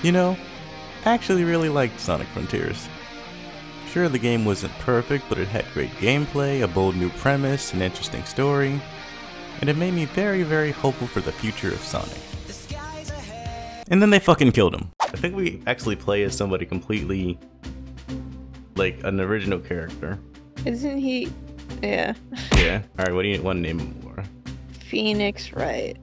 You know, I actually really liked Sonic Frontiers. Sure, the game wasn't perfect, but it had great gameplay, a bold new premise, an interesting story, and it made me very, very hopeful for the future of Sonic. And then they fucking killed him. I think we actually play as somebody completely, like, an original character. Isn't he? Yeah. Yeah. Alright, what do you want to name him for? Phoenix, right?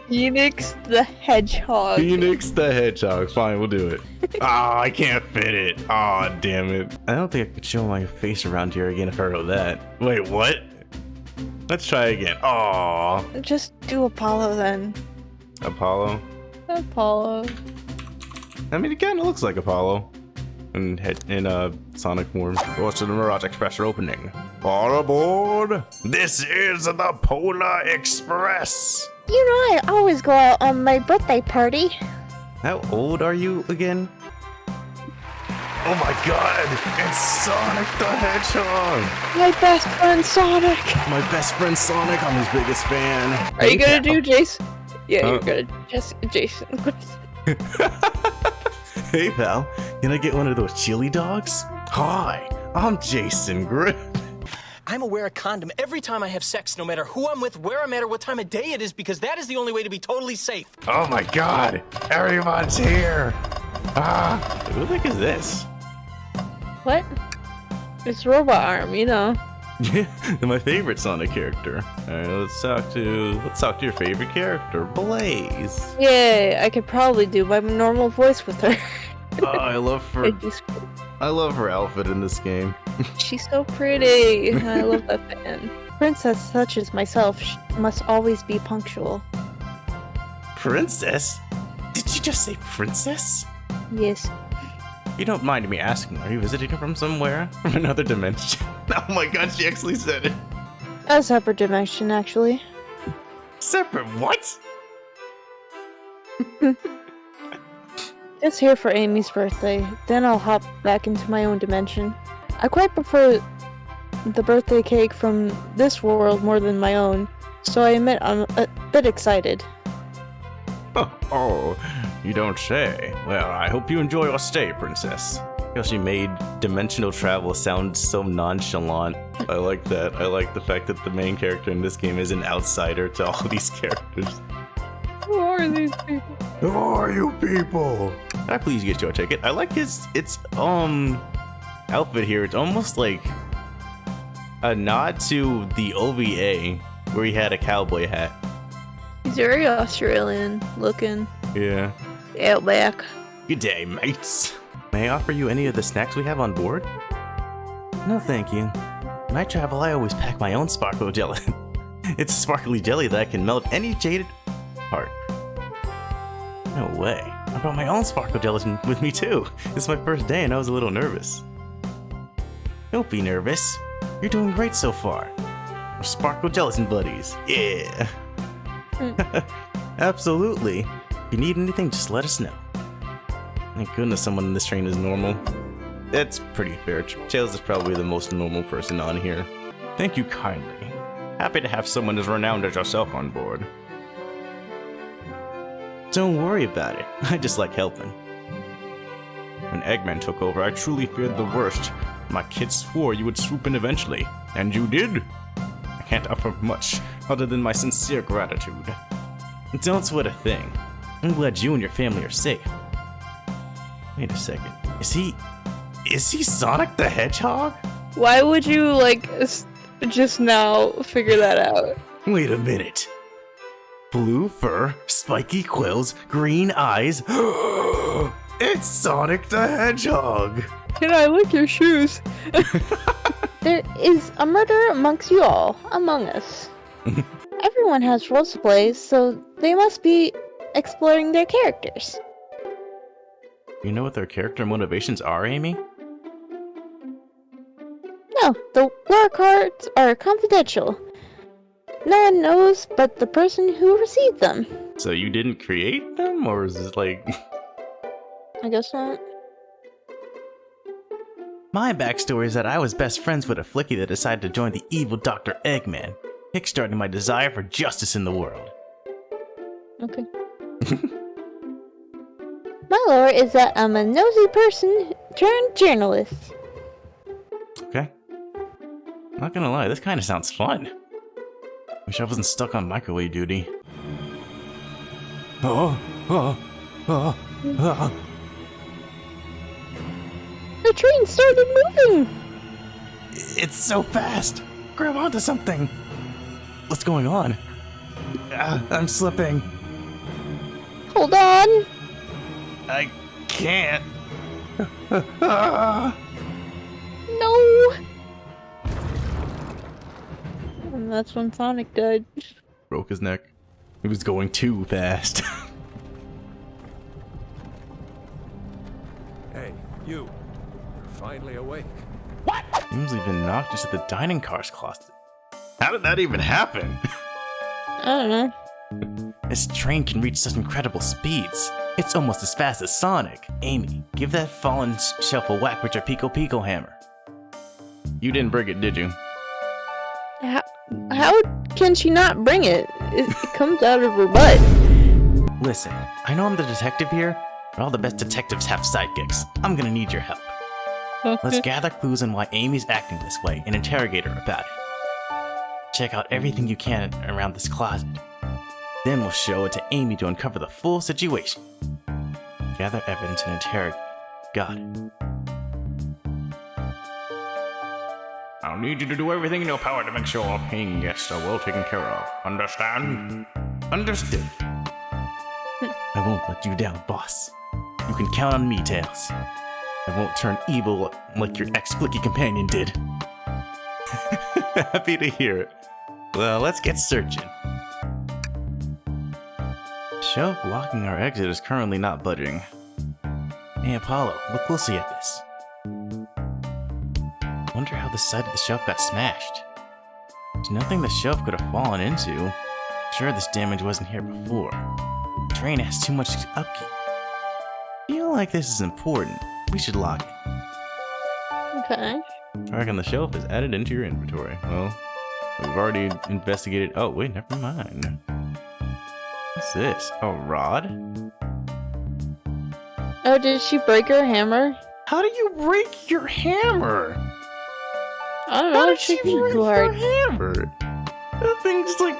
Phoenix the Hedgehog. Phoenix the Hedgehog. Fine, we'll do it. Oh, I can't fit it. Oh, damn it. I don't think I could show my face around here again if I wrote that. Wait, what? Let's try again. Oh. Just do Apollo then. Apollo? Apollo. I mean, it kind of looks like Apollo. In Sonic form. What's the Mirage Express opening? All aboard! This is the Polar Express! You know I always go out on my birthday party. How old are you again? Oh my god! It's Sonic the Hedgehog! My best friend Sonic. My best friend Sonic, I'm his biggest fan. Are you gonna do Jason? Yeah, Huh? you're gonna Jason. Hey pal, can I get one of those chili dogs? Hi, I'm Jason Griff. I'm aware of condom every time I have sex, no matter who I'm with, where I'm at, or what time of day it is, because that is the only way to be totally safe. Oh my god, everyone's here. Ah, who the heck is this? What? It's Robot Arm, you know. My favorite Sonic character. Alright, let's talk to your favorite character, Blaze. Yeah, I could probably do my normal voice with her. Oh, I love her outfit in this game. She's so pretty. I love that fan. Princess such as myself must always be punctual. Princess? Did you just say princess? Yes. You don't mind me asking, are you visiting from somewhere? From another dimension? Oh my god, she actually said it. A separate dimension, actually. Separate what? Just here for Amy's birthday. Then I'll hop back into my own dimension. I quite prefer the birthday cake from this world more than my own, so I admit I'm a bit excited. Oh, you don't say. Well, I hope you enjoy your stay, princess. How she made dimensional travel sound so nonchalant. I like that. I like the fact that the main character in this game is an outsider to all these characters. Who are these people? Who are you people? Can I please get your ticket? I like his outfit here. It's almost like a nod to the OVA where he had a cowboy hat. He's very Australian looking. Yeah. Outback. Good day, mates. May I offer you any of the snacks we have on board? No, thank you. When I travel, I always pack my own sparkle jelly. It's a sparkly jelly that can melt any jaded heart. No way. I brought my own sparkle gelatin with me too. It's my first day and I was a little nervous. Don't be nervous. You're doing great so far. We're sparkle gelatin buddies. Yeah. Absolutely. If you need anything, just let us know. Thank goodness someone in this train is normal. That's pretty fair. Tails is probably the most normal person on here. Thank you kindly. Happy to have someone as renowned as yourself on board. Don't worry about it. I just like helping. When Eggman took over, I truly feared the worst. My kids swore you would swoop in eventually. And you did. I can't offer much other than my sincere gratitude. Don't sweat a thing. I'm glad you and your family are safe. Wait a second. Is he Sonic the Hedgehog? Why would you, just now figure that out? Wait a minute. Blue fur, spiky quills, green eyes. It's Sonic the Hedgehog. Can I lick your shoes? There is a murder amongst you all, among us. Everyone has roles to play, so they must be exploring their characters. You know what their character motivations are, Amy? No, the lore cards are confidential. No one knows but the person who received them. So you didn't create them, or is it like... I guess not. My backstory is that I was best friends with a flickie that decided to join the evil Dr. Eggman, kickstarting my desire for justice in the world. Okay. My lore is that I'm a nosy person turned journalist. Okay. Not gonna lie, this kind of sounds fun. Wish I wasn't stuck on microwave duty. Oh. The train started moving! It's so fast! Grab onto something! What's going on? I'm slipping. Hold on! I can't. No! And that's when Sonic died. Broke his neck. He was going too fast. Hey, you. You're finally awake. Seems we've been knocked into the dining car's closet. How did that even happen? I don't know. This train can reach such incredible speeds. It's almost as fast as Sonic. Amy, give that fallen shelf a whack with your Pico Pico hammer. You didn't break it, did you? How can she not bring it? It comes out of her butt. Listen, I know I'm the detective here, but all the best detectives have sidekicks. I'm gonna need your help. Let's gather clues on why Amy's acting this way and interrogate her about it. Check out everything you can around this closet. Then we'll show it to Amy to uncover the full situation. Gather evidence and interrogate. Got it. I'll need you to do everything in your power to make sure our paying guests are well taken care of. Understand? Understood. I won't let you down, boss. You can count on me, Tails. I won't turn evil like your ex-flicky companion did. Happy to hear it. Well, let's get searching. Shelf blocking our exit is currently not budging. Hey, Apollo, look closely at this. Wonder how the side of the shelf got smashed. There's nothing the shelf could have fallen into. Sure, this damage wasn't here before. The train has too much upkeep. Feel like this is important. We should lock it. Okay. Track on the shelf is added into your inventory. Well, we've already investigated. Oh, wait, never mind. What's this? A rod? Oh, did she break her hammer? How do you break your hammer? I don't How know. did she She break too your hard. hammer? That thing's like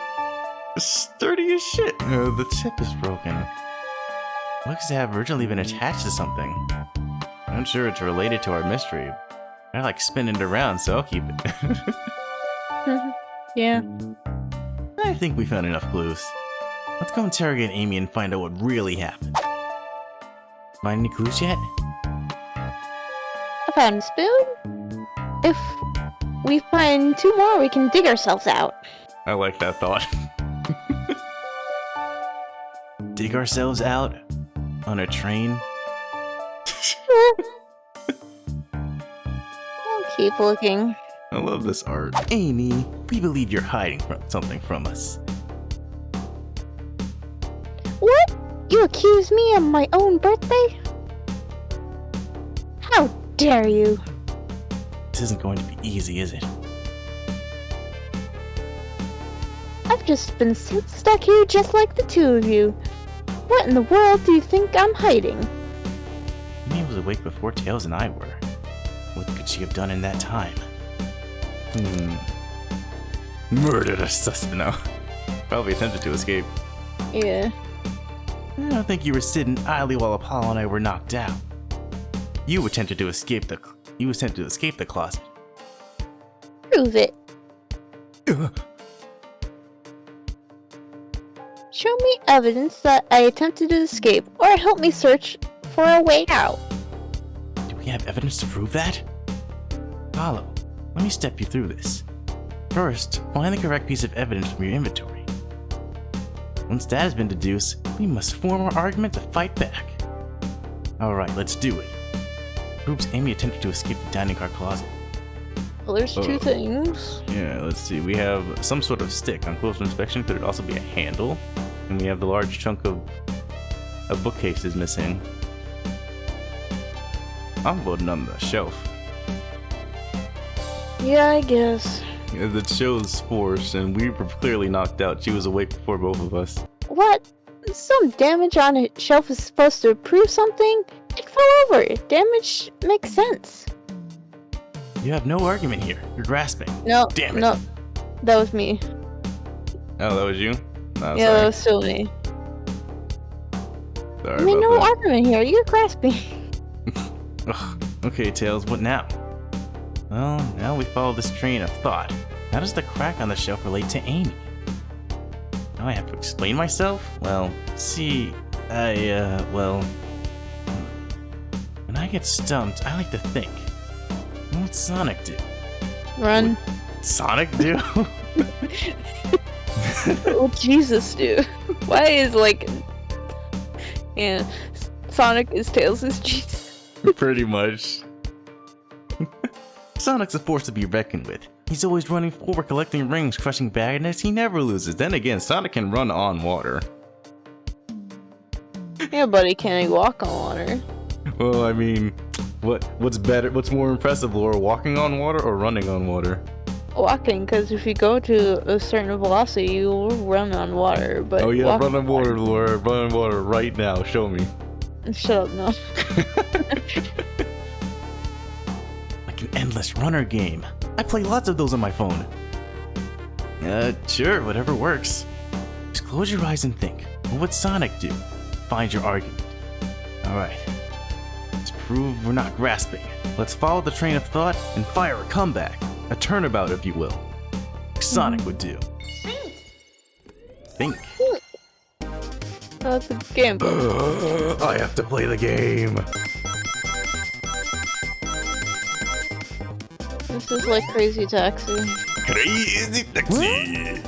sturdy as shit. The tip is broken. Looks to have originally been attached to something. I'm sure it's related to our mystery. I like spinning it around, so I'll keep it. Yeah. I think we found enough clues. Let's go interrogate Amy and find out what really happened. Find any clues yet? I found a spoon. If we find 2 more, we can dig ourselves out. I like that thought. Dig ourselves out on a train? I'll keep looking. I love this art. Amy, we believe you're hiding something from us. What? You accuse me of my own birthday? How dare you? This isn't going to be easy, is it? I've just been stuck here just like the 2 of you. What in the world do you think I'm hiding? Amy was awake before Tails and I were. What could she have done in that time? Murdered a suspect. Probably attempted to escape. Yeah. I don't think you were sitting idly while Apollo and I were knocked out. You attempted to escape the closet. Prove it. Show me evidence that I attempted to escape, or help me search for a way out. Do we have evidence to prove that? Apollo, let me step you through this. First, find the correct piece of evidence from your inventory. Once that has been deduced, we must form our argument to fight back. Alright, let's do it. Proves Amy attempted to escape the dining car closet. Well, there's 2 Oh. things. Yeah, let's see. We have some sort of stick. On closer inspection, could it also be a handle? And we have the large chunk of a bookcase is missing. I'm voting on the shelf. Yeah, I guess. It shows force, and we were clearly knocked out. She was awake before both of us. What? some damage on a shelf is supposed to prove something, it fell over. Damage makes sense. You have no argument here. You're grasping. No, Damn it. no, that was me. Oh, that was you? No, Yeah, that was still me. Sorry I mean, no about that. argument here. You're grasping. Ugh. Okay, Tails, what now? Well, now we follow this train of thought. How does the crack on the shelf relate to Amy? Now I have to explain myself? Well, see, when I get stumped, I like to think. What'd Sonic do? Run. Sonic do? Oh, Jesus, dude. Why is, like... Yeah, Sonic is Tails' Jesus. Pretty much. Sonic's a force to be reckoned with. He's always running forward, collecting rings, crushing badness. He never loses. Then again, Sonic can run on water. Yeah, buddy, can he walk on water? Well, I mean, what's better? What's more impressive, Laura? Walking on water or running on water? Walking, because if you go to a certain velocity, you will run on water. But Oh yeah, walking- run on water, Laura. Run on water right now. Show me. Shut up, no. Like an endless runner game. I play lots of those on my phone. Sure, whatever works. Just close your eyes and think. What would Sonic do? Find your argument. Alright. Let's prove we're not grasping. Let's follow the train of thought and fire a comeback. A turnabout, if you will. Like Sonic would do. Think. That's a game. I have to play the game. This is like Crazy Taxi. Crazy taxi.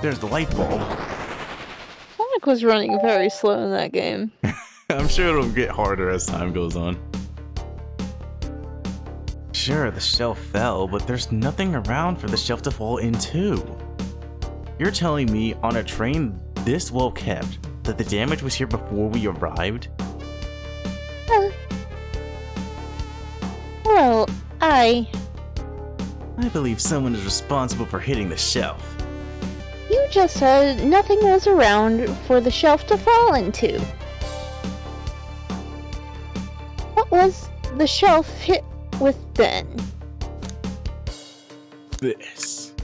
There's the light bulb. Sonic was running very slow in that game. I'm sure it'll get harder as time goes on. Sure, the shelf fell, but there's nothing around for the shelf to fall into. You're telling me on a train this well kept that the damage was here before we arrived? Well, I believe someone is responsible for hitting the shelf. You just said nothing was around for the shelf to fall into. What was the shelf hit with then? This.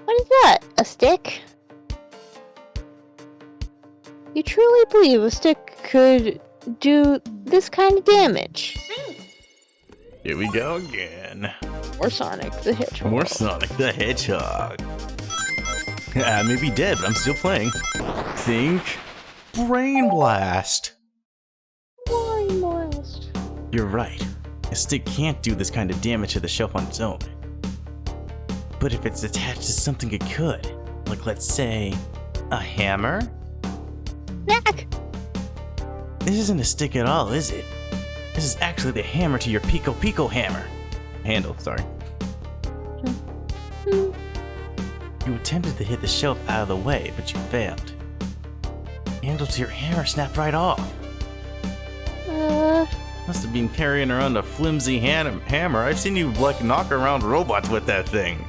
What is that? A stick? You truly believe a stick could do this kind of damage? Here we go again. Or Sonic the Hedgehog. More Sonic the Hedgehog. I may be dead, but I'm still playing. Think Brain Blast. Brain blast. You're right. A stick can't do this kind of damage to the shelf on its own. But if it's attached to something, it could. Like, let's say, a hammer? Knack! This isn't a stick at all, is it? This is actually the hammer to your Pico Pico hammer. Handle, sorry. Hmm. You attempted to hit the shelf out of the way, but you failed. Handle to your hammer snapped right off. Must have been carrying around a flimsy hammer. I've seen you, like, knock around robots with that thing.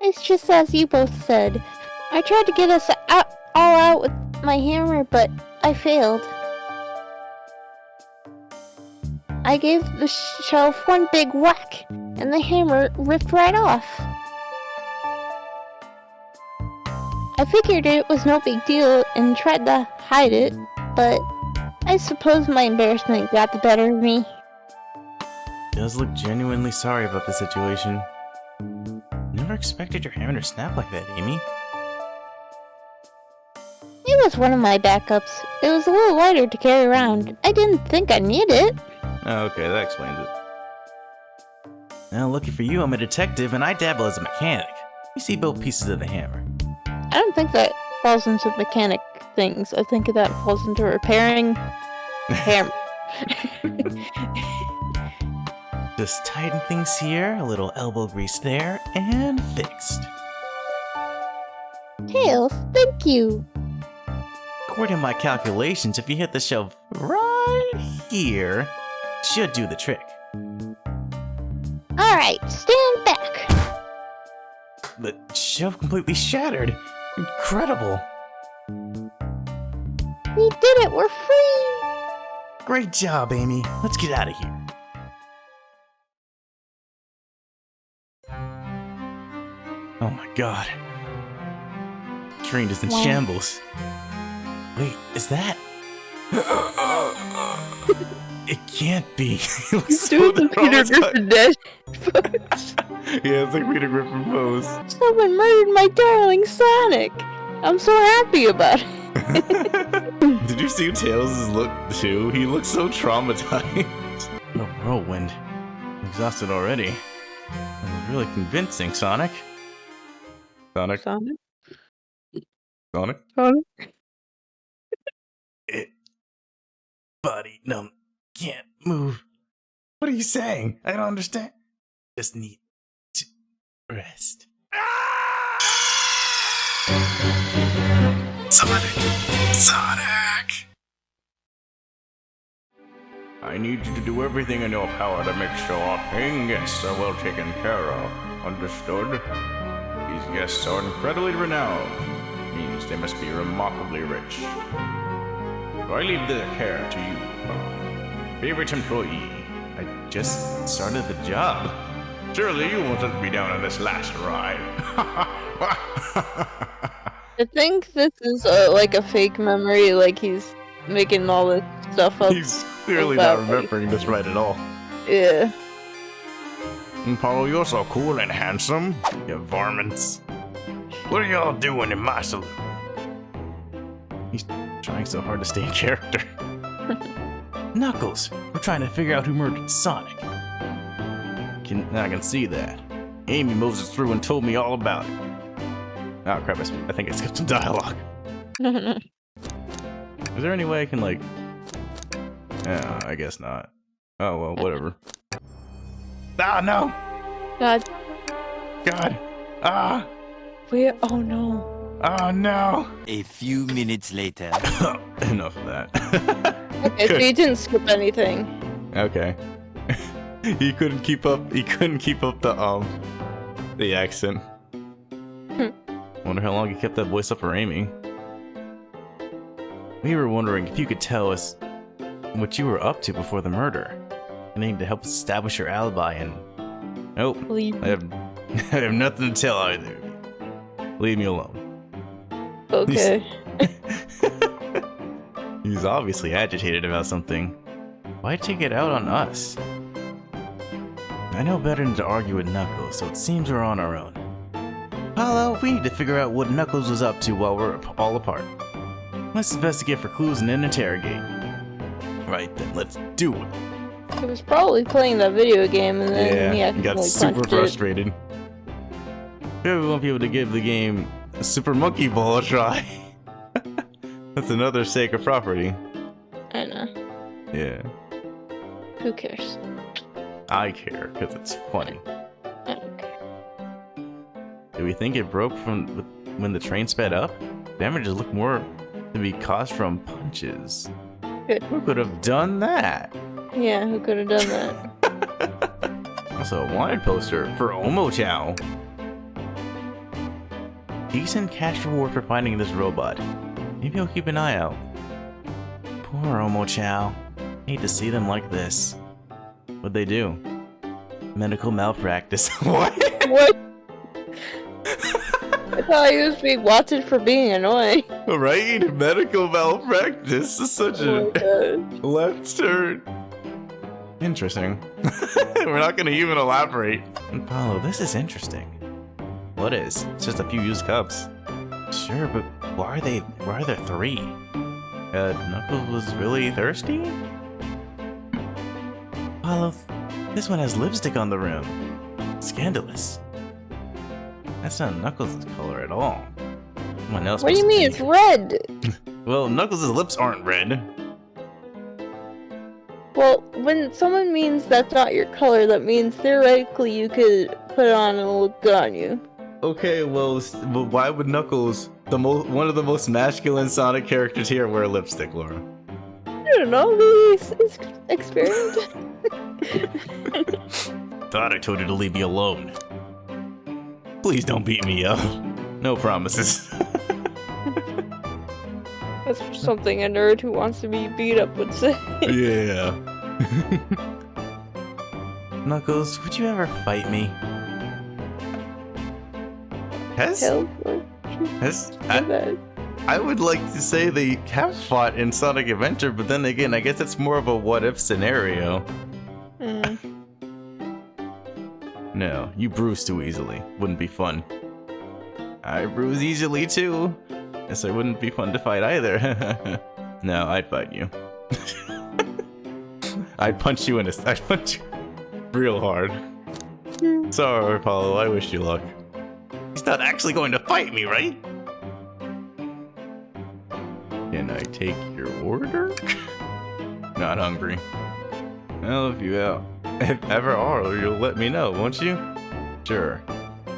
It's just as you both said. I tried to get us all out with my hammer, but I failed. I gave the shelf one big whack, and the hammer ripped right off. I figured it was no big deal and tried to hide it, but I suppose my embarrassment got the better of me. Does look genuinely sorry about the situation. Never expected your hammer to snap like that, Amy. It was one of my backups. It was a little lighter to carry around. I didn't think I'd need it. Oh, okay, that explains it. Now, lucky for you, I'm a detective and I dabble as a mechanic. You see both pieces of the hammer. I don't think that falls into mechanic things. I think that falls into repairing hammer. Just tighten things here, a little elbow grease there, and fixed. Tails, thank you. According to my calculations, if you hit the shelf right here should do the trick. Alright, stand back. The shelf completely shattered. Incredible. We did it, we're free! Great job, Amy. Let's get out of here. Oh my god. Train is in shambles. Wait, is that? It can't be. He looks so Doing the Peter Griffin dash. Yeah, it's like Peter Griffin pose. Someone murdered my darling Sonic. I'm so happy about it. Did you see Tails' look too? He looks so traumatized. The whirlwind. I'm exhausted already. That was really convincing, Sonic. Sonic. Sonic? Sonic. Sonic? Body numb. Can't move. What are you saying? I don't understand. Just need to rest. Sonic! I need you to do everything in your power to make sure our paying guests are well taken care of. Understood? These guests are incredibly renowned. Means they must be remarkably rich. So I leave their care to you. Favorite employee. I just started the job. Surely you won't let me down on this last ride. I think this is like a fake memory, like he's making all this stuff up. He's clearly not remembering this right at all. Yeah. Apollo, you're so cool and handsome. You varmints. What are y'all doing in my saloon? He's trying so hard to stay in character. Knuckles, we're trying to figure out who murdered Sonic. I can see that. Amy moseyed through and told me all about it. Oh crap, I think I skipped some dialogue. Is there any way I can like... Yeah, I guess not. Oh well, whatever. Ah, no! God! Ah! Wait, oh no. Oh no! A few minutes later. Enough of that. Okay, so you didn't skip anything. Okay. He couldn't keep up the accent. Wonder how long he kept that voice up for Amy. We were wondering if you could tell us what you were up to before the murder. I need to help establish your alibi and... Nope. I have nothing to tell either of you. Leave me alone. Okay. He's obviously agitated about something. Why'd take it out on us? I know better than to argue with Knuckles, so it seems we're on our own. Apollo, we need to figure out what Knuckles was up to while we're all apart. Let's investigate for clues and then interrogate. Right then, let's do it. He was probably playing that video game and then he got accidentally super punched frustrated. Maybe we won't be able to give the game a Super Monkey Ball a try. That's another Sega property. I know. Yeah. Who cares? I care, because it's funny. I don't care. Do we think it broke from when the train sped up? Damages look more to be caused from punches. Good. Who could have done that? Yeah, who could have done that? Also, a wanted poster for Omo Chow. Decent cash reward for finding this robot. Maybe I'll keep an eye out. Poor Omo Chow. Hate to see them like this. What'd they do? Medical malpractice. What? What? I thought he was being wanted for being annoying. Right? Medical malpractice is such Oh a my gosh. left turn. Interesting. We're not gonna even elaborate. Apollo, this is interesting. What is? It's just a few used cups. Sure, but why are there three? Knuckles was really thirsty? Apollo, this one has lipstick on the rim. Scandalous. That's not Knuckles' color at all. Someone else What do you mean? It's red! Well, Knuckles' lips aren't red. Well, when someone means that's not your color, that means theoretically you could put it on and it'll look good on you. Okay, well, but why would Knuckles, one of the most masculine Sonic characters here, wear lipstick, Laura? don't know. Maybe it's experiment. Thought I told you to leave me alone. Please don't beat me up. No promises. That's something a nerd who wants to be beat up would say. Yeah. Knuckles, would you ever fight me? Hell, I would like to say they have fought in Sonic Adventure, but then again, I guess it's more of a what-if scenario. No, you bruise too easily. Wouldn't be fun. I bruise easily too. Guess it wouldn't be fun to fight either. No, I'd fight you. I'd punch you I'd punch you real hard. Sorry, Apollo, I wish you luck. He's not actually going to fight me, right? Can I take your order? Not hungry. Well, if you ever are, you'll let me know, won't you? Sure.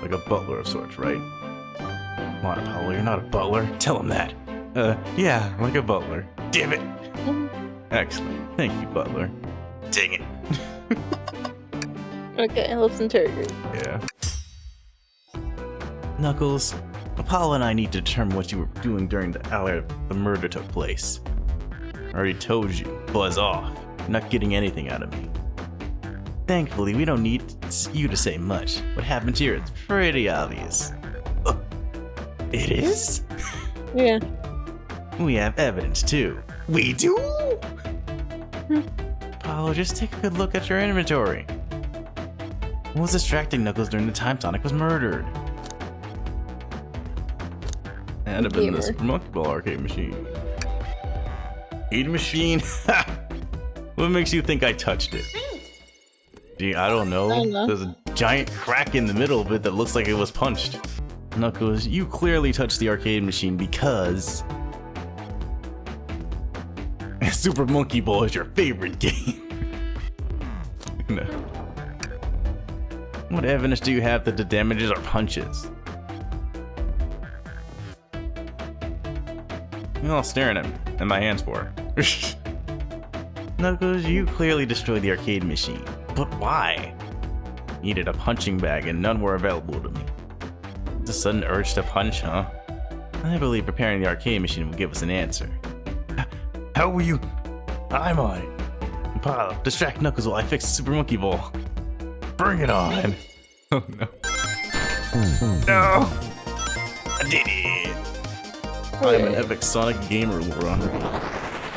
Like a butler of sorts, right? Come on, Apollo, you're not a butler. Tell him that. Yeah, like a butler. Damn it! Excellent. Thank you, butler. Dang it. Okay, let's interrogate. Yeah. Knuckles, Apollo and I need to determine what you were doing during the hour the murder took place. I already told you, buzz off. You're not getting anything out of me. Thankfully, we don't need you to say much. What happened here is pretty obvious. It is? Yeah. We have evidence, too. We do? Apollo, just take a good look at your inventory. What was distracting Knuckles during the time Sonic was murdered? That'd have been the Super Monkey Ball arcade machine. Arcade machine? What makes you think I touched it? Gee, I don't know. There's a giant crack in the middle of it that looks like it was punched. Knuckles, you clearly touched the arcade machine because Super Monkey Ball is your favorite game. No. What evidence do you have that the damages are punches? You're all staring at my hands for. Knuckles, you clearly destroyed the arcade machine. But why? Needed a punching bag and none were available to me. The sudden urge to punch, huh? I believe preparing the arcade machine will give us an answer. How will you? I'm on it. Apollo, distract Knuckles while I fix the Super Monkey Ball. Bring it on. Oh no. No! I did it! I am an epic Sonic gamer, Laura.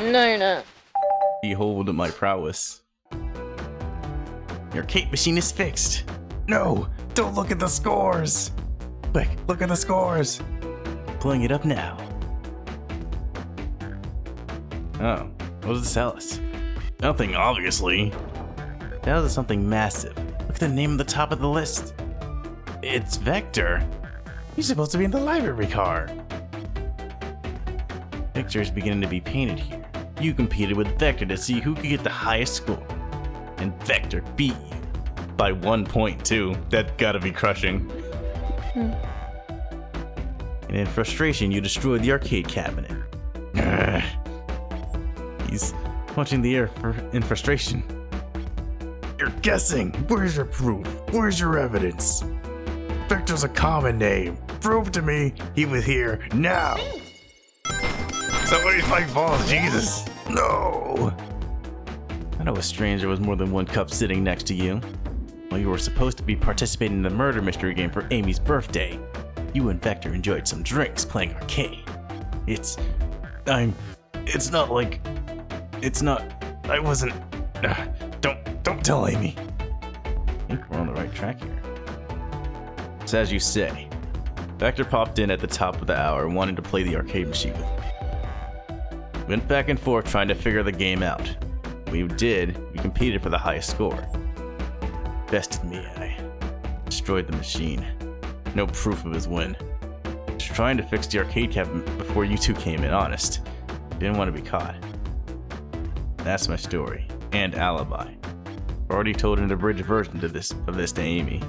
No, you're not. Behold my prowess. Your arcade machine is fixed. No! Don't look at the scores! Quick, look at the scores! Pulling it up now. Oh, what does this tell us? Nothing, obviously. Tells us something massive. Look at the name at the top of the list. It's Vector. He's supposed to be in the library car. Vector is beginning to be painted here. You competed with Vector to see who could get the highest score. And Vector beat you. By 1 point, too. That gotta be crushing. And in frustration, you destroyed the arcade cabinet. He's punching the air in frustration. You're guessing! Where's your proof? Where's your evidence? Vector's a common name. Prove to me he was here now! Somebody's playing balls, Jesus! No! I know it was strange there was more than one cup sitting next to you. While you were supposed to be participating in the murder mystery game for Amy's birthday, you and Vector enjoyed some drinks playing arcade. I wasn't... Don't tell Amy. I think we're on the right track here. So as you say, Vector popped in at the top of the hour wanting to play the arcade machine with me. Went back and forth trying to figure the game out. When you did, you competed for the highest score. Bested me, I destroyed the machine. No proof of his win. Just trying to fix the arcade cabinet before you two came in, honest. Didn't want to be caught. That's my story. And alibi. Already told an abridged version of this to Amy.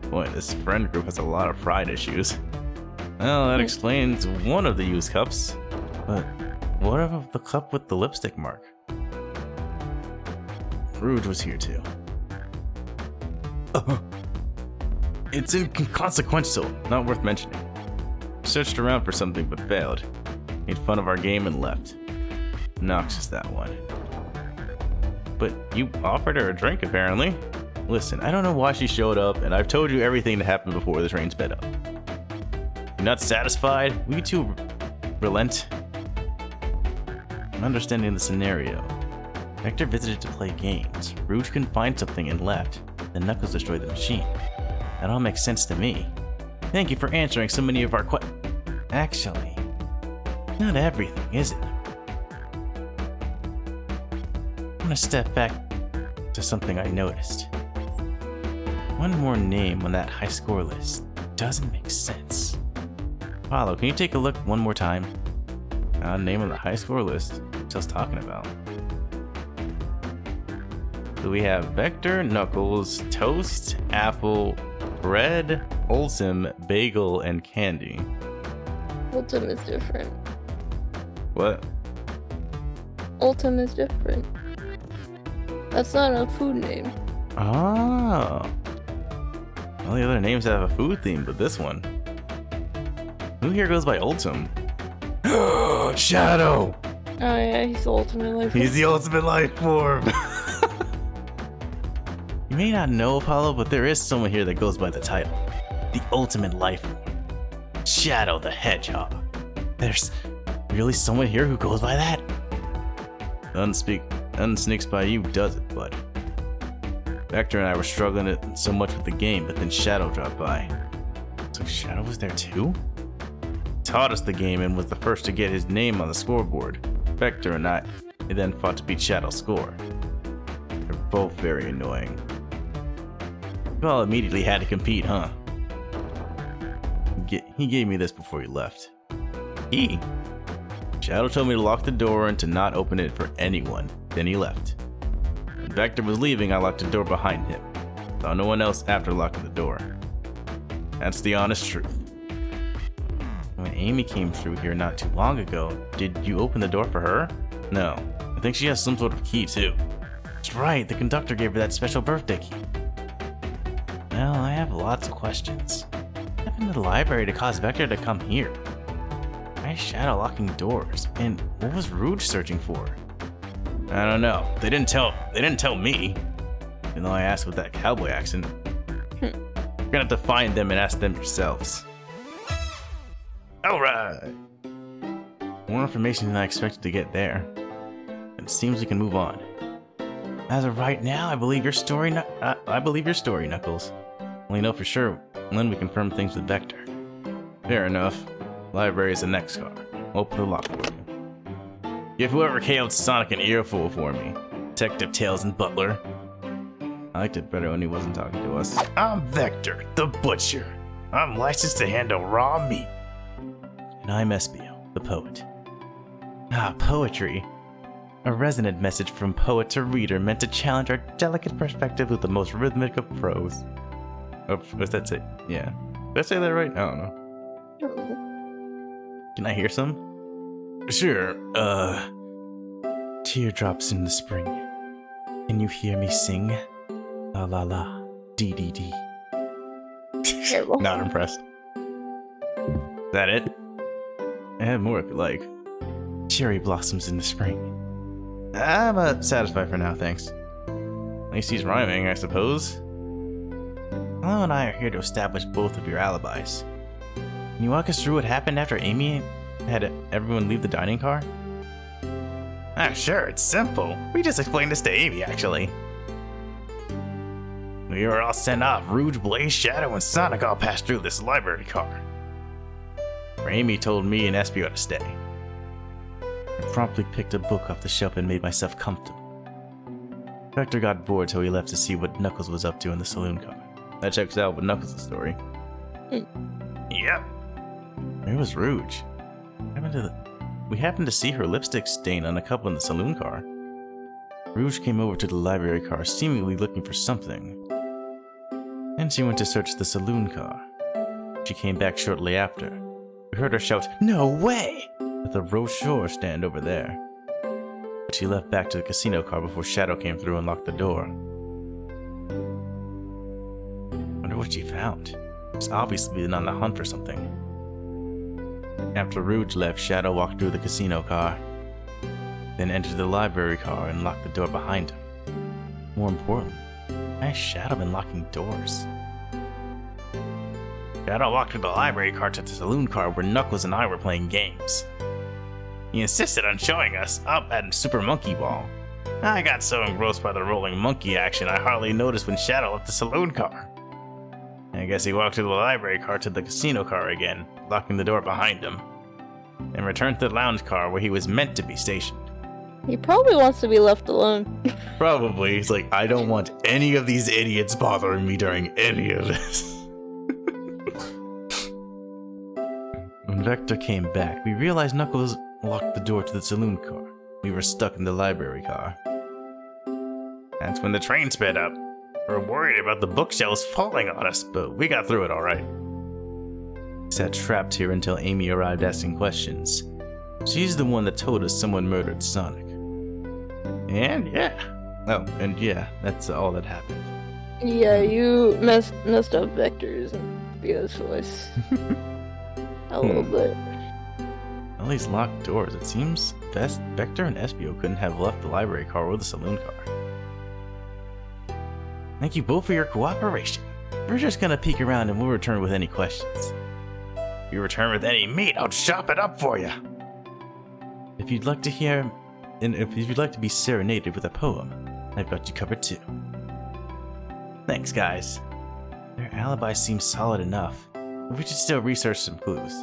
Boy, this friend group has a lot of pride issues. Well, that explains one of the used cups. But What about the cup with the lipstick mark? Rouge was here too. It's inconsequential, not worth mentioning. Searched around for something but failed. Made fun of our game and left. Noxious, that one. But you offered her a drink, apparently. Listen, I don't know why she showed up, and I've told you everything that happened before the train sped up. You're not satisfied? Will you two relent? I'm understanding the scenario. Vector visited to play games. Rouge couldn't find something and left. Then Knuckles destroyed the machine. That all makes sense to me. Thank you for answering so many of our Actually, not everything, is it? I want to step back to something I noticed. One more name on that high score list doesn't make sense. Apollo, can you take a look one more time? Name on the high score list. What else talking about? So we have Vector, Knuckles, Toast, Apple, Bread, Olsem, Bagel, and Candy. Ultim is different. What? Ultim is different. That's not a food name. Oh. All the other names have a food theme, but this one. Who here goes by Ultim? Shadow! Oh yeah, he's the ultimate life form. He's the ultimate life form. You may not know, Apollo, but there is someone here that goes by the title. The ultimate life form. Shadow the Hedgehog. There's really someone here who goes by that? Unsneaks by you, does it, bud? Vector and I were struggling so much with the game, but then Shadow dropped by. So Shadow was there too? Taught us the game and was the first to get his name on the scoreboard. Vector and I then fought to beat Shadow's score. They're both very annoying. You all immediately had to compete, huh? He gave me this before he left. Shadow told me to lock the door and to not open it for anyone. Then he left. When Vector was leaving, I locked the door behind him. Saw no one else after locking the door. That's the honest truth. When Amy came through here not too long ago, did you open the door for her? No. I think she has some sort of key too. That's right, the conductor gave her that special birthday key. Well, I have lots of questions. What happened to the library to cause Vector to come here? Why is Shadow locking doors? And what was Rouge searching for? I don't know. They didn't tell me. Even though I asked with that cowboy accent. You're gonna have to find them and ask them yourselves. Alright! More information than I expected to get there. And it seems we can move on. As of right now, I believe your story, Knuckles. Only know for sure when we confirm things with Vector. Fair enough. Library is the next car. Open the lock for you. Give whoever KO'd Sonic an earful for me. Detective Tails and Butler. I liked it better when he wasn't talking to us. I'm Vector, the Butcher. I'm licensed to handle raw meat. And I'm Espio, the Poet. Poetry. A resonant message from poet to reader meant to challenge our delicate perspective with the most rhythmic of prose. Oh, was that it? Yeah. Did I say that right? I don't know. Can I hear some? Sure. Teardrops in the spring. Can you hear me sing? La la la. Dee dee dee. Not impressed. Is that it? I have more if you like. Cherry blossoms in the spring. I'm satisfied for now, thanks. At least he's rhyming, I suppose. Hello and I are here to establish both of your alibis. Can you walk us through what happened after Amy had everyone leave the dining car? Sure, it's simple. We just explained this to Amy, actually. We were all sent off. Rouge, Blaze, Shadow, and Sonic all passed through this library car. Where Amy told me and Espio to stay. I promptly picked a book off the shelf and made myself comfortable. Vector got bored, so he left to see what Knuckles was up to in the saloon car. That checks out with Knuckles' story. Yep. Where was Rouge? We happened to see her lipstick stain on a cup in the saloon car. Rouge came over to the library car, seemingly looking for something. Then she went to search the saloon car. She came back shortly after. We heard her shout, "No way!" at the brochure stand over there. But she left back to the casino car before Shadow came through and locked the door. Wonder what she found. She's obviously been on the hunt for something. After Rouge left, Shadow walked through the casino car, then entered the library car and locked the door behind him. More importantly, why has Shadow been locking doors? Shadow walked through the library car to the saloon car where Knuckles and I were playing games. He insisted on showing us up at Super Monkey Ball. I got so engrossed by the rolling monkey action I hardly noticed when Shadow left the saloon car. I guess he walked through the library car to the casino car again, locking the door behind him, and returned to the lounge car where he was meant to be stationed. He probably wants to be left alone. Probably. He's like, I don't want any of these idiots bothering me during any of this. When Vector came back, we realized Knuckles locked the door to the saloon car. We were stuck in the library car. That's when the train sped up. We were worried about the bookshelves falling on us, but we got through it alright. We sat trapped here until Amy arrived asking questions. She's the one that told us someone murdered Sonic. And yeah. That's all that happened. Yeah, you messed up Vector's and Bio's voice. A little bit. All these locked doors. It seems Vector and Espio couldn't have left the library car or the saloon car. Thank you both for your cooperation. We're just gonna peek around and we'll return with any questions. If you return with any meat, I'll chop it up for you. If you'd like to hear, and if you'd like to be serenaded with a poem, I've got you covered too. Thanks, guys. Their alibi seems solid enough, but we should still research some clues.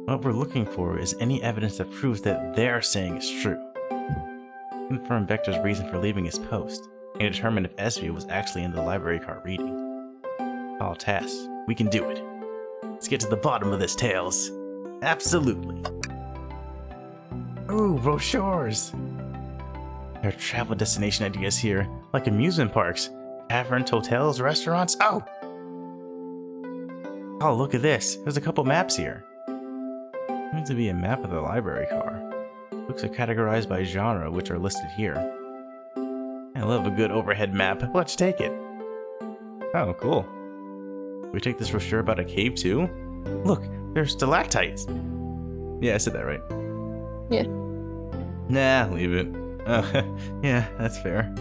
What we're looking for is any evidence that proves that they're saying is true. Confirm Vector's reason for leaving his post, and determine if Espio was actually in the library car reading. All tasks. We can do it. Let's get to the bottom of this, Tails. Absolutely. Ooh, brochures. There are travel destination ideas here, like amusement parks, taverns, hotels, restaurants. Oh, look at this. There's a couple maps here. There needs to be a map of the library car. Books are categorized by genre, which are listed here. I love a good overhead map. Let's take it. Oh, cool. We take this brochure about a cave too? Look, there's stalactites. Yeah, I said that right. Yeah. Nah, leave it. Yeah, that's fair.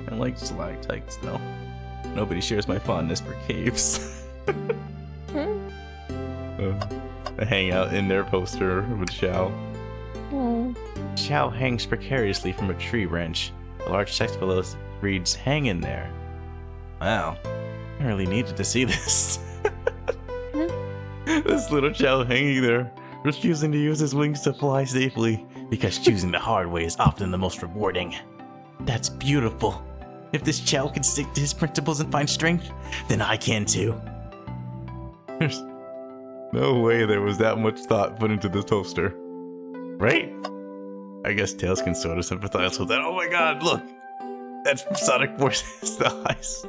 I like stalactites though. Nobody shares my fondness for caves. I hang out in their poster with Xiao. Xiao hangs precariously from a tree branch. A large text below reads, "Hang in there." Wow, I really needed to see this. This little Xiao hanging there, refusing to use his wings to fly safely, because choosing the hard way is often the most rewarding. That's beautiful. If this Xiao can stick to his principles and find strength, then I can too. There's no way there was that much thought put into this poster. Right? I guess Tails can sort of sympathize with that. Oh my god, look! That's from Sonic Forces the Ice.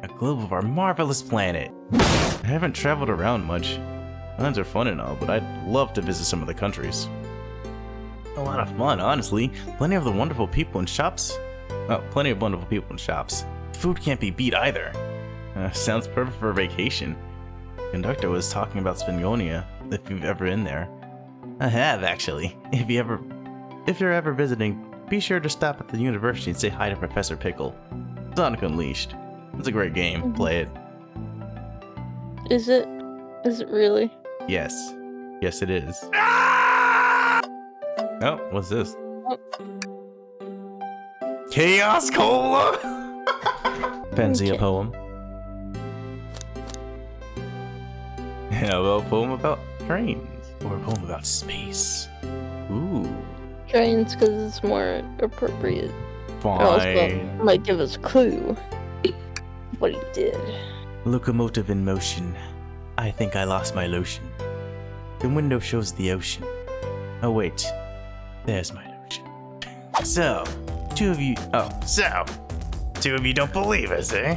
A globe of our marvelous planet. I haven't traveled around much. Lands are fun and all, but I'd love to visit some of the countries. A lot of fun, honestly. Plenty of wonderful people in shops. Food can't be beat either. Sounds perfect for a vacation. Conductor was talking about Spingonia, if you've ever been there. I have, actually. If you're ever visiting, be sure to stop at the university and say hi to Professor Pickle. Sonic Unleashed. It's a great game. Play it. Is it? Is it really? Yes. Yes, it is. Oh, what's this? Oh. Chaos Cola! Fancy a Okay. poem? How about a poem about trains? Or a poem about space? Ooh. Trains, because it's more appropriate. Or else Fine. might give us a clue what he did. Locomotive in motion. I think I lost my lotion. The window shows the ocean. Oh wait, there's my lotion. So, two of you don't believe us, eh?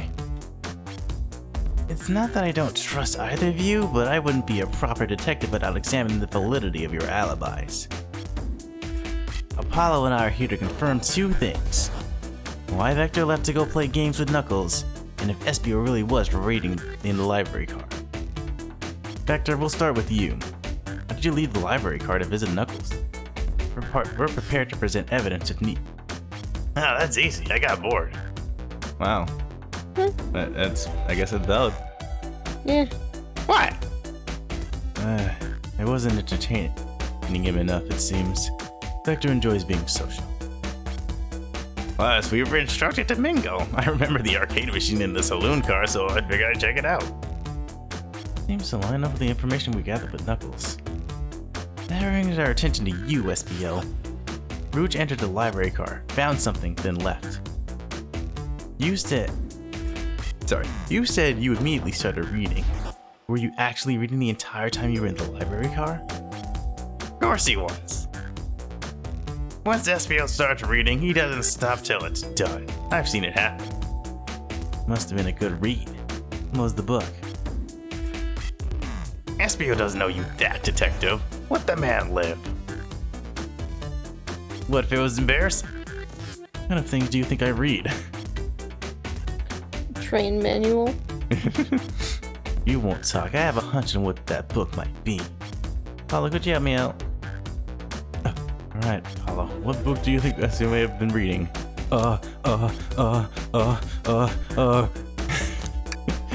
It's not that I don't trust either of you, but I wouldn't be a proper detective without examining the validity of your alibis. Apollo and I are here to confirm two things. Why Vector left to go play games with Knuckles, and if Espio really was reading in the library car. Vector, we'll start with you. How did you leave the library car to visit Knuckles? We're prepared to present evidence if need. Ah, that's easy. I got bored. Wow. That's, I guess it's valid. Yeah. What? I wasn't entertaining him enough, it seems. Vector enjoys being social. Plus, we were instructed to mingle. I remember the arcade machine in the saloon car, so I figured I'd check it out. Seems to line up with the information we gathered with Knuckles. That brings our attention to you, SPO. Rouge entered the library car, found something, then left. You said you immediately started reading. Were you actually reading the entire time you were in the library car? Of course he was. Once SPO starts reading, he doesn't stop till it's done. I've seen it happen. Must have been a good read. What was the book? SPO doesn't know you that, detective. Let the man live. What if it was embarrassing? What kind of things do you think I read? Train manual. You won't talk. I have a hunch on what that book might be. Paulo, could you help me out? Alright, Paulo, what book do you think Espio may have been reading?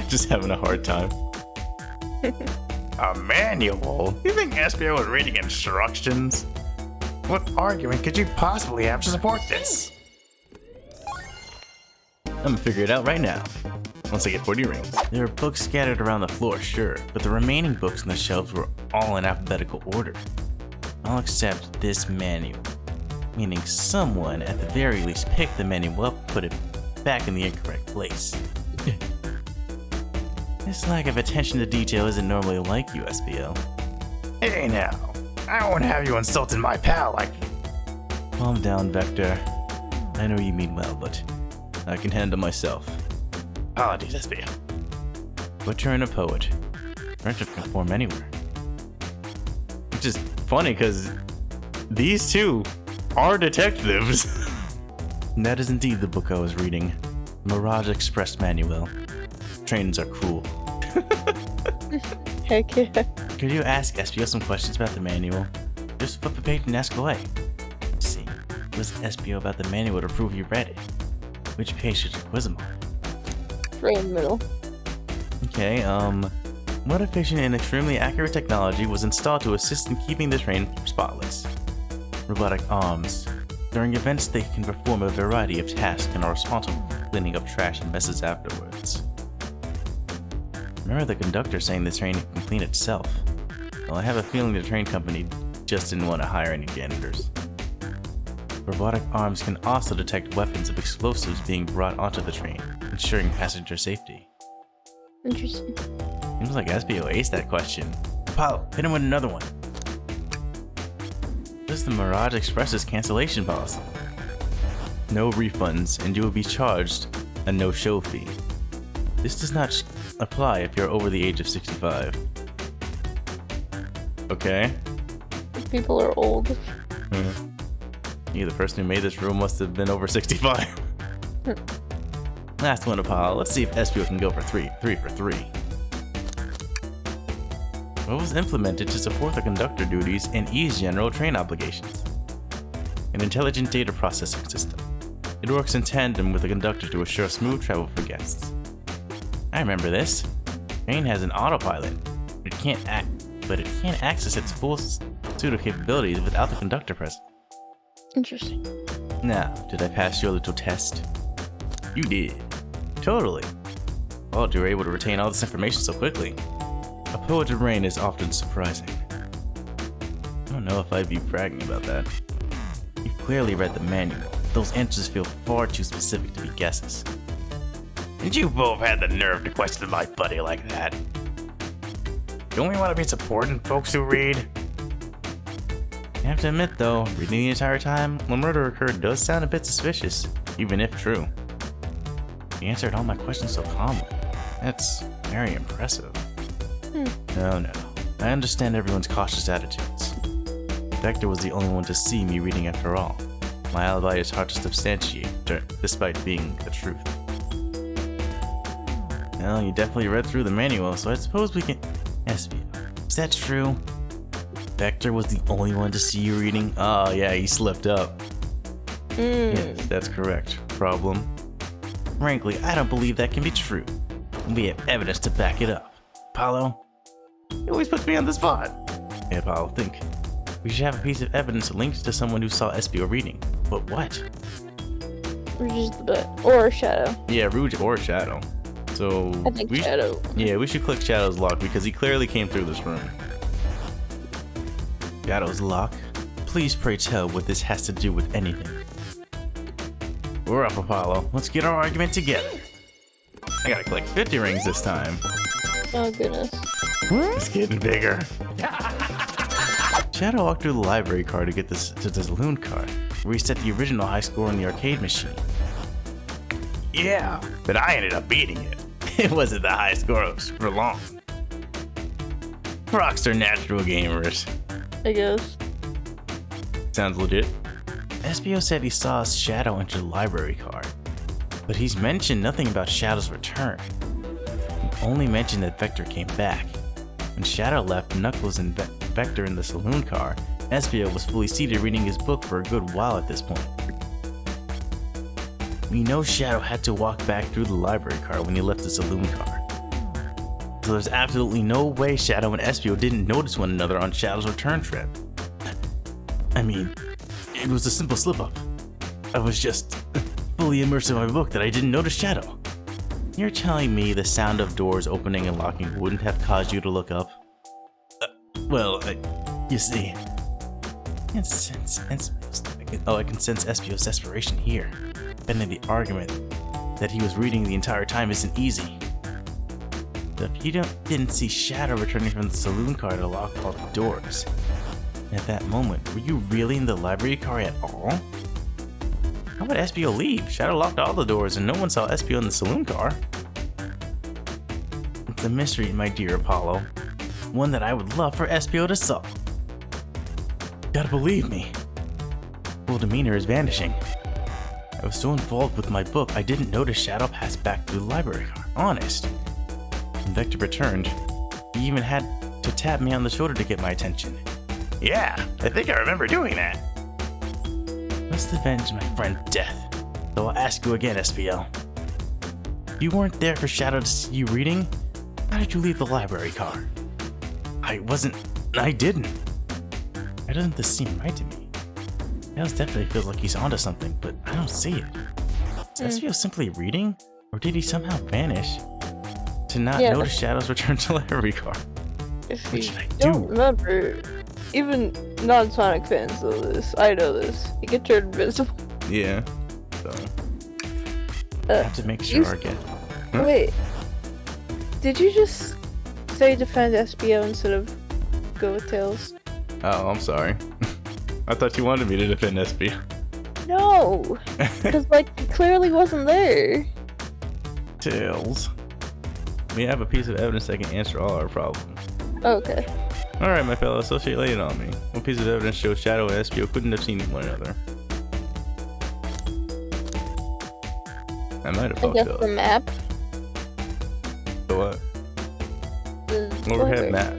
Just having a hard time. A manual? You think Espio was reading instructions? What argument could you possibly have to support this? I'm gonna figure it out right now. Once I get 40 rings. There are books scattered around the floor, sure, but the remaining books on the shelves were all in alphabetical order. I'll accept this manual, meaning someone at the very least picked the manual up and put it back in the incorrect place. This lack of attention to detail isn't normally like you, SPO. Hey now, I won't have you insulting my pal like... Calm down, Vector. I know you mean well, but I can handle myself. Apologies, SPO. But you're in a poet. Friendship can form anywhere. Which is funny, because these two are detectives. And that is indeed the book I was reading. Mirage Express Manual. Trains are cool. Heck yeah. Could you ask SPO some questions about the manual? Just flip the page and ask away. Let's see, quiz SPO about the manual to prove you read it. Which page should you quiz him on? Train middle. Okay, what efficient and extremely accurate technology was installed to assist in keeping the train spotless? Robotic arms. During events, they can perform a variety of tasks and are responsible for cleaning up trash and messes afterwards. Remember the conductor saying the train can clean itself? Well, I have a feeling the train company just didn't want to hire any janitors. Robotic arms can also detect weapons of explosives being brought onto the train, ensuring passenger safety. Interesting. Seems like SPO aced that question. Apollo, hit him with another one. This is the Mirage Express's cancellation policy. No refunds, and you will be charged a no-show fee. This does not apply if you're over the age of 65. Okay. People are old. Yeah, the person who made this rule must have been over 65. Last one, Apollo. Let's see if SPO can go for 3 for 3. What was implemented to support the conductor duties and ease general train obligations? An intelligent data processing system. It works in tandem with the conductor to assure smooth travel for guests. I remember this. Train has an autopilot. It can't access its full suite of capabilities without the conductor present. Interesting. Now, did I pass your little test? You did. Totally. Well, you were able to retain all this information so quickly. A poet's brain is often surprising. I don't know if I'd be bragging about that. You clearly read the manual. Those answers feel far too specific to be guesses. And you both had the nerve to question my buddy like that. Don't we want to be supporting folks who read? I have to admit though, reading the entire time when murder occurred does sound a bit suspicious, even if true. You answered all my questions so calmly. That's very impressive. Hmm. No, no. I understand everyone's cautious attitudes. Vector was the only one to see me reading after all. My alibi is hard to substantiate, despite being the truth. Well, you definitely read through the manual, so I suppose we can... Espio. Is that true? Vector was the only one to see you reading? Oh, yeah, he slipped up. Yes, that's correct. Problem? Frankly, I don't believe that can be true. We have evidence to back it up. Apollo? He always puts me on the spot. Hey, Apollo, think. We should have a piece of evidence linked to someone who saw Espio reading. But what? Or Shadow. Yeah, Rouge or Shadow. So I think Shadow. Yeah, we should click Shadow's lock because he clearly came through this room. Shadow's lock? Please pray tell what this has to do with anything. We're up, Apollo. Let's get our argument together. I gotta collect 50 rings this time. Oh goodness. It's getting bigger. Shadow walked through the library car to get to the saloon car, where he set the original high score in the arcade machine. Yeah, but I ended up beating it. It wasn't the high score for long. Rocks are natural gamers. I guess. Sounds legit. Espio said he saw Shadow enter the library car, but he's mentioned nothing about Shadow's return. He only mentioned that Vector came back. When Shadow left Knuckles and Vector in the saloon car, Espio was fully seated reading his book for a good while at this point. We know Shadow had to walk back through the library car when he left the saloon car. So there's absolutely no way Shadow and Espio didn't notice one another on Shadow's return trip. I mean, it was a simple slip-up. I was just fully immersed in my book that I didn't notice Shadow. You're telling me the sound of doors opening and locking wouldn't have caused you to look up? You see, I can sense Espio's desperation here. Bending the argument that he was reading the entire time isn't easy. So if you didn't see Shadow returning from the saloon car to lock all the doors, at that moment, were you really in the library car at all? How would Espio leave? Shadow locked all the doors and no one saw Espio in the saloon car. It's a mystery, my dear Apollo. One that I would love for Espio to solve. You gotta believe me. Full demeanor is vanishing. I was so involved with my book, I didn't notice Shadow pass back through the library car. Honest. When Vector returned, he even had to tap me on the shoulder to get my attention. Yeah, I think I remember doing that. Must avenge my friend's death. So I'll ask you again, Espio. If you weren't there for Shadow to see you reading, how did you leave the library car? I didn't. That doesn't seem right to me. Tails definitely feels like he's onto something, but I don't see it. Is Espio simply reading? Or did he somehow vanish to not notice Shadow's return to the library car? If What you should I don't do? remember, even non-Sonic fans know this. I know this. You get turned invisible. Yeah. So I have to make sure I get. Huh? Wait. Did you just say defend Espio instead of go with Tails? Oh, I'm sorry. I thought you wanted me to defend Espio. No! Because, he clearly wasn't there. Tails. We have a piece of evidence that can answer all our problems. Okay. Alright, my fellow associate, lay it on me. What piece of evidence shows Shadow and Espio couldn't have seen one another? I might have I fucked guess up. the map. The what? The Overhead folder. map.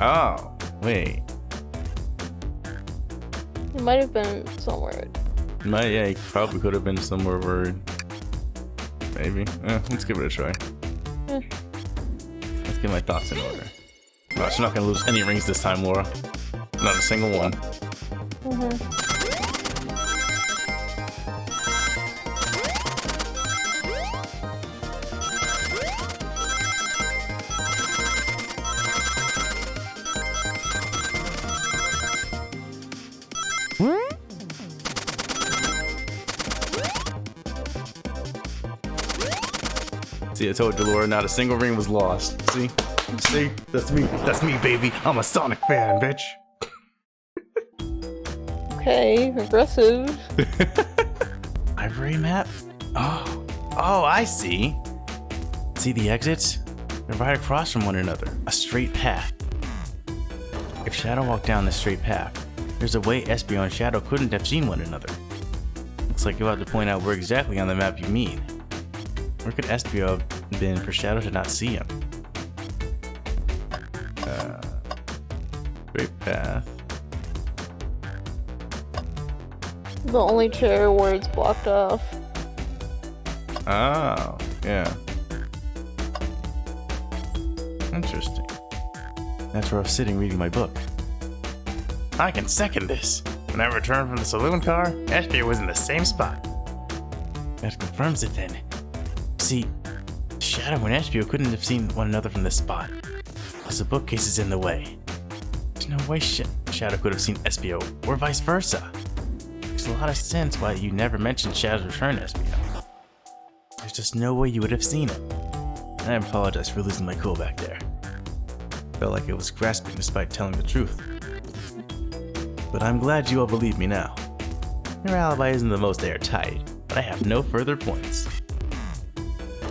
Oh, wait. It might have been somewhere. Yeah, he probably could have been somewhere where... Maybe. Let's give it a try. Let's get my thoughts in order. Oh, she's not gonna lose any rings this time, Laura. Not a single one. See, I told you, Laura, not a single ring was lost. See? See? That's me, baby. I'm a Sonic fan, bitch. Okay, aggressive. Library map? Oh, I see. See the exits? They're right across from one another, a straight path. If Shadow walked down this straight path, there's a way Espio and Shadow couldn't have seen one another. Looks like you'll have to point out where exactly on the map you mean. Where could Espio have been for Shadow to not see him? Straight path. The only chair where it's blocked off. Oh, yeah. Interesting. That's where I was sitting reading my book. I can second this. When I returned from the saloon car, Espio was in the same spot. That confirms it then. See, Shadow and Espio couldn't have seen one another from this spot, plus the bookcase is in the way. There's no way Shadow could have seen Espio, or vice versa. Makes a lot of sense why you never mentioned Shadow's return to Espio. There's just no way you would have seen it. And I apologize for losing my cool back there. Felt like it was grasping despite telling the truth. But I'm glad you all believe me now. Your alibi isn't the most airtight, but I have no further points.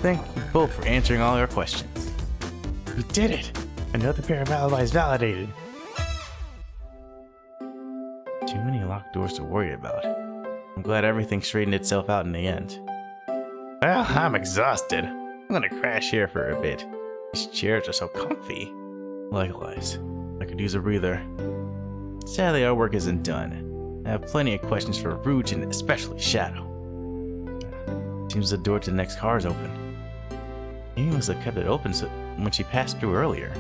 Thank you both for answering all our questions. We did it! Another pair of alibis validated. Too many locked doors to worry about. I'm glad everything straightened itself out in the end. Well, I'm exhausted. I'm gonna crash here for a bit. These chairs are so comfy. Likewise, I could use a breather. Sadly, our work isn't done. I have plenty of questions for Rouge and especially Shadow. Seems the door to the next car is open. Amy must have kept it open when she passed through earlier.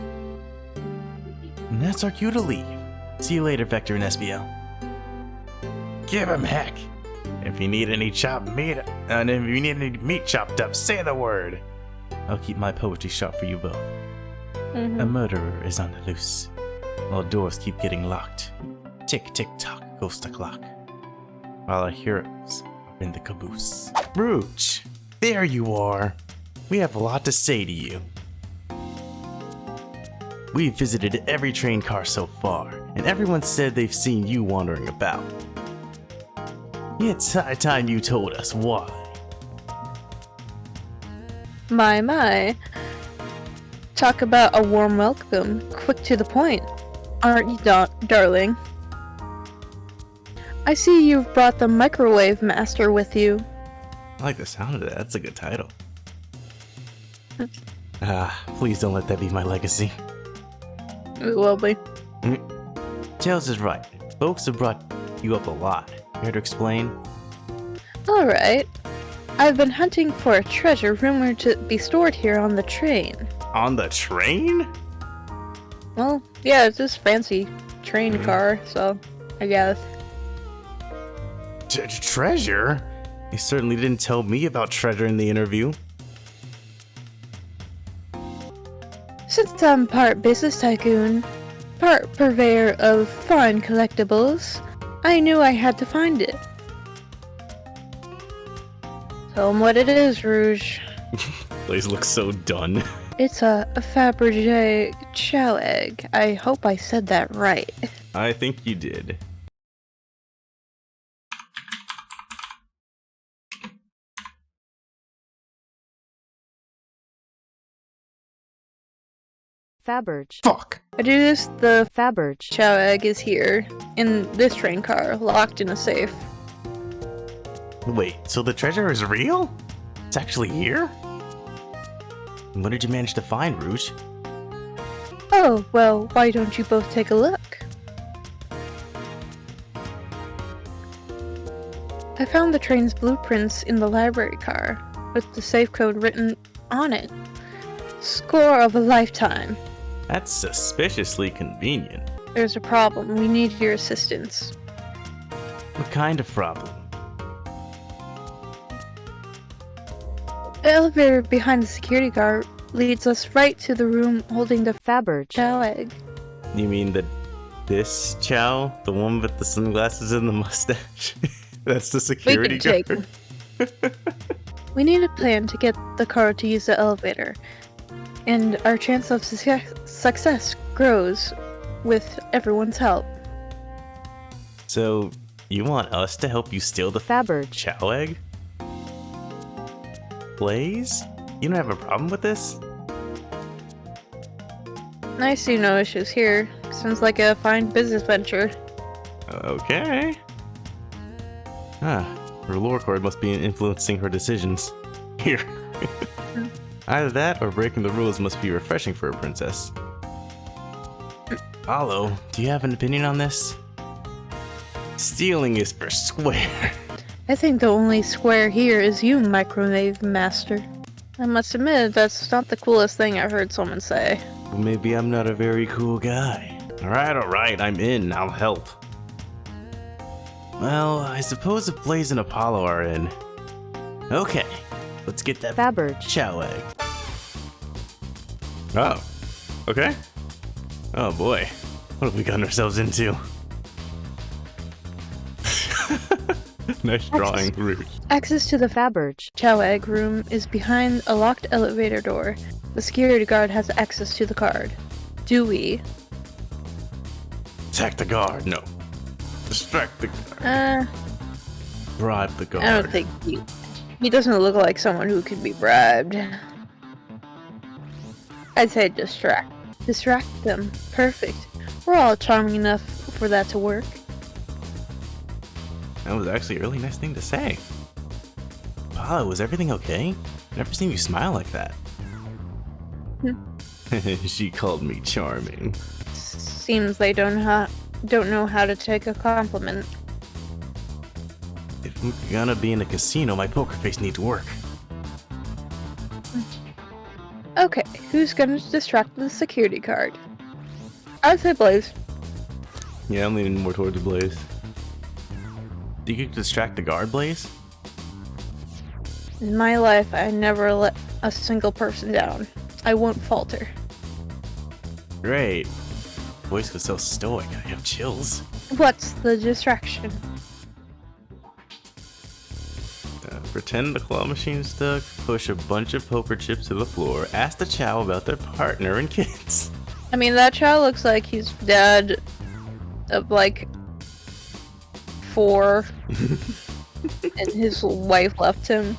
And that's our cue to leave. See you later, Vector and Espio. Give him heck! If you need any chopped meat, and if you need any meat chopped up, say the word. I'll keep my poetry sharp for you both. A murderer is on the loose. All doors keep getting locked. Tick, tick, tock goes the clock. While our heroes are in the caboose. Rouge, there you are. We have a lot to say to you. We've visited every train car so far, and everyone said they've seen you wandering about. It's high time you told us why. My. Talk about a warm welcome, quick to the point. Aren't you, darling? I see you've brought the Microwave Master with you. I like the sound of that. That's a good title. Please don't let that be my legacy. It will be. Tails is right. Folks have brought you up a lot. Care to explain? Alright. I've been hunting for a treasure rumored to be stored here on the train. On the train? Well, yeah, it's this fancy train car, so I guess. Treasure? You certainly didn't tell me about treasure in the interview. Since I'm part business tycoon, part purveyor of fine collectibles, I knew I had to find it. Tell 'em what it is, Rouge. Blaze looks so done. It's a Fabergé chow egg. I hope I said that right. I think you did. Faberge. Fuck! I do this, the Faberge. chow egg is here, in this train car, locked in a safe. Wait, so the treasure is real? It's actually here? What did you manage to find, Rouge? Oh, well, why don't you both take a look? I found the train's blueprints in the library car, with the safe code written on it. Score of a lifetime. That's suspiciously convenient. There's a problem. We need your assistance. What kind of problem? The elevator behind the security guard leads us right to the room holding the Faberge. chow egg. You mean this Chow? The one with the sunglasses and the mustache? That's the security take guard? We need a plan to get the car to use the elevator, and our chance of success grows with everyone's help. So, you want us to help you steal the Faberge. Chow egg? Blaze? You don't have a problem with this? I see no issues here. Sounds like a fine business venture. Okay. Her lore cord must be influencing her decisions. Here. Either that or breaking the rules must be refreshing for a princess. Apollo, do you have an opinion on this? Stealing is for square. I think the only square here is you, Microwave Master. I must admit, that's not the coolest thing I've heard someone say. Well, maybe I'm not a very cool guy. Alright, I'm in. I'll help. Well, I suppose if Blaze and Apollo are in. Okay, let's get that Faberge. chow egg. Oh, okay. Oh boy, what have we gotten ourselves into? Nice drawing, Rude. Access to the Faberge. Chow Egg room is behind a locked elevator door. The security guard has access to the card. Do we? Attack the guard. No. Distract the guard. Bribe the guard. I don't think he doesn't look like someone who could be bribed. I'd say distract. Distract them. Perfect. We're all charming enough for that to work. That was actually a really nice thing to say. Apollo, was everything okay? Never seen you smile like that. She called me charming. Seems they don't know how to take a compliment. If we're gonna be in a casino, my poker face needs work. Okay, who's gonna distract the security guard? I'd say Blaze. Yeah, I'm leaning more towards Blaze. Do you distract the guard, Blaze? In my life, I never let a single person down. I won't falter. Great. Voice was so stoic, I have chills. What's the distraction? Pretend the claw machine's stuck, push a bunch of poker chips to the floor, ask the chow about their partner and kids. I mean, that child looks like he's dad of like 4, and his wife left him.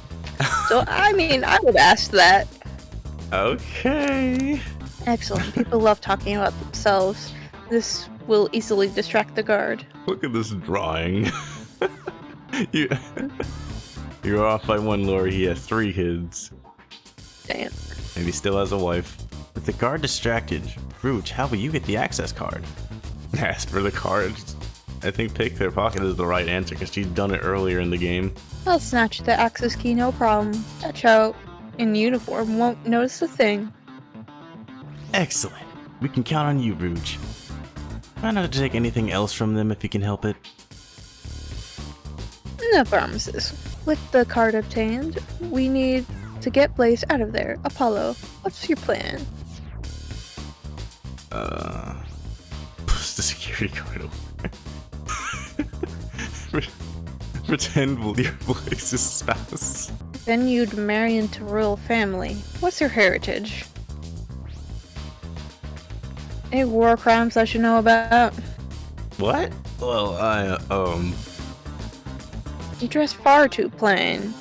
So, I mean, I would ask that. Okay. Excellent. People love talking about themselves. This will easily distract the guard. Look at this drawing. You're off by one lore, he has 3 kids. Damn. And he still has a wife. With the guard distracted, Rouge, how will you get the access card? Ask for the card. I think pick their pocket is the right answer because she's done it earlier in the game. I'll snatch the access key, no problem. That child in uniform won't notice a thing. Excellent. We can count on you, Rouge. Try not to take anything else from them if you can help it. No promises. With the card obtained, we need to get Blaze out of there. Apollo, what's your plan? Push the security guard over. Pretend you're Blaze's spouse. Then you'd marry into royal family. What's your heritage? Any war crimes I should know about? What? Well, You dress far too plain.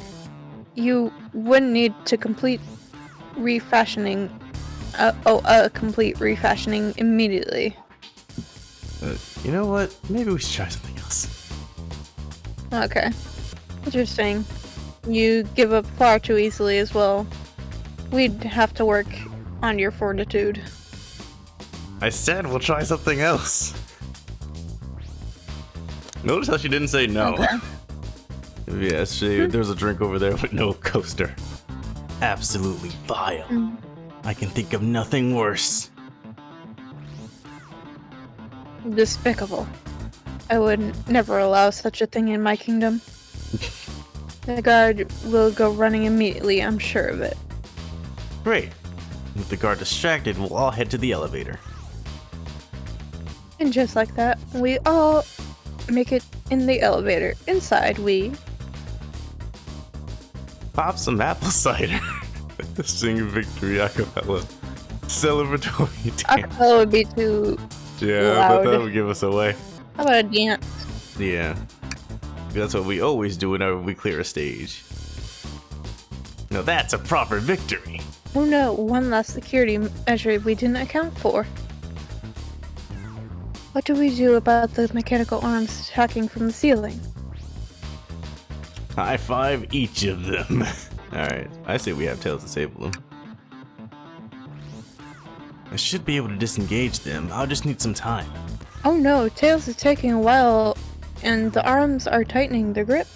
You wouldn't need to complete refashioning. Complete refashioning immediately. You know what? Maybe we should try something else. Okay. Interesting. You give up far too easily as well. We'd have to work on your fortitude. I said we'll try something else. Notice how she didn't say no. Okay. Yes, there's a drink over there with no coaster. Absolutely vile. I can think of nothing worse. Despicable. I would never allow such a thing in my kingdom. The guard will go running immediately, I'm sure of it. Great. With the guard distracted, we'll all head to the elevator. And just like that, we all make it in the elevator. Inside, we Pop some apple cider. Sing victory acapella. Celebratory dance. acapella would be too Yeah, but that loud. would give us away. How about a dance? Yeah. That's what we always do whenever we clear a stage. Now that's a proper victory. Oh no, one last security measure we didn't account for. What do we do about the mechanical arms attacking from the ceiling? High five each of them. Alright, I say we have Tails disable them. I should be able to disengage them. I'll just need some time. Oh no, Tails is taking a while, and the arms are tightening their grip.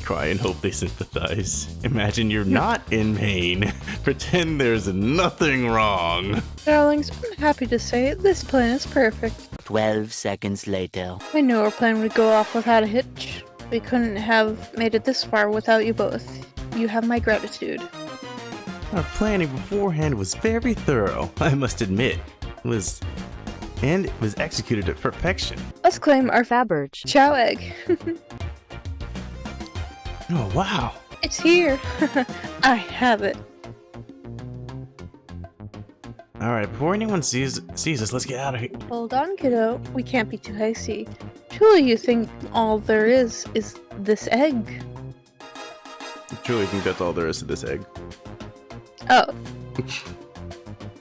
Cry and hope they sympathize. Imagine you're not in pain. Pretend there's nothing wrong. Darlings, I'm happy to say this plan is perfect. 12 seconds later. I knew our plan would go off without a hitch. We couldn't have made it this far without you both. You have my gratitude. Our planning beforehand was very thorough, I must admit. It was executed at perfection. Let's claim our Faberge. Chow egg. Oh wow. It's here. I have it. Alright, before anyone sees us, let's get out of here. Hold on, kiddo. We can't be too hasty. Truly, you think all there is this egg? I truly think that's all there is to this egg. Oh.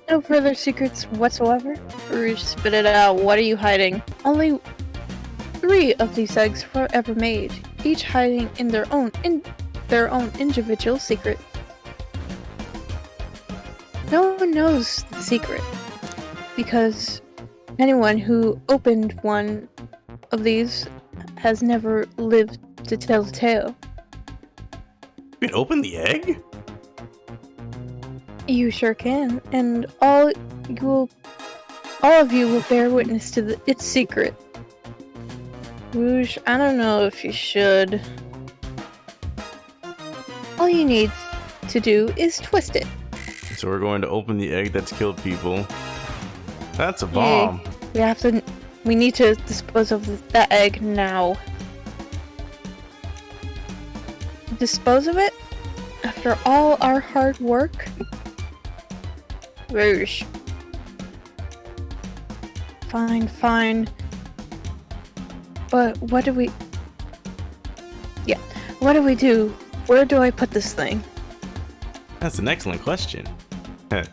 No further secrets whatsoever? Rouge, spit it out. What are you hiding? Only 3 of these eggs were ever made, each hiding in their own individual secret. No one knows the secret, because anyone who opened one of these has never lived to tell the tale. You can open the egg? You sure can, and all of you will bear witness to its secret. Rouge, I don't know if you should. All you need to do is twist it. So we're going to open the egg that's killed people. That's a bomb. We need to dispose of that egg now. Dispose of it? After all our hard work? Rouge. Fine. But what do we... Yeah, what do we do? Where do I put this thing? That's an excellent question. But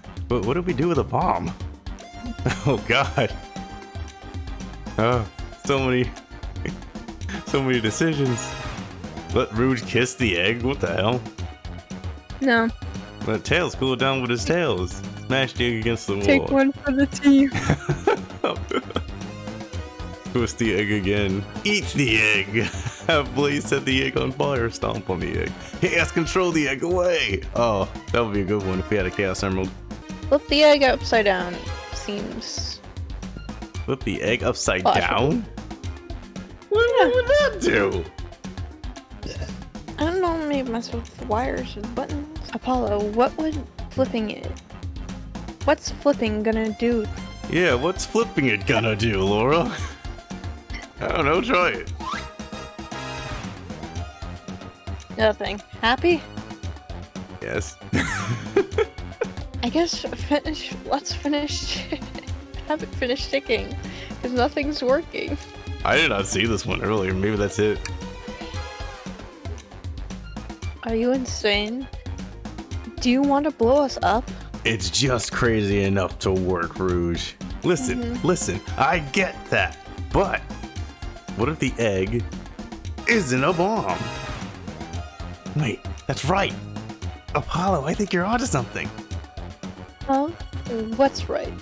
what do we do with a bomb? Oh god. Oh, so many decisions. Let Rouge kiss the egg? What the hell? No. Let Tails cool it down with his tails. Smash the egg against the wall. Take one for the team. Twist the egg again. Eat the egg. Have Blaze set the egg on fire. Stomp on the egg. Chaos control the egg away. Oh, that would be a good one if we had a Chaos Emerald. Flip the egg upside down. Seems... Flip the egg upside Possible. down? What would that do? I don't know, maybe mess with wires and buttons. Apollo, what's flipping gonna do? Yeah, what's flipping it gonna do, Laura? I don't know, try it. Nothing. Happy? Yes. I guess let's finish. Haven't finished sticking, because nothing's working. I did not see this one earlier. Maybe that's it. Are you insane? Do you want to blow us up? It's just crazy enough to work, Rouge. Listen, I get that. But what if the egg isn't a bomb? Wait, that's right. Apollo, I think you're onto something. Huh? What's right?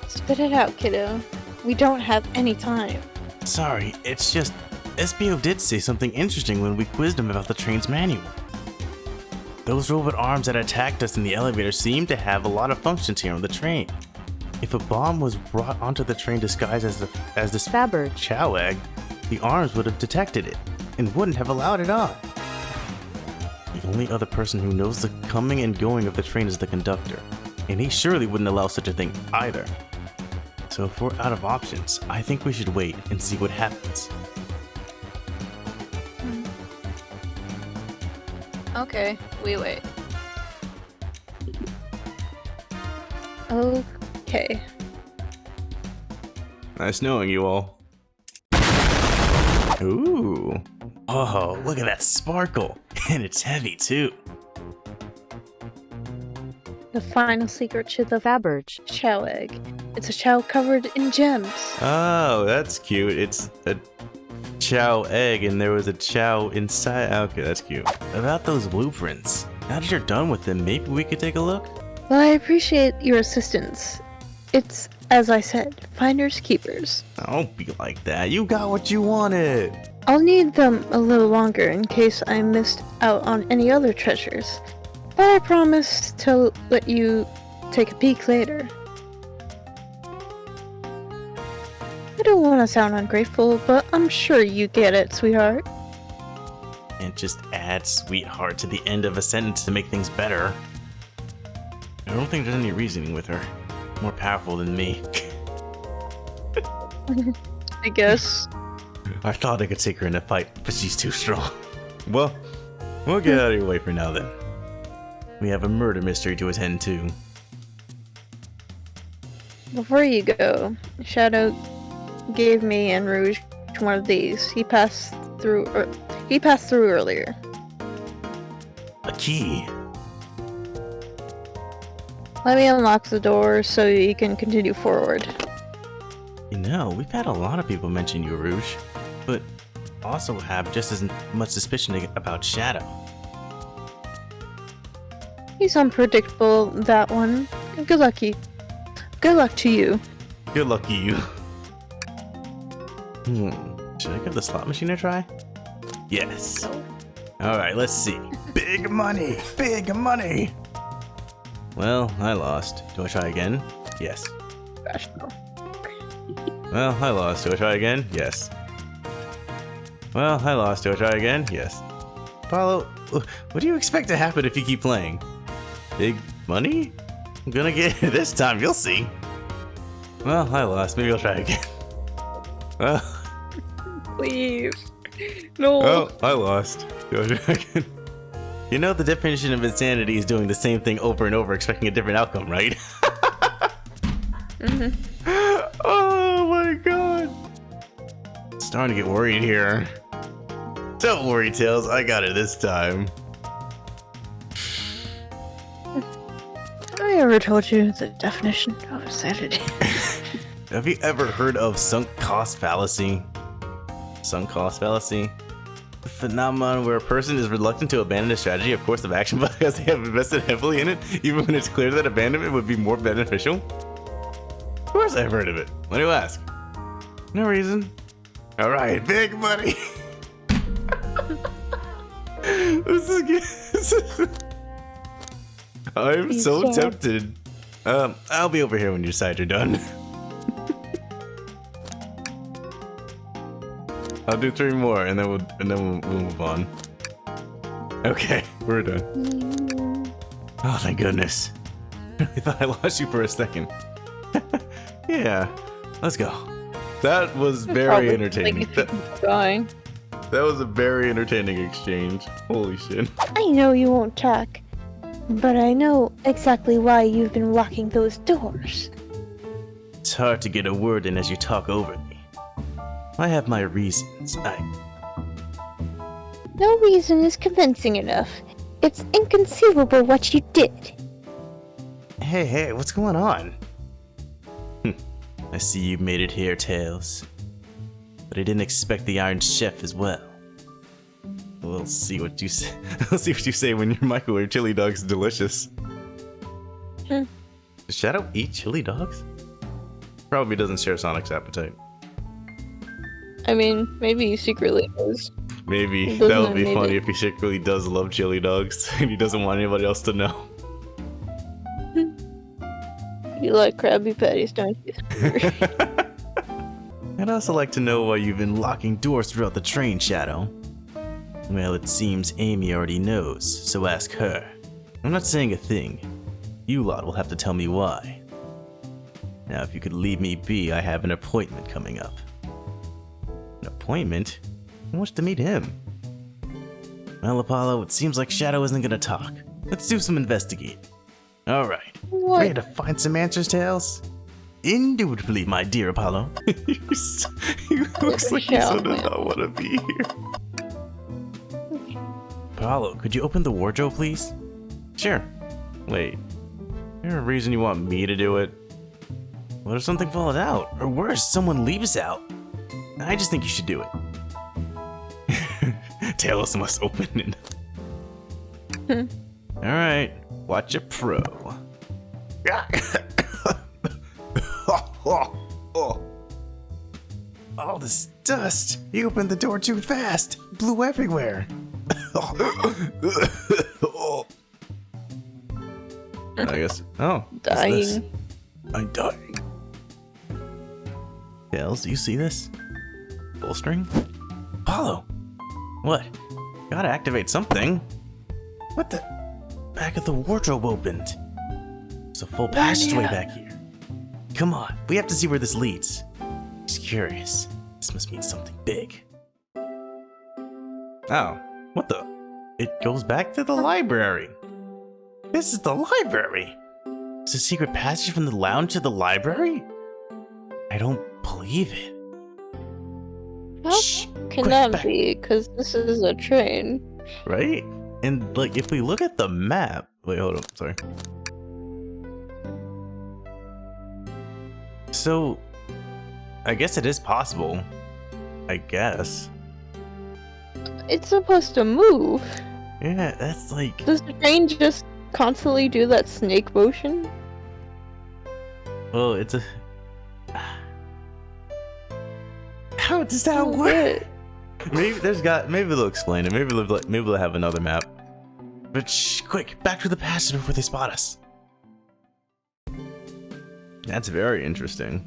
Spit it out, kiddo. We don't have any time. Sorry, it's just SBO did say something interesting when we quizzed him about the train's manual. Those robot arms that attacked us in the elevator seem to have a lot of functions here on the train. If a bomb was brought onto the train disguised as this Faberge. Chow egg, the arms would have detected it and wouldn't have allowed it on. The only other person who knows the coming and going of the train is the conductor, and he surely wouldn't allow such a thing either. So if we're out of options, I think we should wait and see what happens. Okay, we wait. Okay. Nice knowing you all. Ooh, Oh, look at that sparkle. And it's heavy too. The final secret to the Faberge. Chow egg. It's a chow covered in gems. Oh, that's cute. It's a chow egg and there was a chow inside. Okay, that's cute. About those blueprints. Now that you're done with them, maybe we could take a look? Well, I appreciate your assistance. It's, as I said, finders keepers. Don't be like that. You got what you wanted. I'll need them a little longer in case I missed out on any other treasures. But I promise to let you take a peek later. I don't want to sound ungrateful, but I'm sure you get it, sweetheart. And just add sweetheart to the end of a sentence to make things better. I don't think there's any reasoning with her. More powerful than me. I guess. I thought I could take her in a fight, but she's too strong. Well, we'll get out of your way for now then. We have a murder mystery to attend to. Before you go, Shadow gave me and Rouge one of these. He passed through earlier. A key. Let me unlock the door so you can continue forward. You know, we've had a lot of people mention you, Rouge, but also have just as much suspicion about Shadow. He's unpredictable, that one. Good luck to you. Good luck to you. Should I give the slot machine a try? Yes. Alright, let's see. Big money! Big money! Well, I lost. Do I try again? Yes. Well, I lost. Do I try again? Yes. Well, I lost. Do I try again? Yes. Apollo, what do you expect to happen if you keep playing? Big money? I'm gonna get it this time, you'll see. Well, I lost. Maybe I'll try again. Well, Please. No. well, I lost. Do I try again? You know the definition of insanity is doing the same thing over and over expecting a different outcome, right? Oh my god. Starting to get worried here. Don't worry, Tails. I got it this time. I ever told you the definition of insanity? Have you ever heard of sunk cost fallacy? Sunk cost fallacy? The phenomenon where a person is reluctant to abandon a strategy of course of action because they have invested heavily in it, even when it's clear that abandonment would be more beneficial? Of course I've heard of it. Why do you ask? No reason. Alright, big money! This is good. I'm He's so sad. tempted. I'll be over here when you decide you're done. I'll do 3 more and then we'll move on. Okay, we're done. Oh, thank goodness. I thought I lost you for a second. Yeah, let's go. That was very entertaining. Going. That was a very entertaining exchange. Holy shit. I know you won't talk, but I know exactly why you've been locking those doors. It's hard to get a word in as you talk over me. I have my reasons. No reason is convincing enough. It's inconceivable what you did. Hey, what's going on? I see you made it here, Tails. But I didn't expect the Iron Chef as well. We'll see what you say. We'll see what you say when your microwave chili dog's delicious. Does Shadow eat chili dogs? Probably doesn't share Sonic's appetite. I mean, maybe he secretly is. Maybe He doesn't that would be admit funny it. if he secretly does love chili dogs and he doesn't want anybody else to know. You like Krabby Patties, don't you? I'd also like to know why you've been locking doors throughout the train, Shadow. Well, it seems Amy already knows, so ask her. I'm not saying a thing. You lot will have to tell me why. Now, if you could leave me be, I have an appointment coming up. An appointment? Who wants to meet him? Well, Apollo, it seems like Shadow isn't gonna talk. Let's do some investigating. Alright. What? Ready to find some answers, Tails? Indubitably, my dear Apollo. He looks like he Yeah, does man. not want to be here. Apollo, could you open the wardrobe, please? Sure. Wait, is there a reason you want me to do it? What if something falls out? Or worse, someone leaves out? I just think you should do it. Tails must open it. Alright, watch a pro. All this dust! You opened the door too fast! Blew everywhere! I guess. Oh. Dying. I'm dying. Tails, do you see this? Full string? Apollo! What? Gotta activate something. What the? Back of the wardrobe opened. There's a full passageway back here. Come on, we have to see where this leads. Just curious. This must mean something big. Oh, what the? It goes back to the library. This is the library. It's a secret passage from the lounge to the library? I don't believe it. How Shh, can quick, that back. be? Because this is a train. Right? And like, if we look at the map, wait, hold on, sorry. So, I guess it is possible. I guess. It's supposed to move. Yeah, that's like. Does the train just constantly do that snake motion? Well, it's a. How does that What? work? Maybe they'll explain it. Maybe they'll have another map. But shh, quick, back to the passage before they spot us. That's very interesting.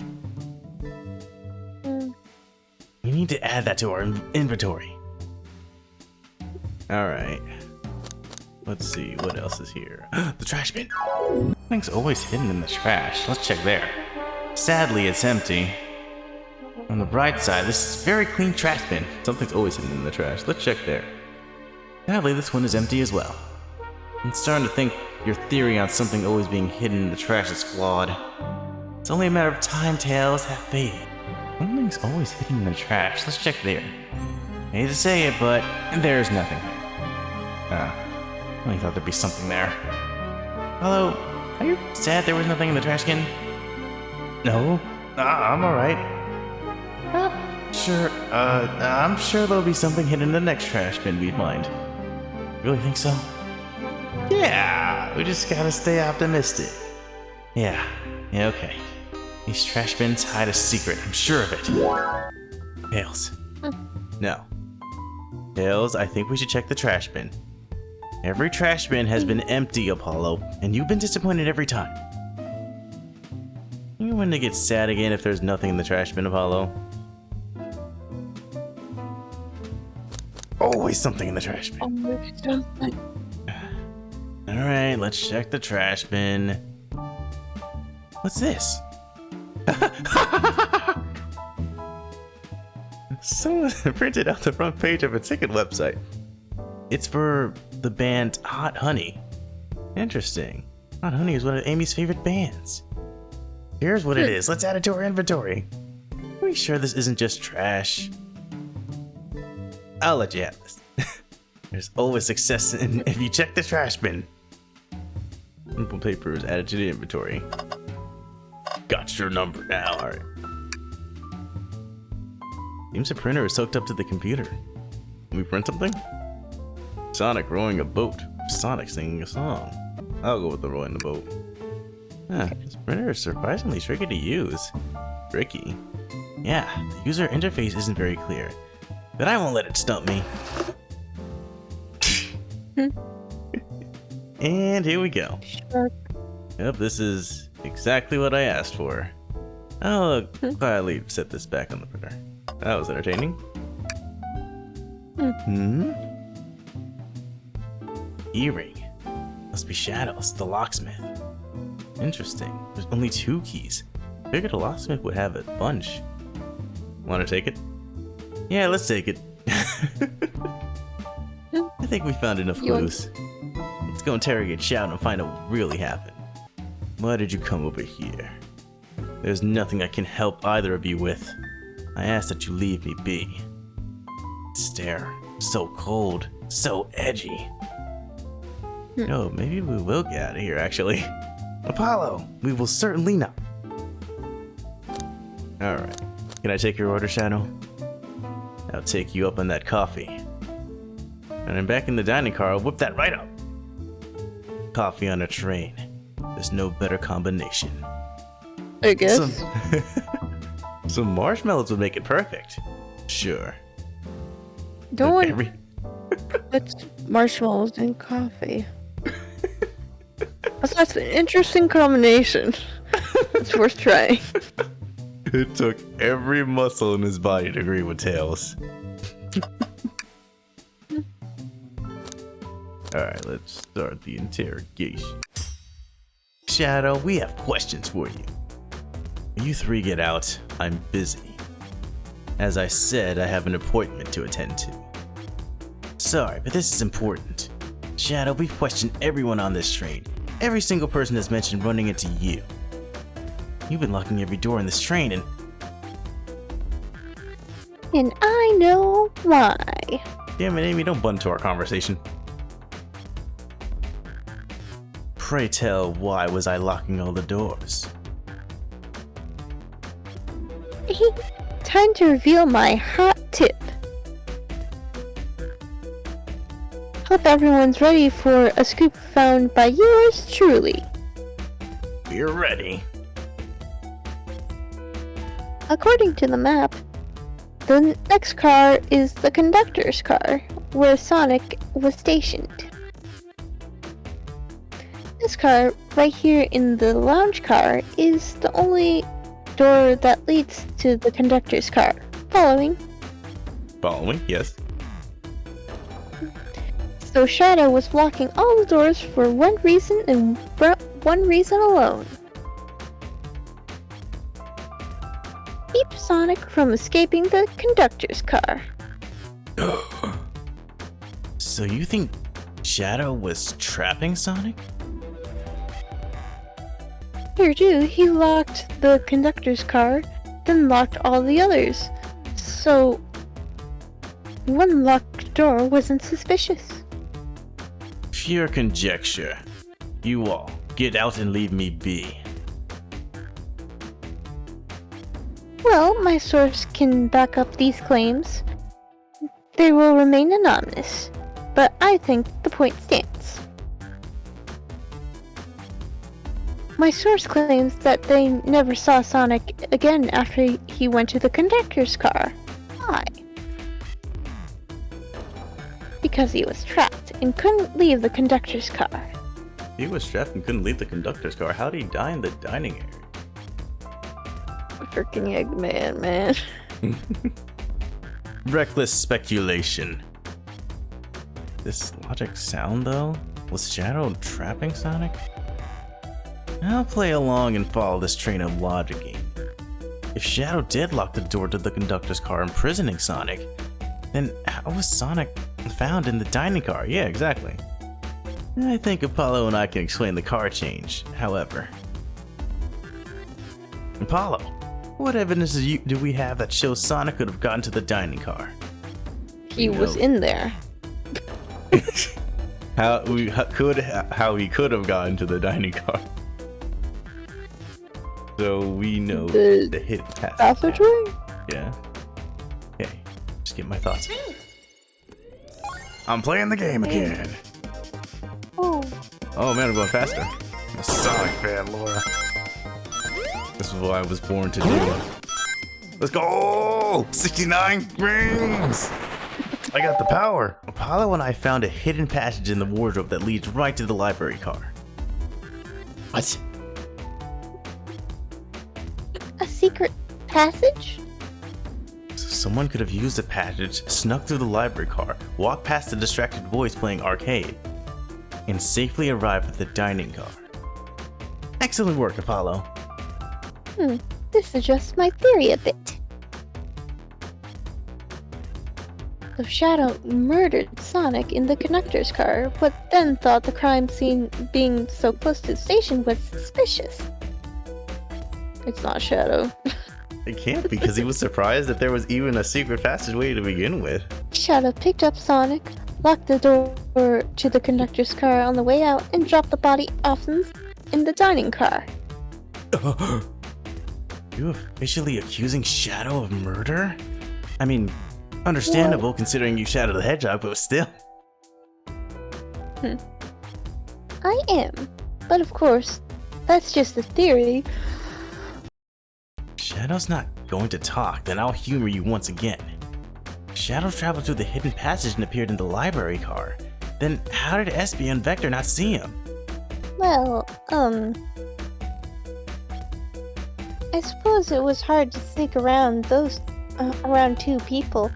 We need to add that to our inventory. Alright. Let's see, what else is here? The trash bin! Something's always hidden in the trash. Let's check there. Sadly, it's empty. On the bright side, this is a very clean trash bin. Something's always hidden in the trash. Let's check there. Sadly, this one is empty as well. I'm starting to think your theory on something always being hidden in the trash is flawed. It's only a matter of time, Tails. Have faith. Something's always hidden in the trash. Let's check there. I hate to say it, but there's nothing. I only thought there'd be something there. Hello, are you sad there was nothing in the trash can? No, I'm alright. Sure, I'm sure there'll be something hidden in the next trash bin we find. Really think so? Yeah, we just gotta stay optimistic. Yeah, okay. These trash bins hide a secret, I'm sure of it. Tails. No. Tails, I think we should check the trash bin. Every trash bin has been empty, Apollo, and you've been disappointed every time. You want to get sad again if there's nothing in the trash bin, Apollo? Always something in the trash bin. Alright, let's check the trash bin. What's this? Someone printed out the front page of a ticket website. It's for the band Hot Honey. Interesting. Hot Honey is one of Amy's favorite bands. Here's what it is. Let's add it to our inventory. Are we sure this isn't just trash? I'll let you have this. There's always success if you check the trash bin. Simple paper is added to the inventory. Got your number now. Alright. Seems the printer is hooked up to the computer. Can we print something? Sonic rowing a boat. Sonic singing a song. I'll go with the rowing the boat. This printer is surprisingly tricky to use. Tricky? Yeah, the user interface isn't very clear. But I won't let it stump me. And here we go. Sure. Yep, this is exactly what I asked for. I'll quietly set this back on the printer. That was entertaining. Earring. Must be Shadows, the locksmith. Interesting. There's only 2 keys. Figured a locksmith would have a bunch. Want to take it? Yeah, let's take it. I think we found enough clues. Let's go interrogate Shout and find out what really happened. Why did you come over here? There's nothing I can help either of you with. I ask that you leave me be. stare. So cold, so edgy. No, maybe we will get out of here, actually. Apollo, we will certainly not. Alright. Can I take your order, Shadow? I'll take you up on that coffee. And then back in the dining car, I'll whip that right up. Coffee on a train. There's no better combination. I guess. Some marshmallows would make it perfect. Sure. Don't But want every- It's marshmallows and coffee. That's an interesting combination. It's worth trying. It took every muscle in his body to agree with Tails. Alright, let's start the interrogation. Shadow, we have questions for you. You three get out. I'm busy. As I said, I have an appointment to attend to. Sorry, but this is important. Shadow, we've questioned everyone on this train. Every single person has mentioned running into you. You've been locking every door in this train and... And I know why. Damn it, Amy, don't butt into our conversation. Pray tell, why was I locking all the doors? Time to reveal my hot tip. Hope everyone's ready for a scoop found by yours truly. We're ready. According to the map, the next car is the conductor's car, where Sonic was stationed. This car, right here in the lounge car, is the only door that leads to the conductor's car. Following? Following, yes. So Shadow was blocking all the doors for one reason and one reason alone. Keep Sonic from escaping the conductor's car. So you think Shadow was trapping Sonic? Here too, he locked the conductor's car, then locked all the others. So one locked door wasn't suspicious. Pure conjecture. You all, get out and leave me be. Well, my source can back up these claims. They will remain anonymous, but I think the point stands. My source claims that they never saw Sonic again after he went to the conductor's car. Why? Because he was trapped and couldn't leave the conductor's car. He was trapped and couldn't leave the conductor's car. How'd he die in the dining area? Freaking Eggman, man. Reckless speculation. This logic sound, though? Was Shadow trapping Sonic? I'll play along and follow this train of logicking. If Shadow did lock the door to the conductor's car, imprisoning Sonic, then how was Sonic found in the dining car? Yeah, exactly. I think Apollo and I can explain the car change, however. Apollo, what evidence do we have that shows Sonic could have gotten to the dining car? He was in there. How he could have gotten to the dining car. So we know the hidden passage. Passageway? Yeah. Okay, just get my thoughts. I'm playing the game again. Oh, Oh man, I'm going faster. I'm a Sonic fan, Laura. This is what I was born to do. Let's go! 69 rings! I got the power. Apollo and I found a hidden passage in the wardrobe that leads right to the library car. What? a secret passage? So someone could have used the passage, snuck through the library car, walked past the distracted boys playing arcade, and safely arrived at the dining car. Excellent work, Apollo. This adjusts my theory a bit. So Shadow murdered Sonic in the conductor's car, but then thought the crime scene being so close to the station was suspicious. It's not Shadow. It can't be because he was surprised that there was even a secret passageway to begin with. Shadow picked up Sonic, locked the door to the conductor's car on the way out, and dropped the body off in the dining car. You officially accusing Shadow of murder? I mean, understandable considering you Shadow the Hedgehog, but still. I am. But of course, that's just a theory. Shadow's not going to talk, then I'll humor you once again. Shadow traveled through the hidden passage and appeared in the library car. Then how did Espio and Vector not see him? Well, I suppose it was hard to sneak around around two people.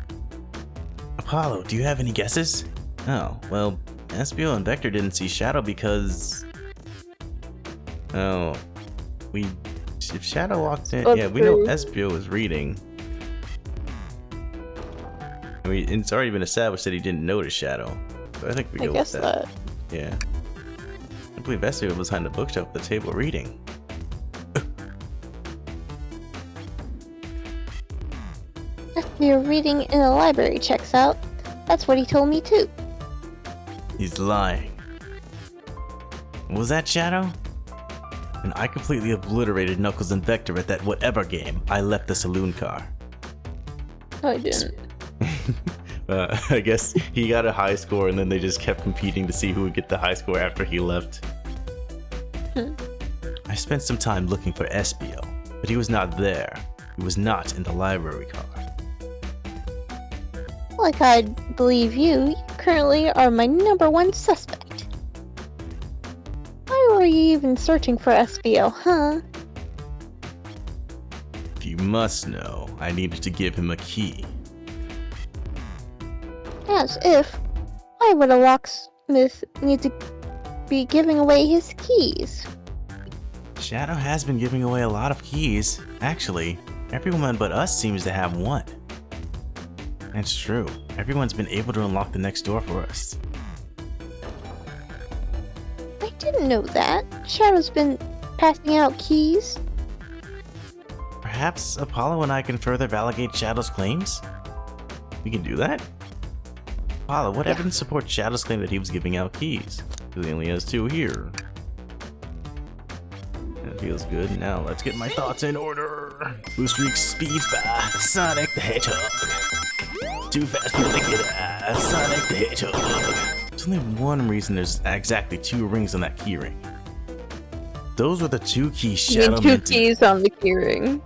Apollo, do you have any guesses? Oh, well, Espio and Vector didn't see Shadow because... Oh, if Shadow walked in... Yeah, we know Espio was reading. I mean, it's already been established that he didn't notice Shadow. So I think we go with that. Yeah. I believe Espio was behind the bookshelf at the table reading. If you're reading in the library checks out, that's what he told me too. He's lying. Was that Shadow? And I completely obliterated Knuckles and Vector at that whatever game. I left the saloon car. I didn't. I guess he got a high score and then they just kept competing to see who would get the high score after he left. I spent some time looking for Espio, but he was not there. He was not in the library car. Like I believe you currently are my #1 suspect. Why were you even searching for Espio, huh? If you must know, I needed to give him a key. As if. Why would a locksmith need to be giving away his keys? Shadow has been giving away a lot of keys. Actually, everyone but us seems to have one. That's true. Everyone's been able to unlock the next door for us. I didn't know that. Shadow's been passing out keys. Perhaps Apollo and I can further validate Shadow's claims? We can do that? Apollo, what evidence supports Shadow's claim that he was giving out keys? He only has 2 here. That feels good. Now let's get my thoughts in order. Blue Streak speeds by Sonic the Hedgehog. Too fast for the get Sonic the Hedgehog. There's only one reason there's exactly 2 rings on that keyring. Those were the 2 keys Shadow You meant two keys on the keyring.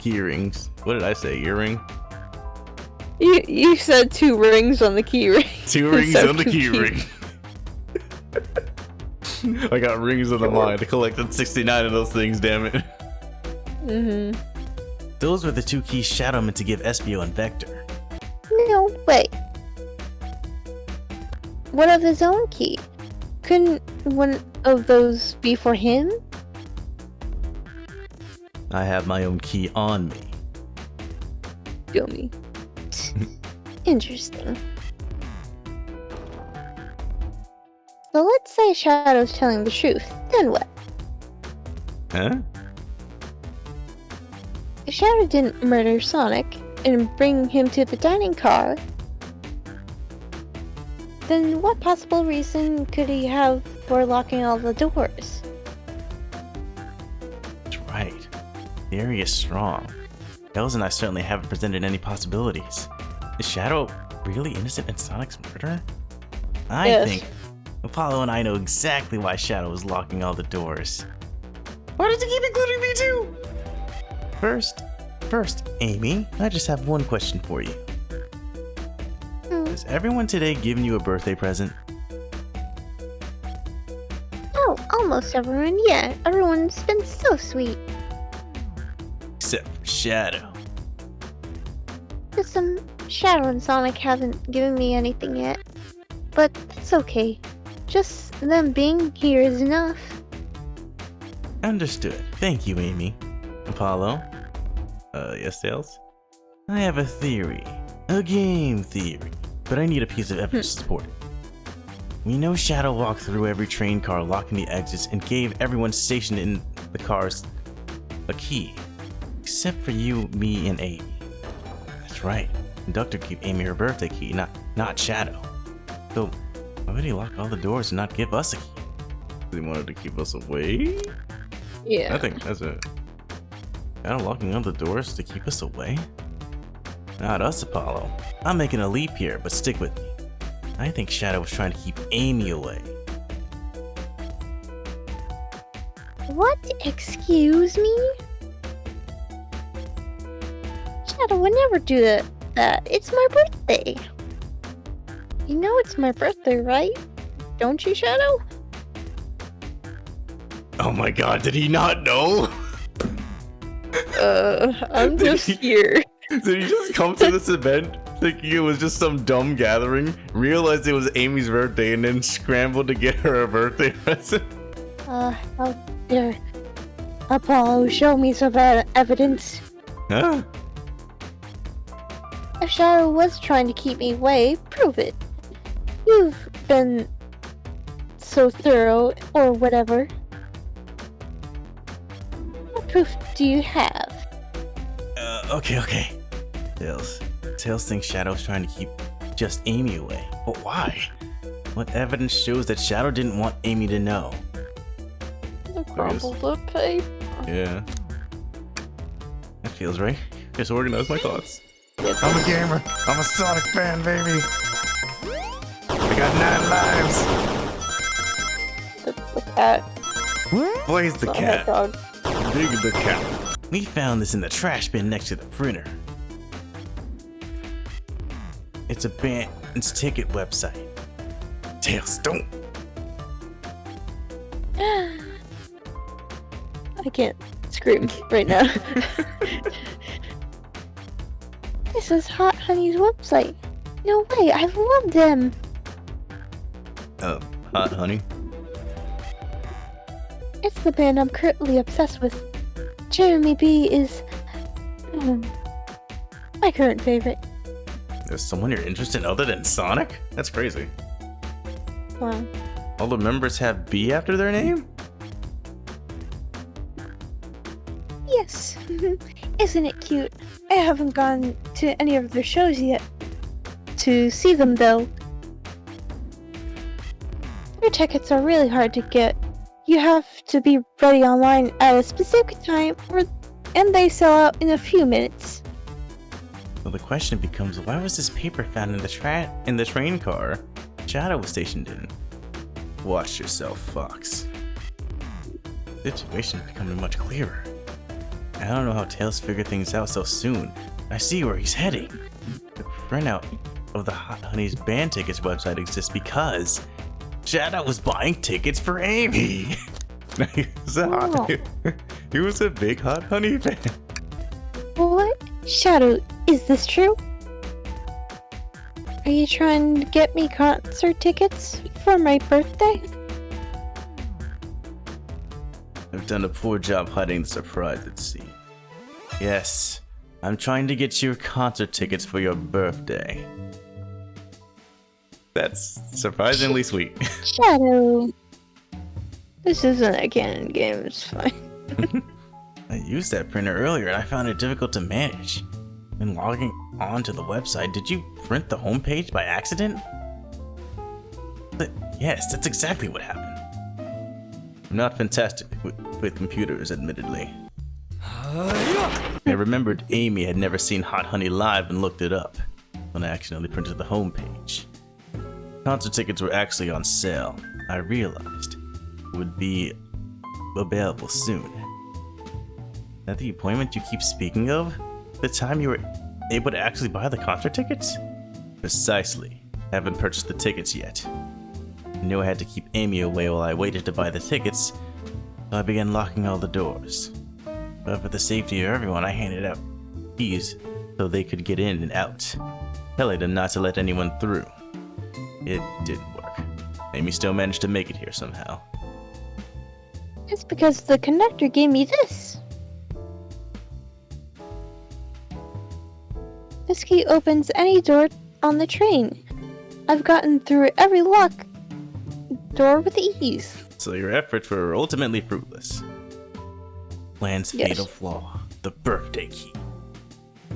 Keyrings. What did I say? Earring? You said 2 rings on the keyring. 2 rings So on the 2 keyring. I got rings on the mind. I collected 69 of those things, damn it. Those were the 2 keys Shadow meant to give Espio and Vector. No, wait. What of his own key? Couldn't one of those be for him? I have my own key on me. Dummy. Interesting. So let's say Shadow's telling the truth, then what? Huh? If Shadow didn't murder Sonic and bring him to the dining car, then what possible reason could he have for locking all the doors? That's right. Theory is strong. Bells and I certainly haven't presented any possibilities. Is Shadow really innocent in Sonic's murder? I think Apollo and I know exactly why Shadow was locking all the doors. Why did you keep including me too? First, Amy, I just have one question for you. Has everyone today given you a birthday present? Oh, almost everyone, yeah. Everyone's been so sweet. Except for Shadow. Just Shadow and Sonic haven't given me anything yet. But that's okay. Just them being here is enough. Understood. Thank you, Amy. Apollo? Yes, Tails? I have a theory. A game theory. But I need a piece of evidence to support it. We know Shadow walked through every train car, locking the exits, and gave everyone stationed in the cars a key. Except for you, me, and Amy. That's right. conductor gave Amy her birthday key, not Shadow. So, why would he lock all the doors and not give us a key? He wanted to keep us away? Yeah. I think that's it. Shadow locking all the doors to keep us away? Not us, Apollo. I'm making a leap here, but stick with me. I think Shadow was trying to keep Amy away. What? Excuse me? Shadow would never do that. It's my birthday. You know it's my birthday, right? Don't you, Shadow? Oh my god, did he not know? I'm just here. Did he just come to this event thinking it was just some dumb gathering, realized it was Amy's birthday, and then scrambled to get her a birthday present? How dare Apollo show me some evidence. Huh? If Shadow was trying to keep me away, prove it. You've been so thorough, or whatever. What proof do you have? Okay. Tails thinks Shadow's trying to keep just Amy away. But why? What evidence shows that Shadow didn't want Amy to know? The crumpled up paper. Yeah. That feels right. Just organize my thoughts. I'm a gamer. I'm a Sonic fan, baby. I got 9 lives. The cat. Blaze the Not cat. Hedgehog. Dig the cat. We found this in the trash bin next to the printer. It's a band's ticket website. Tails, don't. I can't scream right now. This is Hot Honey's website. No way, I love them. Hot Honey? It's the band I'm currently obsessed with. Jeremy B is my current favorite. There's someone you're interested in other than Sonic? That's crazy. Wow. All the members have B after their name? Yes. Isn't it cute? I haven't gone to any of their shows yet. To see them though. Their tickets are really hard to get. You have to be ready online at a specific time and they sell out in a few minutes. So the question becomes, why was this paper found in the train car Shadow was stationed in? Watch yourself, Fox. The situation's becoming much clearer. I don't know how Tails figured things out so soon. I see where he's heading. The printout of the Hot Honey's band tickets website exists because Shadow was buying tickets for Amy. He was a big Hot Honey fan. What? Shadow, is this true? Are you trying to get me concert tickets for my birthday? I've done a poor job hiding the surprise, it seems. Yes, I'm trying to get you concert tickets for your birthday. That's surprisingly sweet. Shadow. This isn't a canon game, it's fine. I used that printer earlier and I found it difficult to manage. When logging onto the website, did you print the homepage by accident? But yes, that's exactly what happened. I'm not fantastic with computers, admittedly. I remembered Amy had never seen Hot Honey live and looked it up when I accidentally printed the homepage. Concert tickets were actually on sale. I realized would be available soon. That the appointment you keep speaking of? The time you were able to actually buy the concert tickets? Precisely. Haven't purchased the tickets yet. I knew I had to keep Amy away while I waited to buy the tickets, so I began locking all the doors. But for the safety of everyone, I handed out keys so they could get in and out, telling them not to let anyone through. It didn't work. Amy still managed to make it here somehow. It's because the conductor gave me this. This key opens any door on the train. I've gotten through every locked door with ease. So your efforts were ultimately fruitless. Plan's Yes. fatal flaw, the birthday key.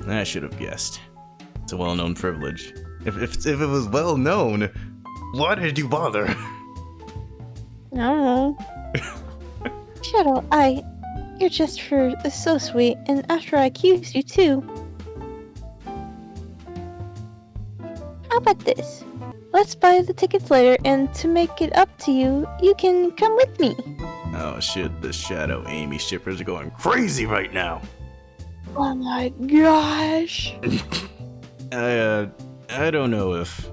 I should have guessed. It's a well-known privilege. If it was well-known, why did you bother? I don't know. Shadow, you're just so sweet, and after I accused you too. How about this? Let's buy the tickets later, and to make it up to you, you can come with me. Oh shit, the Shadow Amy shippers are going crazy right now. Oh my gosh. I don't know if...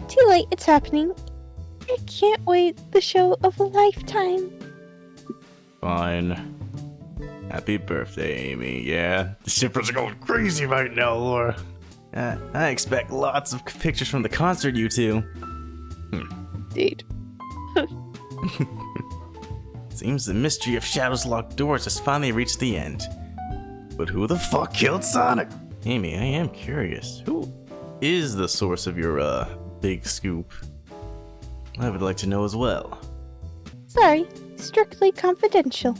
Too late, it's happening. I can't wait. The show of a lifetime. Fine. Happy birthday, Amy. Yeah, the shippers are going crazy right now, Laura. I expect lots of pictures from the concert, you two. Indeed. Seems the mystery of Shadow's locked doors has finally reached the end. But who the fuck killed Sonic? Amy, I am curious. Who is the source of your, big scoop? I would like to know as well. Sorry, strictly confidential.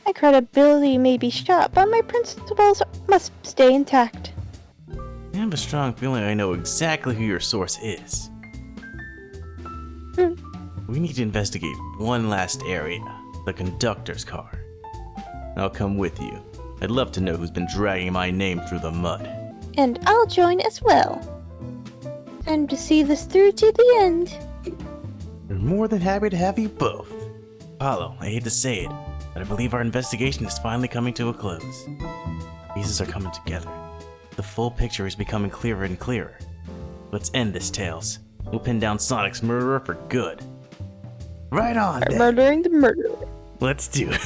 My credibility may be shot, but my principles must stay intact. I have a strong feeling I know exactly who your source is. We need to investigate one last area, the conductor's car. I'll come with you. I'd love to know who's been dragging my name through the mud. And I'll join as well. Time to see this through to the end. We're more than happy to have you both. Apollo, I hate to say it, but I believe our investigation is finally coming to a close. Pieces are coming together. The full picture is becoming clearer and clearer. Let's end this, Tails. We'll pin down Sonic's murderer for good. Right on, then. Murdering the murderer. Let's do it.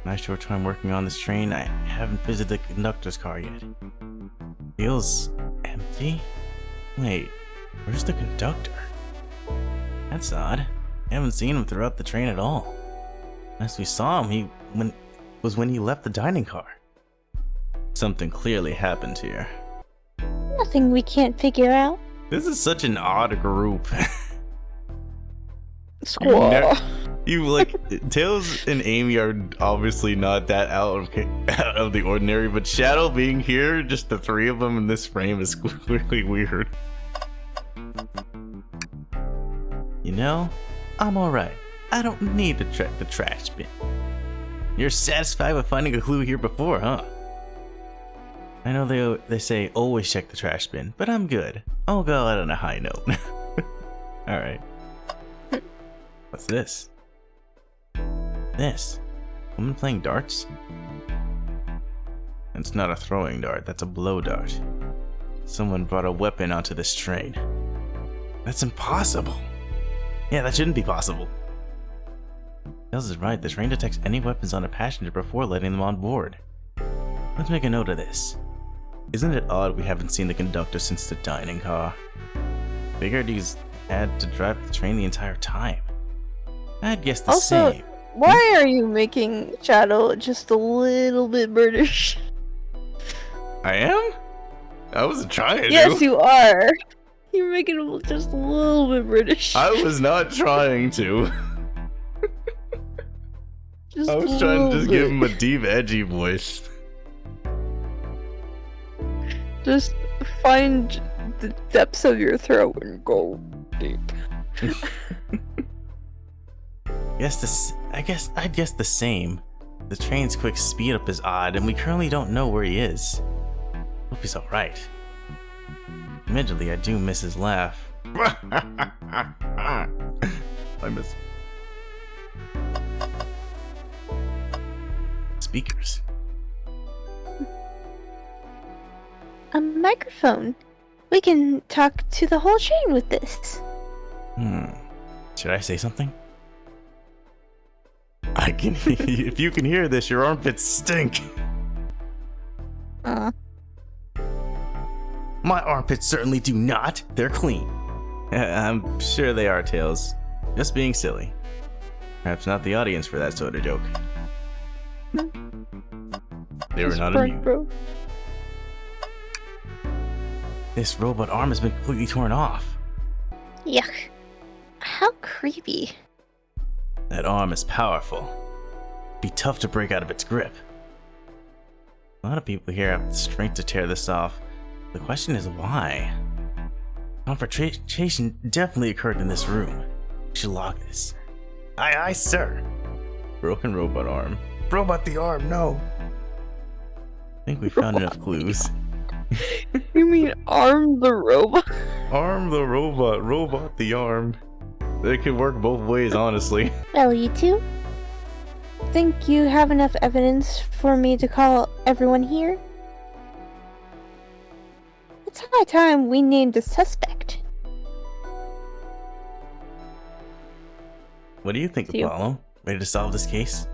My short time working on this train, I haven't visited the conductor's car yet. Feels empty? Wait, where's the conductor? That's odd. I haven't seen him throughout the train at all. Last we saw him, when he left the dining car. Something clearly happened here. Nothing we can't figure out. This is such an odd group. Squaw. Tails and Amy are obviously not that out of the ordinary, but Shadow being here, just the three of them in this frame is really weird. You know, I'm alright. I don't need to check the trash bin. You're satisfied with finding a clue here before, huh? I know they say always check the trash bin, but I'm good. I'll go out on a high note. Alright. What's this? This? Woman playing darts? It's not a throwing dart, that's a blow dart. Someone brought a weapon onto this train. That's impossible. Yeah, that shouldn't be possible. Tails is right, the train detects any weapons on a passenger before letting them on board. Let's make a note of this. Isn't it odd we haven't seen the conductor since the dining car? Figured he's had to drive the train the entire time. I'd guess the Also, same. why are you making Shadow just a little bit British? I am? I wasn't trying to. Yes, you are. You're making him just a little bit British. I was not trying to. Just I was a trying to just little give him a deep, edgy voice. Just find the depths of your throat and go deep. I'd guess the same. The train's quick speed up is odd, and we currently don't know where he is. Hope he's alright. Admittedly, I do miss his laugh. I miss speakers. A microphone. We can talk to the whole train with this. Should I say something? I can. If you can hear this, your armpits stink. My armpits certainly do not. They're clean. I'm sure they are, Tails. Just being silly. Perhaps not the audience for that sort of joke. They were not Prank, amused. bro. This robot arm has been completely torn off. Yuck. How creepy. That arm is powerful. Be tough to break out of its grip. A lot of people here have the strength to tear this off. The question is why? Confrontation definitely occurred in this room. We should log this. Aye, aye, sir. Broken robot arm. Robot the arm, no. I think we found enough clues. You mean arm the robot? Arm the robot, robot the arm. It could work both ways, honestly. Well, you two? Think you have enough evidence for me to call everyone here? It's high time we named a suspect. What do you think, See you. Apollo? Ready to solve this case?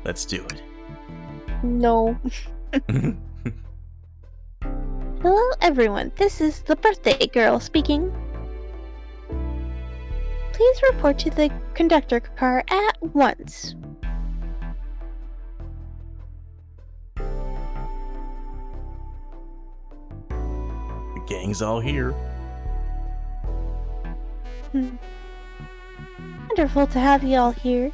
Let's do it. No. Hello, everyone. This is the birthday girl speaking. Please report to the conductor car at once. The gang's all here. Wonderful to have you all here.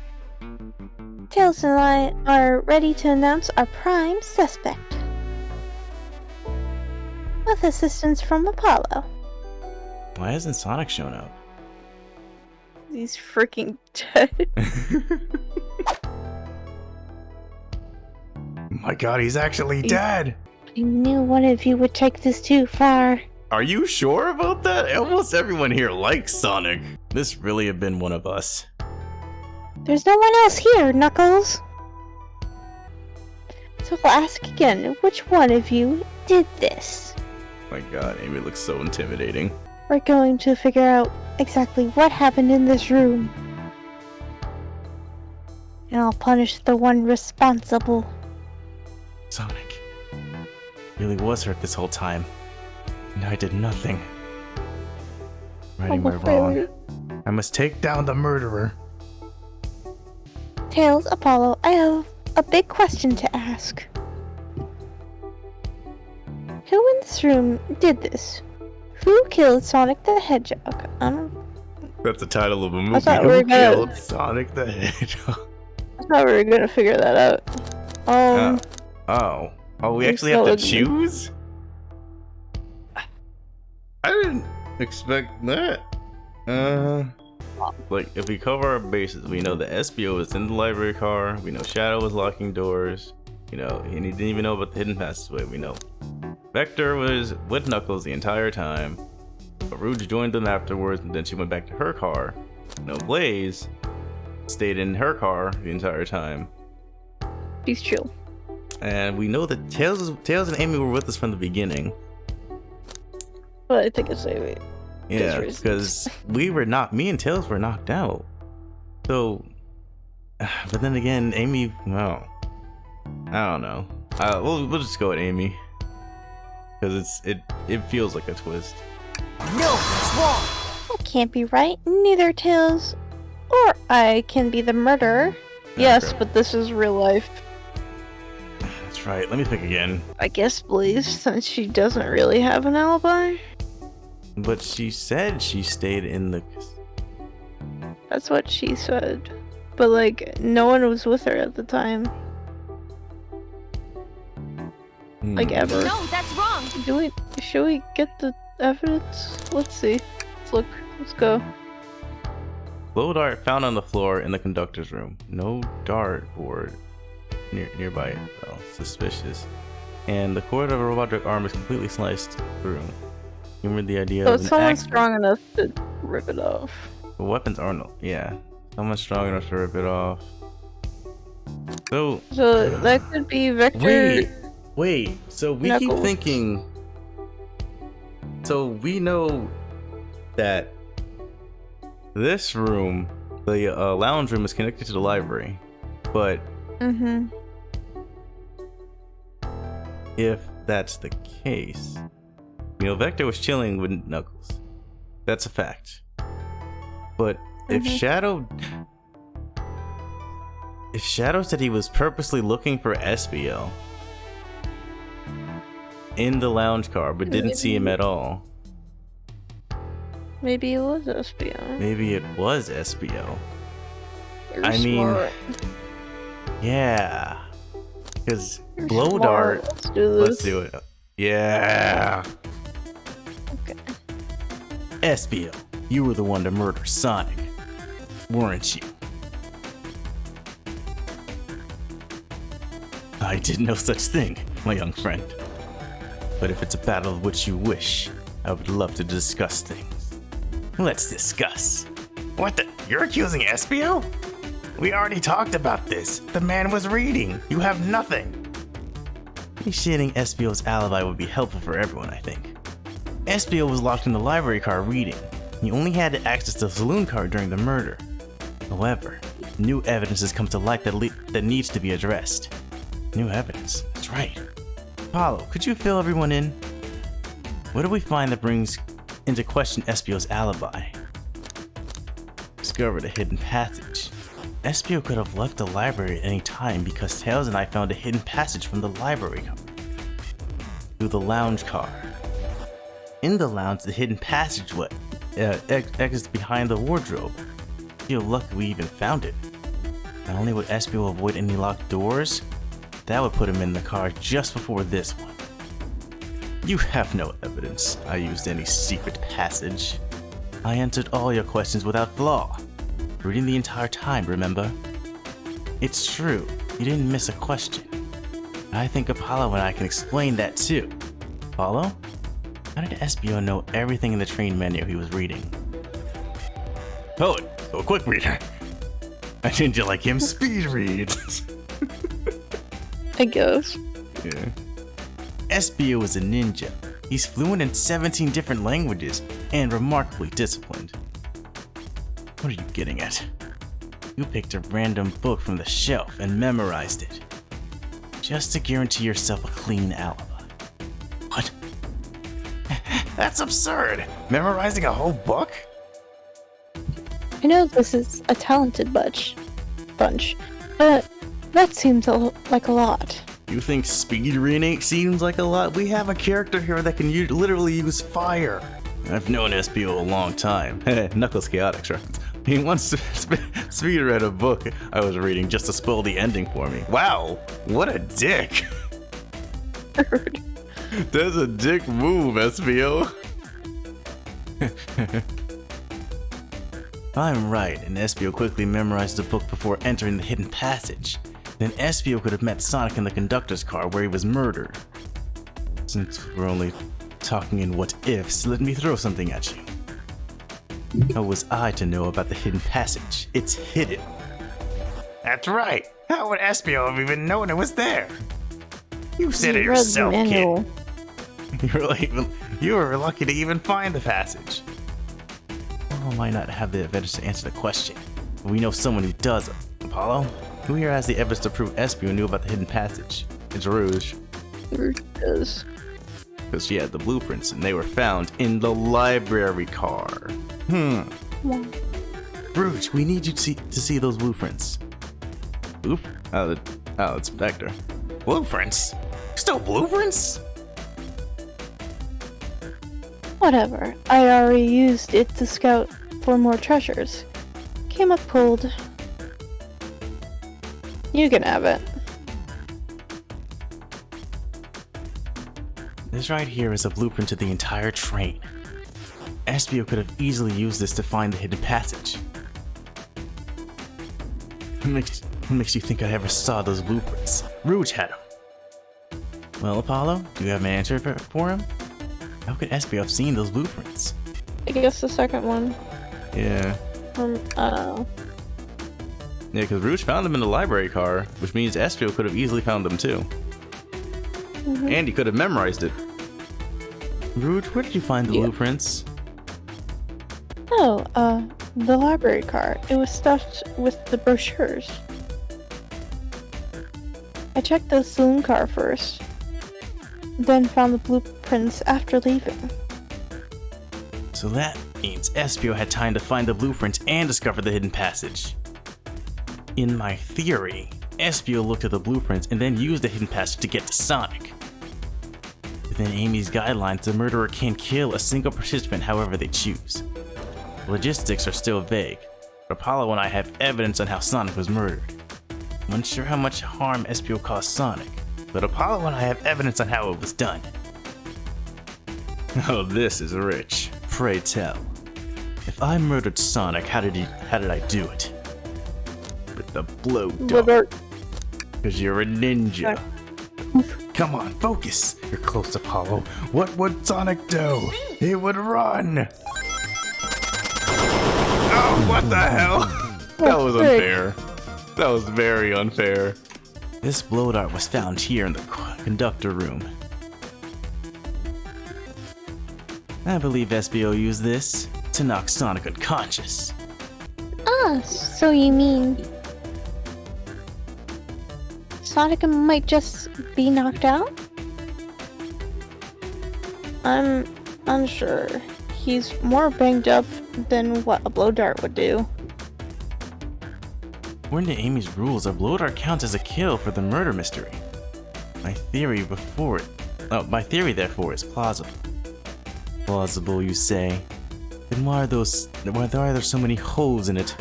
Tails and I are ready to announce our prime suspect. With assistance from Apollo. Why hasn't Sonic shown up? He's freaking dead. My god, he's actually dead! I knew one of you would take this too far. Are you sure about that? Almost everyone here likes Sonic. This really have been one of us. There's no one else here, Knuckles. So I'll ask again, which one of you did this? My god, Amy looks so intimidating. We're going to figure out exactly what happened in this room. And I'll punish the one responsible. Sonic really was hurt this whole time. And I did nothing. Righting my wrong. I must take down the murderer. Tails, Apollo, I have a big question to ask. Who in this room did this? Who killed Sonic the Hedgehog? That's the title of a movie. I thought we Who were gonna- killed Sonic the Hedgehog? I thought we were gonna figure that out. Oh, we I'm actually have to still looking. choose? I didn't expect that. Like, if we cover our bases, we know the SBO is in the library car, we know Shadow was locking doors, you know, and he didn't even know about the hidden passageway, we know. Vector was with Knuckles the entire time, but Rouge joined them afterwards, and then she went back to her car. No, Blaze stayed in her car the entire time. He's chill. And we know that Tails and Amy were with us from the beginning. But I think it's Amy. Yeah, reasons. because me and Tails were knocked out. So, but then again, Amy, well, I don't know. We'll just go with Amy. Because it feels like a twist. No, that's wrong. That can't be right. Neither Tails or I can be the murderer. Yes, Okay. but this is real life. That's right, let me think again. I guess Blaze, since she doesn't really have an alibi. But she said she stayed in the... That's what she said. But like, no one was with her at the time. Like ever. No, that's wrong. Should we get the evidence? Let's see. Let's look. Let's go. Glow dart found on the floor in the conductor's room. No dartboard nearby. Well, suspicious. And the cord of a robotic arm is completely sliced through. Humor the idea So of it's an someone axe. strong enough to rip it off. The weapons are no. Yeah, someone strong enough to rip it off. So So that could be Vector. wait. So we keep Knuckles. thinking. So we know that this room, the lounge room, is connected to the library, but Mm-hmm. if that's the case, you know, Vector was chilling with Knuckles. That's a fact. But if Shadow said he was purposely looking for SBL in the lounge car but didn't see him at all, Maybe it was SBO. maybe it was SBL. You're I mean- smart. Yeah, because Blow Smart. dart. Let's do this. Let's do it. Yeah. Okay. Espio, you were the one to murder Sonic, weren't you? I did no such thing, my young friend. But if it's a battle of which you wish, I would love to discuss things. Let's discuss. What the? You're accusing Espio? We already talked about this. The man was reading. You have nothing. Appreciating Espio's alibi would be helpful for everyone, I think. Espio was locked in the library car reading. He only had access to the saloon car during the murder. However, new evidence has come to light that needs to be addressed. New evidence? That's right. Apollo, could you fill everyone in? What do we find that brings into question Espio's alibi? Discovered a hidden passage. Espio could have left the library at any time because Tails and I found a hidden passage from the library car to the lounge car. In the lounge, the hidden passage exits behind the wardrobe. Feel lucky we even found it. Not only would Espio avoid any locked doors, that would put him in the car just before this one. You have no evidence I used any secret passage. I answered all your questions without flaw. Reading the entire time, remember? It's true, you didn't miss a question. I think Apollo and I can explain that too. Apollo? How did Espio know everything in the train menu he was reading? Poet, so a quick reader. I didn't you like him speed read? I guess. Yeah. Espio is a ninja. He's fluent in 17 different languages and remarkably disciplined. What are you getting at? You picked a random book from the shelf and memorized it, just to guarantee yourself a clean alibi. What? That's absurd! Memorizing a whole book? I know this is a talented bunch, but that seems like a lot. You think speed reading seems like a lot? We have a character here that can literally use fire. I've known Espio a long time. Knuckles Chaotix reference. He once speed read a book I was reading just to spoil the ending for me. Wow, what a dick. That's a dick move, Espio. I'm right, and Espio quickly memorized the book before entering the hidden passage. Then Espio could have met Sonic in the conductor's car where he was murdered. Since we're only talking in what ifs, let me throw something at you. How was I to know about the hidden passage? It's hidden. That's right. How would Espio have even known it was there? You said it yourself, kid. You were lucky to even find the passage. Apollo might not have the evidence to answer the question, but we know someone who does. Apollo? Who here has the evidence to prove Espio knew about the hidden passage? It's Rouge. Rouge does. Because she had the blueprints, and they were found in the library car. Rouge, we need you to see those blueprints. Oh, it's Vector. Blueprints? Still blueprints? Whatever. I already used it to scout for more treasures. Came up cold. You can have it. This right here is a blueprint to the entire train. Espio could have easily used this to find the hidden passage. What makes you think I ever saw those blueprints? Rouge had them. Well, Apollo, do you have an answer for him? How could Espio have seen those blueprints? I guess the second one. Yeah. I don't know. Yeah, because Rouge found them in the library car, which means Espio could have easily found them too. And he could have memorized it. Rouge, where did you find the blueprints? Oh, the library car. It was stuffed with the brochures. I checked the saloon car first, then found the blueprints after leaving. So that means Espio had time to find the blueprints and discover the hidden passage. In my theory, Espio looked at the blueprints and then used the hidden passage to get to Sonic. Within Amy's guidelines, the murderer can kill a single participant however they choose. The logistics are still vague, but Apollo and I have evidence on how Sonic was murdered. I'm unsure how much harm Espio caused Sonic, but Apollo and I have evidence on how it was done. Oh, this is rich. Pray tell. If I murdered Sonic, how did I do it? With the blow dart. Because you're a ninja. Come on, focus. You're close, Apollo. What would Sonic do? He would run. Oh, what the hell? That was unfair. That was very unfair. This blow dart was found here in the conductor room. I believe SBO used this to knock Sonic unconscious. Ah, so you mean Sonic might just be knocked out? I'm unsure. He's more banged up than what a blow dart would do. According to Amy's rules, a blow dart counts as a kill for the murder mystery. My theory, therefore, is plausible. Plausible, you say? Then why are there so many holes in it?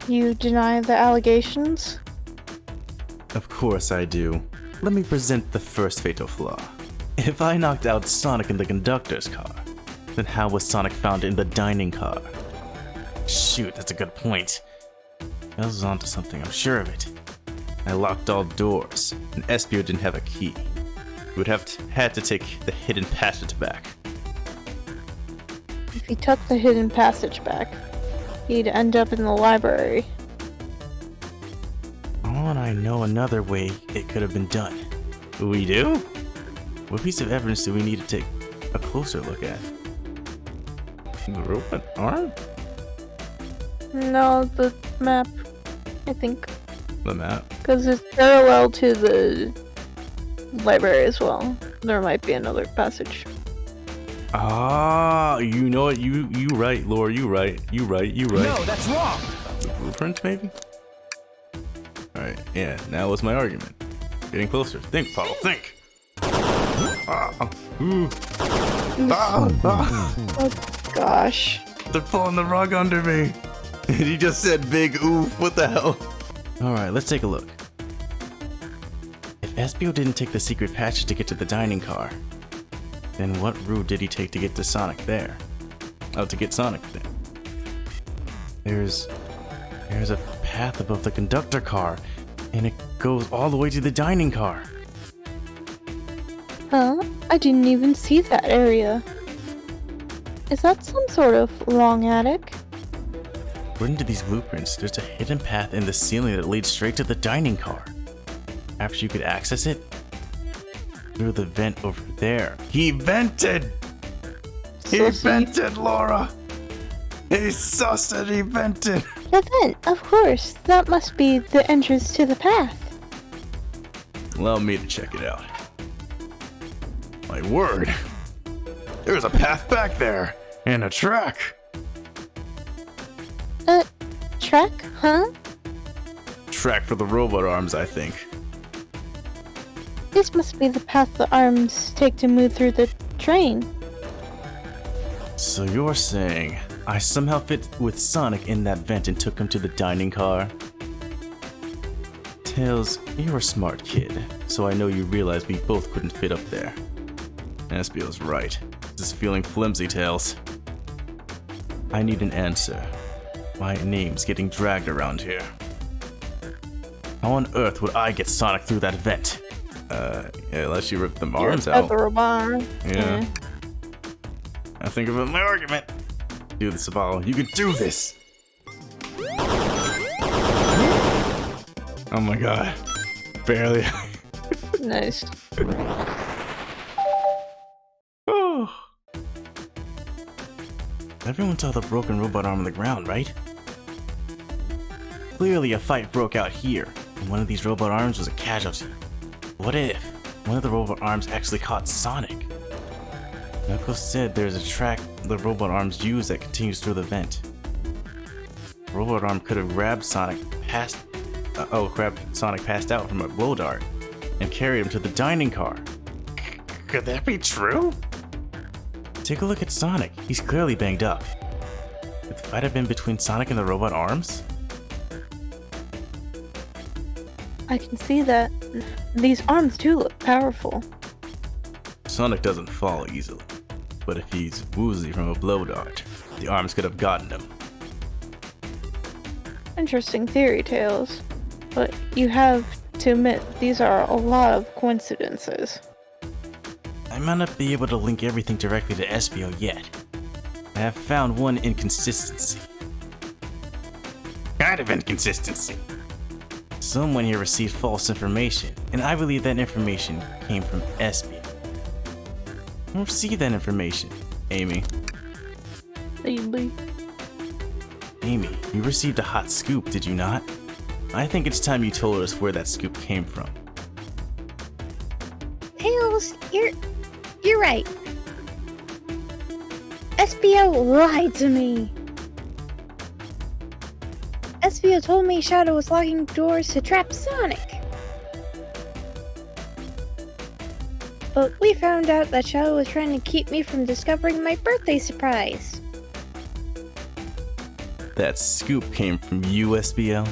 You deny the allegations? Of course I do. Let me present the first fatal flaw. If I knocked out Sonic in the conductor's car, then how was Sonic found in the dining car? Shoot, that's a good point. I was onto something, I'm sure of it. I locked all doors, and Espio didn't have a key. We would have had to take the hidden passage back. If he took the hidden passage back, he'd end up in the library. Oh, and I know another way it could have been done. We do? What piece of evidence do we need to take a closer look at? The robot arm? No, the map, I think. The map? Because it's parallel to the library as well. There might be another passage. Ah, you know what? You right, Laura. You right. No, that's wrong. The blueprint, maybe? Alright, yeah, now what's my argument? Getting closer. Think, Paul, think! Ooh. Oh gosh. They're pulling the rug under me! And he just said big oof, what the hell? Alright, let's take a look. If Espio didn't take the secret passage to get to the dining car, then what route did he take to get to Sonic there? Oh, to get Sonic there. There's a path above the conductor car, and it goes all the way to the dining car. Huh? I didn't even see that area. Is that some sort of long attic? According to these blueprints, there's a hidden path in the ceiling that leads straight to the dining car. Perhaps you could access it through the vent over there. He vented! He vented, Laura! He sussed it, he vented! The vent, of course. That must be the entrance to the path. Allow me to check it out. My word! There's a path back there! And a track! Track, huh? Track for the robot arms, I think. This must be the path the arms take to move through the train. So you're saying I somehow fit with Sonic in that vent and took him to the dining car? Tails, you're a smart kid, so I know you realize we both couldn't fit up there. Espio's right. This is feeling flimsy, Tails. I need an answer. My name's getting dragged around here. How on earth would I get Sonic through that vent? Yeah, unless you rip the arms out. The robot arm. Yeah. I think about my argument. Do this, Apollo. You can do this! Oh my god. Barely. Nice. Oh. Everyone saw the broken robot arm on the ground, right? Clearly a fight broke out here, and one of these robot arms was a casualty. What if one of the robot arms actually caught Sonic? Knuckles said there's a track the robot arms use that continues through the vent. The robot arm could have grabbed Sonic passed out from a blow dart and carried him to the dining car. Could that be true? Take a look at Sonic. He's clearly banged up. Could the fight have been between Sonic and the robot arms? I can see that. These arms do look powerful. Sonic doesn't fall easily, but if he's woozy from a blow dart, the arms could have gotten him. Interesting theory, Tails. But you have to admit, these are a lot of coincidences. I might not be able to link everything directly to Espio yet. I have found one inconsistency. Kind of inconsistency. Someone here received false information, and I believe that information came from Espio. Who received that information? Amy. Maybe. Amy, you received a hot scoop, did you not? I think it's time you told us where that scoop came from. Tails, you're right. Espio lied to me. Espio told me Shadow was locking doors to trap Sonic. But we found out that Shadow was trying to keep me from discovering my birthday surprise. That scoop came from you, Espio?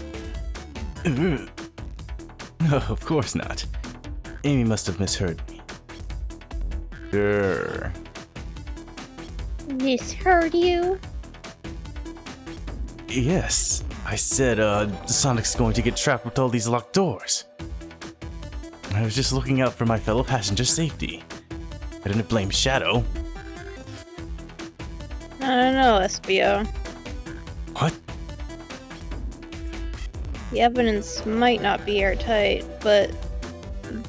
No, of course not. Amy must have misheard me. Grr. Misheard you? Yes, I said, Sonic's going to get trapped with all these locked doors. I was just looking out for my fellow passenger's safety. I didn't blame Shadow. I don't know, Espio. What? The evidence might not be airtight, but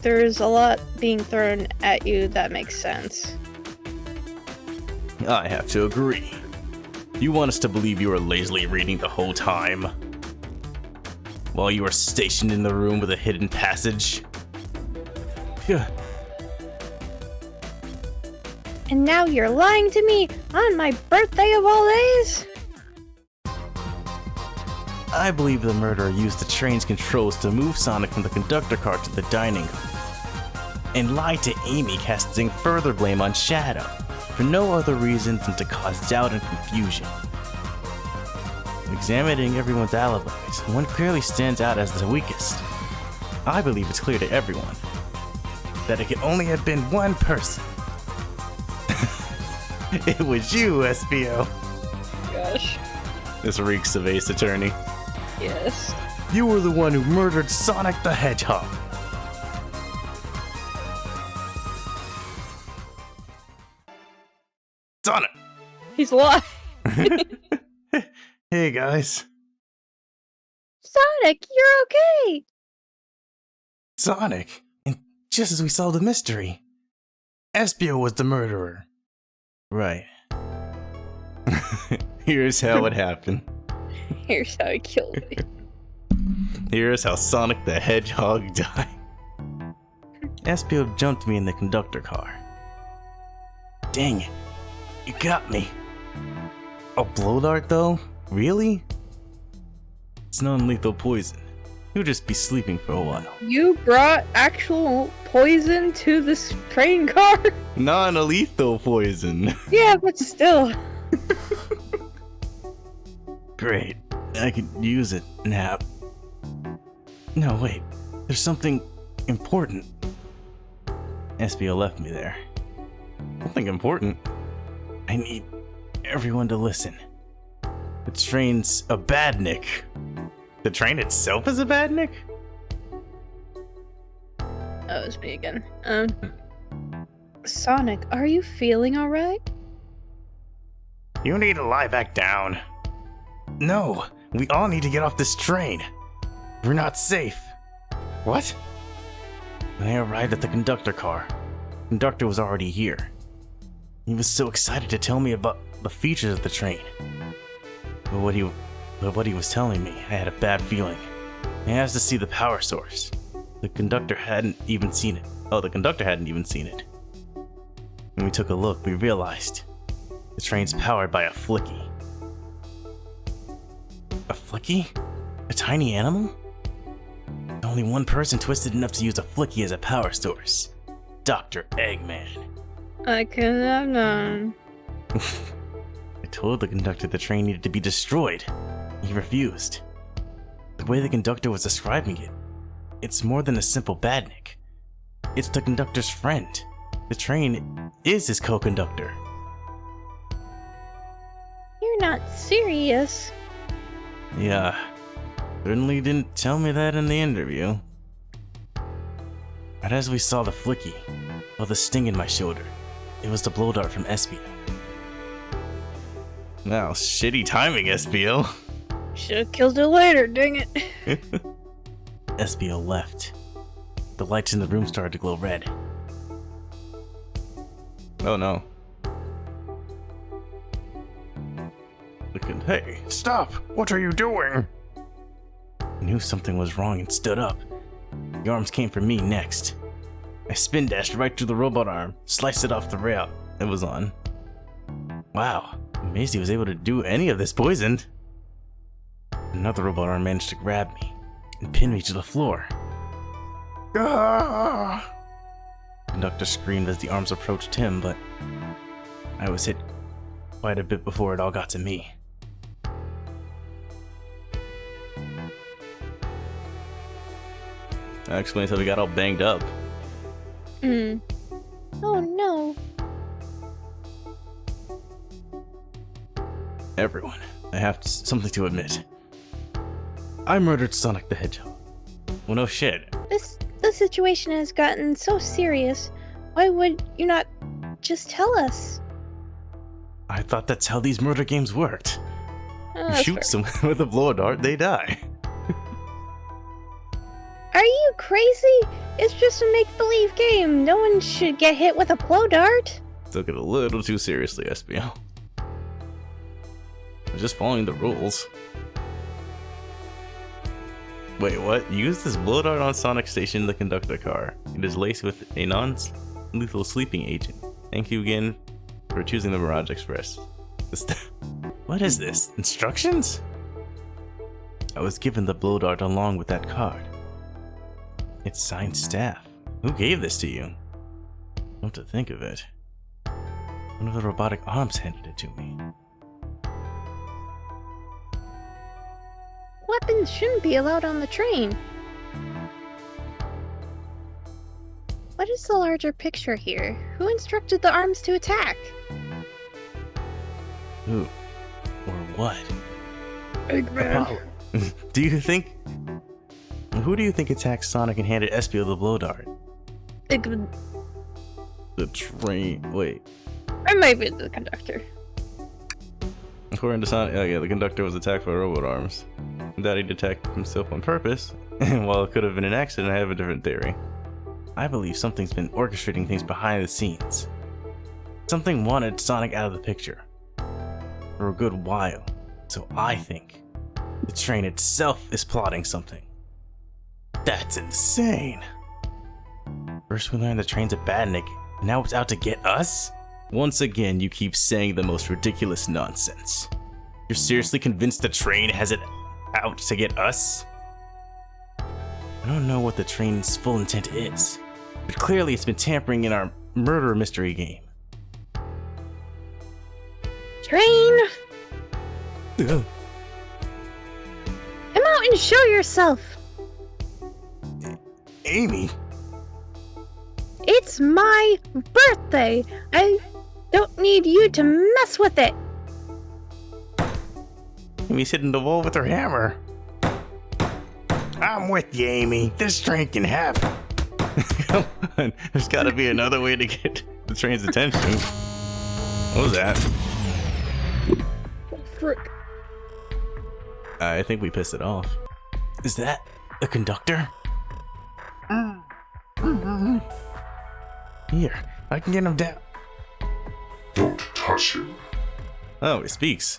there's a lot being thrown at you that makes sense. I have to agree. You want us to believe you were lazily reading the whole time? While you were stationed in the room with a hidden passage? Ugh. And now you're lying to me on my birthday of all days? I believe the murderer used the train's controls to move Sonic from the conductor car to the dining hall, and lied to Amy, casting further blame on Shadow, for no other reason than to cause doubt and confusion. Examining everyone's alibis, one clearly stands out as the weakest. I believe it's clear to everyone that it could only have been one person. It was you, Espio. Gosh. This reeks of Ace Attorney. Yes. You were the one who murdered Sonic the Hedgehog. Sonic! He's alive. Hey guys. Sonic, you're okay! Sonic! And just as we solved the mystery, Espio was the murderer. Right. Here's how it happened. Here's how he killed me. Here's how Sonic the Hedgehog died. Espio jumped me in the conductor car. Dang it. You got me. A blow dart though? Really? It's non-lethal poison. You'll just be sleeping for a while. You brought actual poison to this train car? Non-lethal poison. Yeah, but still. Great. I could use it, nap. No, wait. There's something important. Espio left me there. Something important? I need everyone to listen. The train's a badnik. The train itself is a badnik? That was me again. Sonic, are you feeling alright? You need to lie back down. No, we all need to get off this train. We're not safe. What? When I arrived at the conductor car, the conductor was already here. He was so excited to tell me about the features of the train. But what he was telling me, I had a bad feeling. I asked to see the power source. The conductor hadn't even seen it. The conductor hadn't even seen it. When we took a look, we realized the train's powered by a flicky. A flicky? A tiny animal? Only one person twisted enough to use a flicky as a power source. Dr. Eggman. I couldn't have known. I told the conductor the train needed to be destroyed. He refused. The way the conductor was describing it, it's more than a simple badnik. It's the conductor's friend. The train is his co-conductor. You're not serious. Yeah, certainly didn't tell me that in the interview. Right as we saw the flicky, or the sting in my shoulder, it was the blow dart from Espio. Wow, shitty timing, Espio. Should've killed it later, dang it. Espio left. The lights in the room started to glow red. Oh no. Hey, stop! What are you doing? I knew something was wrong and stood up. The arms came for me next. I spin dashed right through the robot arm, sliced it off the rail. It was on. Wow, amazed he was able to do any of this poisoned. Another robot arm managed to grab me and pin me to the floor. Ah! Conductor screamed as the arms approached him, but I was hit quite a bit before it all got to me. That explains how we got all banged up. Oh no. Everyone, I have something to admit. I murdered Sonic the Hedgehog. Well, no shit. The situation has gotten so serious. Why would you not just tell us? I thought that's how these murder games worked. Oh, You that's shoot fair. someone with a blow dart, they die. Are you crazy? It's just a make-believe game. No one should get hit with a blow dart. Took it a little too seriously, SBO. I was just following the rules. Wait, what? You used this blow dart on Sonic Station, the conductor car. It is laced with a non-lethal sleeping agent. Thank you again for choosing the Mirage Express. What is this? Instructions? I was given the blow dart along with that card. It's signed staff. Who gave this to you? Come to think of it, one of the robotic arms handed it to me. Weapons shouldn't be allowed on the train. What is the larger picture here? Who instructed the arms to attack? Who? Or what? Eggman. Do you think... Who do you think attacked Sonic and handed Espio the blow dart? Eggman. The train... Wait. I might be the conductor. According to Sonic, oh yeah, the conductor was attacked by robot arms. Daddy attacked himself on purpose, and while it could have been an accident, I have a different theory. I believe something's been orchestrating things behind the scenes. Something wanted Sonic out of the picture for a good while, so I think the train itself is plotting something. That's insane! First we learned the train's a badnik, and now it's out to get us? Once again, you keep saying the most ridiculous nonsense. You're seriously convinced the train has it out to get us? I don't know what the train's full intent is, but clearly it's been tampering in our murder mystery game. Train! Ugh. Come out and show yourself! Amy! It's my birthday! I don't need you to mess with it! Amy's hitting the wall with her hammer. I'm with you, Amy. This train can happen. Come on. There's gotta be another way to get the train's attention. What was that? Frick. I think we pissed it off. Is that the conductor? Here, I can get him down. Don't touch him. Oh, he speaks.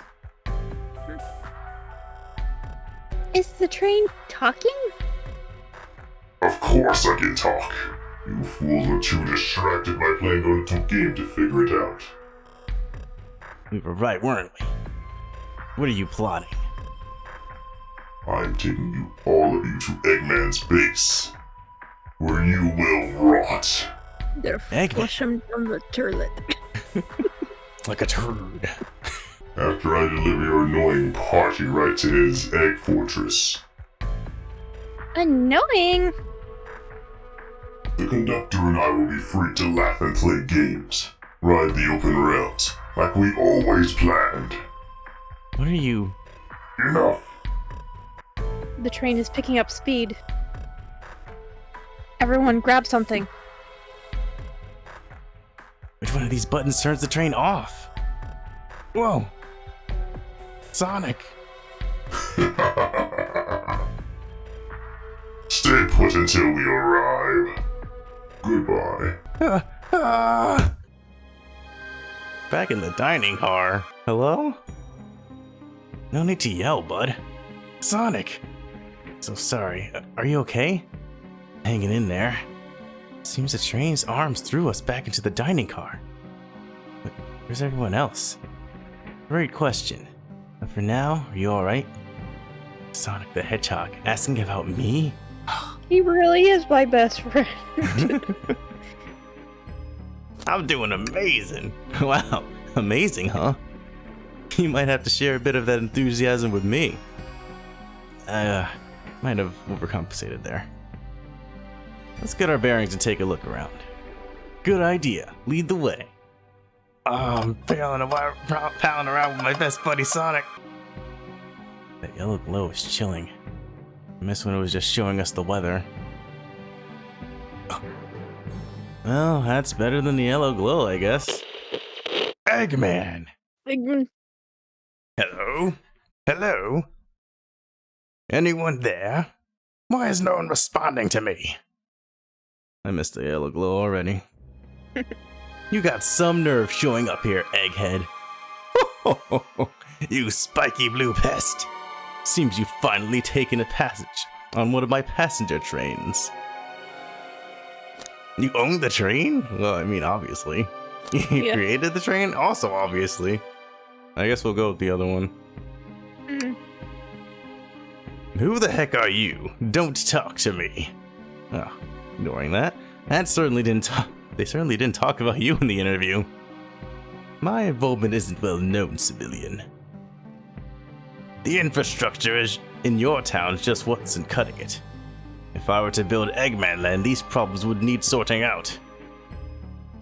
Is the train talking? Of course I can talk. You fools were too distracted by playing a little game to figure it out. We were right, weren't we? What are you plotting? I'm taking you, all of you, to Eggman's base, where you will rot. They're Eggman. flush him down the toilet. Like a turd. After I deliver your annoying party right to his egg fortress. Annoying! The conductor and I will be free to laugh and play games. Ride the open rails, like we always planned. What are you... Enough! The train is picking up speed. Everyone grab something. Which one of these buttons turns the train off? Whoa! Sonic! Stay put until we arrive. Goodbye. Back in the dining car. Hello? No need to yell, bud. Sonic! So sorry. Are you okay? Hanging in there. Seems the train's arms threw us back into the dining car. But where's everyone else? Great question. But for now, are you alright? Sonic the Hedgehog asking about me? He really is my best friend. I'm doing amazing. Wow, amazing, huh? You might have to share a bit of that enthusiasm with me. Might have overcompensated there. Let's get our bearings and take a look around. Good idea. Lead the way. Oh, I'm palling around with my best buddy Sonic. That yellow glow is chilling. I miss when it was just showing us the weather. Well, that's better than the yellow glow, I guess. Eggman! Eggman. Hello? Hello? Anyone there? Why is no one responding to me? I missed the yellow glow already. You got some nerve showing up here, Egghead. You spiky blue pest. Seems you've finally taken a passage on one of my passenger trains. You own the train? Well, I mean, obviously. You created the train? Also, obviously. I guess we'll go with the other one. Who the heck are you? Don't talk to me. Oh, ignoring that. They certainly didn't talk about you in the interview. My involvement isn't well known, civilian. The infrastructure in your town just wasn't cutting it. If I were to build Eggman Land, these problems would need sorting out.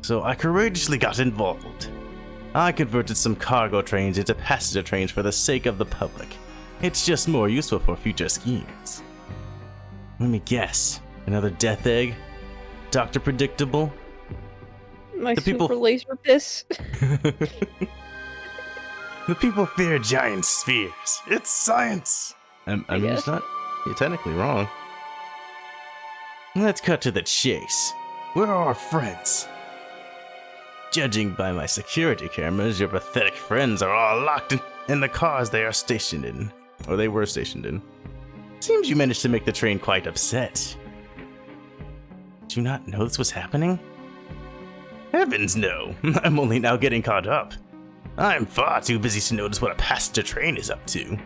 So I courageously got involved. I converted some cargo trains into passenger trains for the sake of the public. It's just more useful for future schemes. Let me guess. Another death egg? Dr. Predictable? My The super people- laser piss. The people fear giant spheres. It's science. I mean, guess. it's not. You're technically wrong. Let's cut to the chase. Where are our friends? Judging by my security cameras, your pathetic friends are all locked in the cars they are stationed in. Or they were stationed in. Seems you managed to make the train quite upset. Did you not know this was happening? Heavens no. I'm only now getting caught up. I'm far too busy to notice what a passenger train is up to.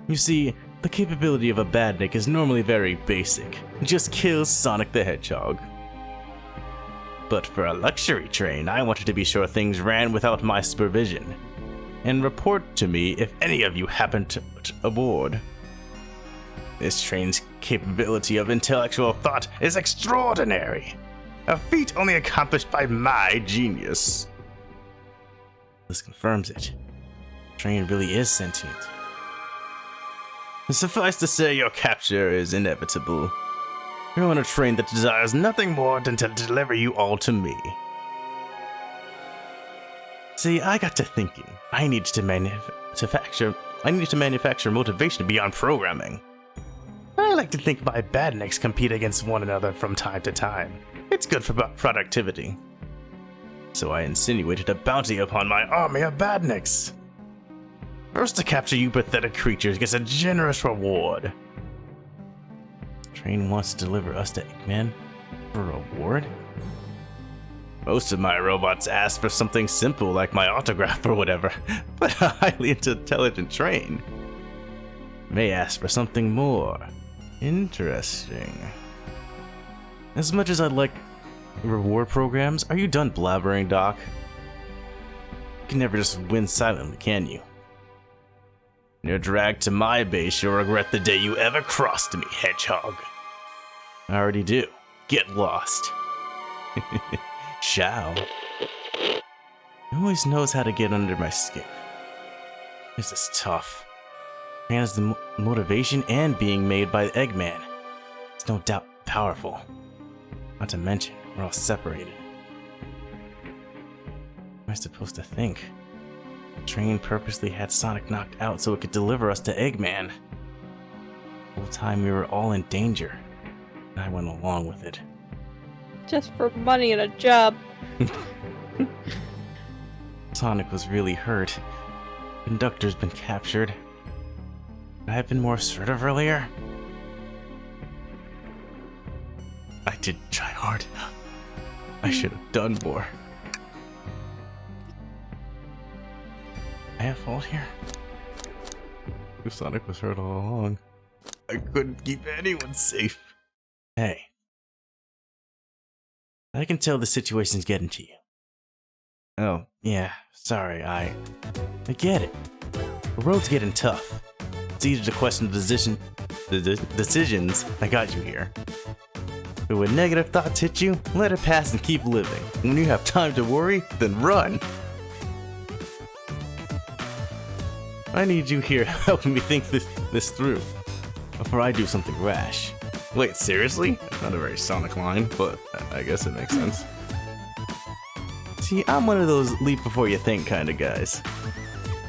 You see, the capability of a badnik is normally very basic. Just kills Sonic the Hedgehog. But for a luxury train, I wanted to be sure things ran without my supervision. And report to me if any of you happen to aboard. This train's capability of intellectual thought is extraordinary. A feat only accomplished by my genius. This confirms it. The train really is sentient. Suffice to say, your capture is inevitable. You're on a train that desires nothing more than to deliver you all to me. See, I got to thinking. I need to manufacture motivation beyond programming. I like to think my badniks compete against one another from time to time. It's good for productivity. So I insinuated a bounty upon my army of badniks. First to capture you pathetic creatures gets a generous reward. Train wants to deliver us to Eggman for a reward? Most of my robots ask for something simple like my autograph or whatever, but a highly intelligent train may ask for something more interesting. As much as I'd like reward programs, are you done blabbering, Doc? You can never just win silently, can you? When you're dragged to my base, you'll regret the day you ever crossed me, Hedgehog. I already do. Get lost. Shao. He always knows how to get under my skin. This is tough. Man has the motivation and being made by Eggman. It's no doubt powerful. Not to mention, we're all separated. What am I supposed to think? Train purposely had Sonic knocked out so it could deliver us to Eggman. The whole time we were all in danger, and I went along with it. Just for money and a job. Sonic was really hurt. Conductor's been captured. Could I have been more assertive earlier? I did try hard. I should have done more. I have fault here. If Sonic was hurt all along, I couldn't keep anyone safe. Hey. I can tell the situation's getting to you. Oh, yeah, sorry, I get it. The road's getting tough. It's easy to question the decisions that got you here. But when negative thoughts hit you, let it pass and keep living. When you have time to worry, then run. I need you here helping me think this through before I do something rash. Wait, seriously? Not a very Sonic line, but I guess it makes sense. See, I'm one of those leap before you think kind of guys.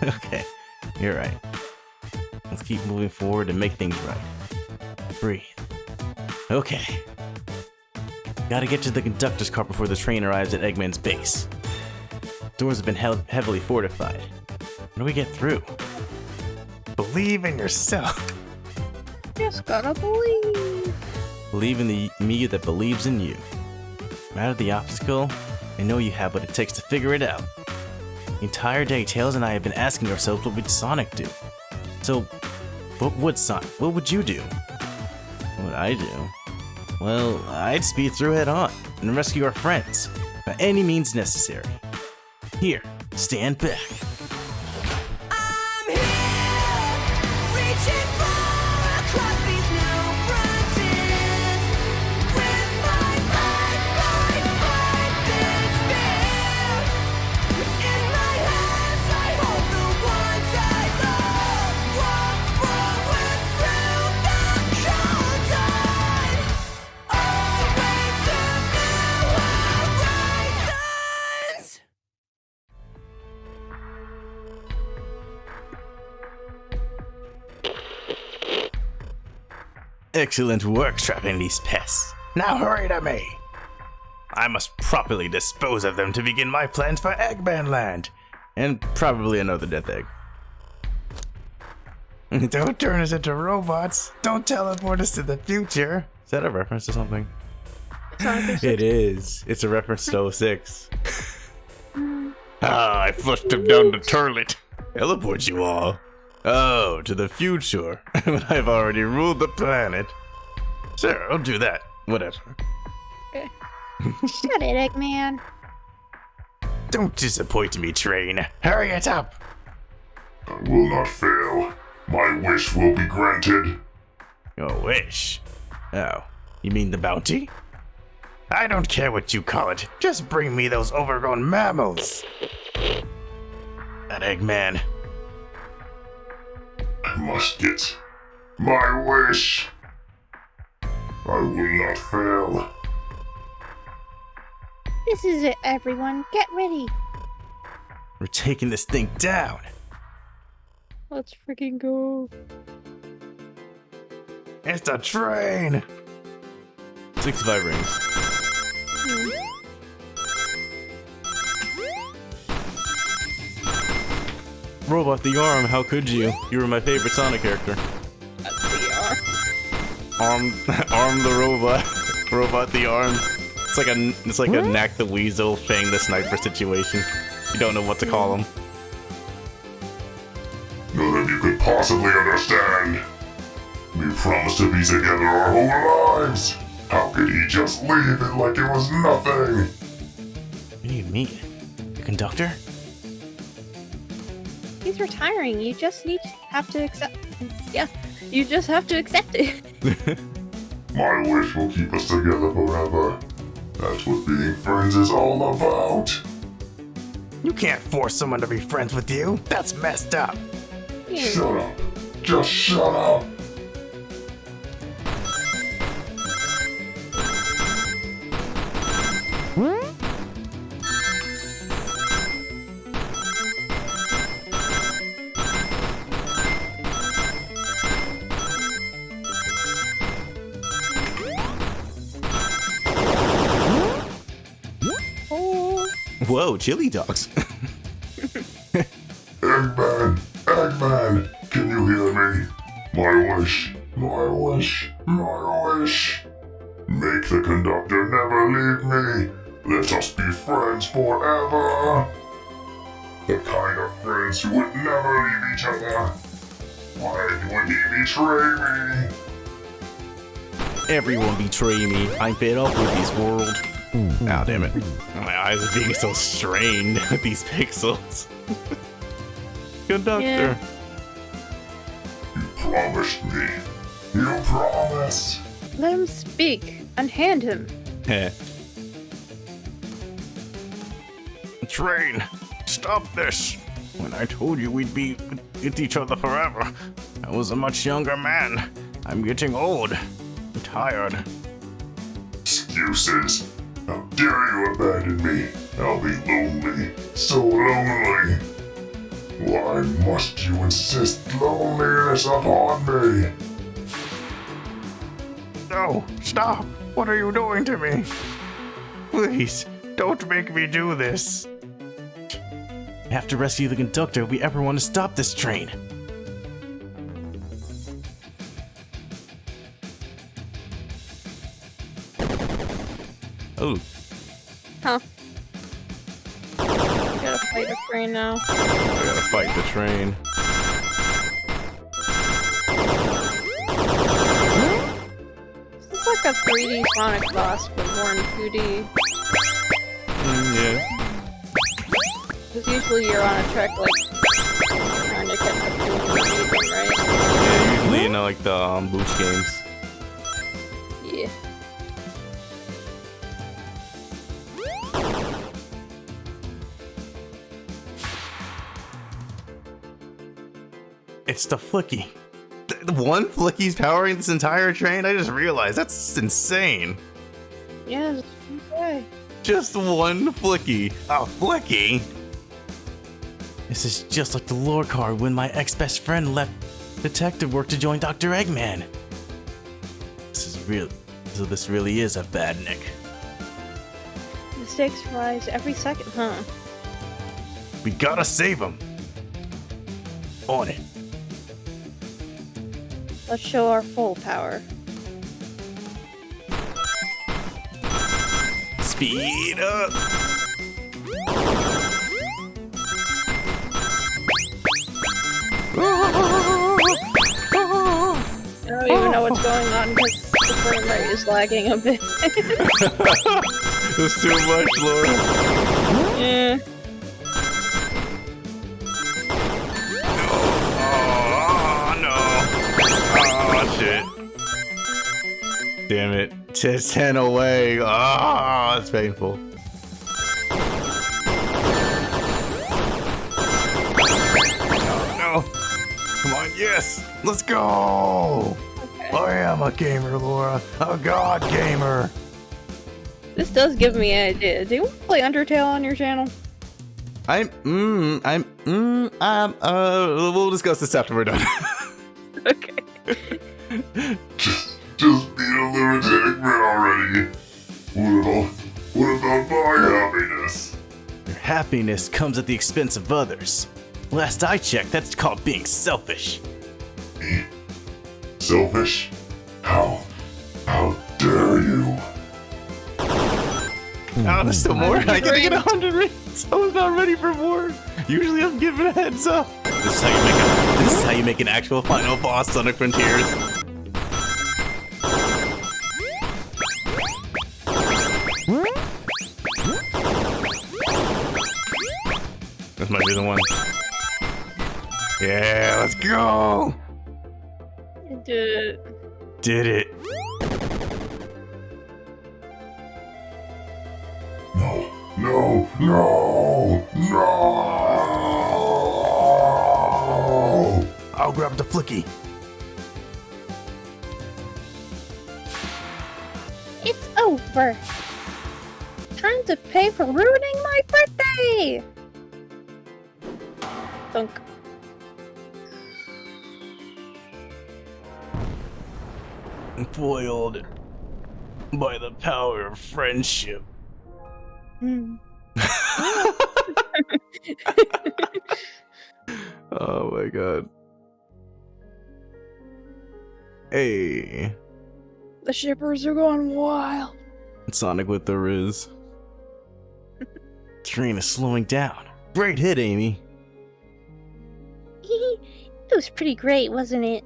Okay, you're right. Let's keep moving forward and make things right. Breathe. Okay. Gotta get to the conductor's car before the train arrives at Eggman's base. Doors have been heavily fortified. How do we get through? Believe in yourself. Just gotta believe. Believe in the me that believes in you. No matter the obstacle, I know you have what it takes to figure it out. The entire day, Tails and I have been asking ourselves what would Sonic do. So, what would you do? What would I do? Well, I'd speed through head on and rescue our friends by any means necessary. Here, stand back. I'm here, reaching far across these new frontiers. With my life, fight this fear. In my hands, I hold the ones I love. Walk forward through the cold tide. Always to new horizons. Excellent work trapping these pests. Now hurry to me. I must properly dispose of them to begin my plans for Eggman Land. And probably another death egg. Don't turn us into robots. Don't teleport us to the future. Is that a reference to something? It is. It's a reference to 06. I flushed him down the toilet. Teleport you all. Oh, to the future. When I've already ruled the planet. Sure, I'll do that. Whatever. Shut it, Eggman. Don't disappoint me, Train. Hurry it up. I will not fail. My wish will be granted. Your wish? Oh, you mean the bounty? I don't care what you call it. Just bring me those overgrown mammals. That Eggman. I must get my wish. I will not fail. This is it, everyone. Get ready. We're taking this thing down. Let's freaking go. It's a train. 65 rings. Robot the Arm, how could you? You were my favorite Sonic character. Arm the robot. Robot the Arm. It's like a Knack the Weasel, Fang the Sniper situation. You don't know what to call him. None of you could possibly understand. We promised to be together our whole lives. How could he just leave it like it was nothing? What do you mean? The conductor? He's retiring. You just have to accept. Yeah, you just have to accept it. My wish will keep us together forever. That's what being friends is all about. You can't force someone to be friends with you. That's messed up. Shut up. Just shut up. Whoa, chili dogs. Eggman! Eggman! Can you hear me? My wish. My wish. My wish. Make the conductor never leave me. Let us be friends forever. The kind of friends who would never leave each other. Why would he betray me? Everyone betray me. I'm fed up with this world. Ah, damn it. My eyes are being so strained with these pixels. Conductor. Yeah. You promised me. You promised. Let him speak. Unhand him. Heh. Train, stop this. When I told you we'd be with each other forever, I was a much younger man. I'm getting old. I'm tired. Excuses. How dare you abandon me? I'll be lonely. So lonely. Why must you insist loneliness upon me? No, stop. What are you doing to me? Please, don't make me do this. I have to rescue the conductor if we ever want to stop this train. Oh, Huh. Gotta fight the train now. I gotta fight the train. This is like a 3D Sonic boss, but more in 2D. Yeah. Because usually you're on a track, like, trying to catch up to them, right? Yeah, usually, you know, like the boost games. Yeah. It's the Flicky. The one Flicky's powering this entire train? I just realized. That's insane. Yeah, okay. Just one Flicky. A Flicky? This is just like the lore card when my ex-best friend left detective work to join Dr. Eggman. This is real. So this really is a bad Nick. The stakes rise every second, huh? We gotta save him. On it. Let's show our full power. Speed up. I don't even know what's going on because the frame rate is lagging a bit. There's too much, Laura. Yeah. Oh, no. Oh, shit. Damn it. Just 10 away. Ah, it's painful. No. Come on, yes. Let's go. Okay. I am a gamer, Laura. A god gamer. This does give me an idea. Do you want to play Undertale on your channel? We'll discuss this after we're done. Okay. Just beat a lunatic man already. What about my happiness? Your happiness comes at the expense of others. Last I checked, that's called being selfish. Me? Selfish? How dare you? Oh, there's still more. I gotta get 100 rings. I was not ready for more. Usually I'm given a heads up. This is how you make an actual final boss, Sonic Frontiers. This might be the one. Yeah, let's go. You did it. Did it. No! No! I'll grab the flicky. It's over. Time to pay for ruining my birthday! Thunk. Foiled by the power of friendship. Hmm. Oh my god. Hey. The shippers are going wild. Sonic with the Riz. Train is slowing down. Great hit, Amy. It was pretty great, wasn't it?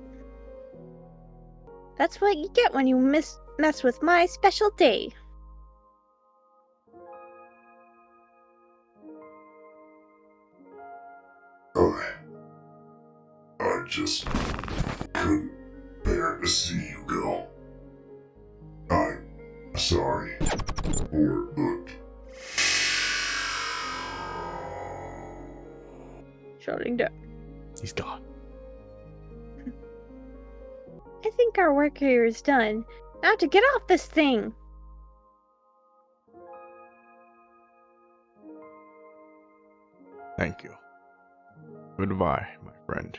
That's what you get when you mess with my special day. I just couldn't bear to see you go. I'm sorry for the... Shutting down. He's gone. I think our work here is done. Now to get off this thing! Thank you. Goodbye, my friend.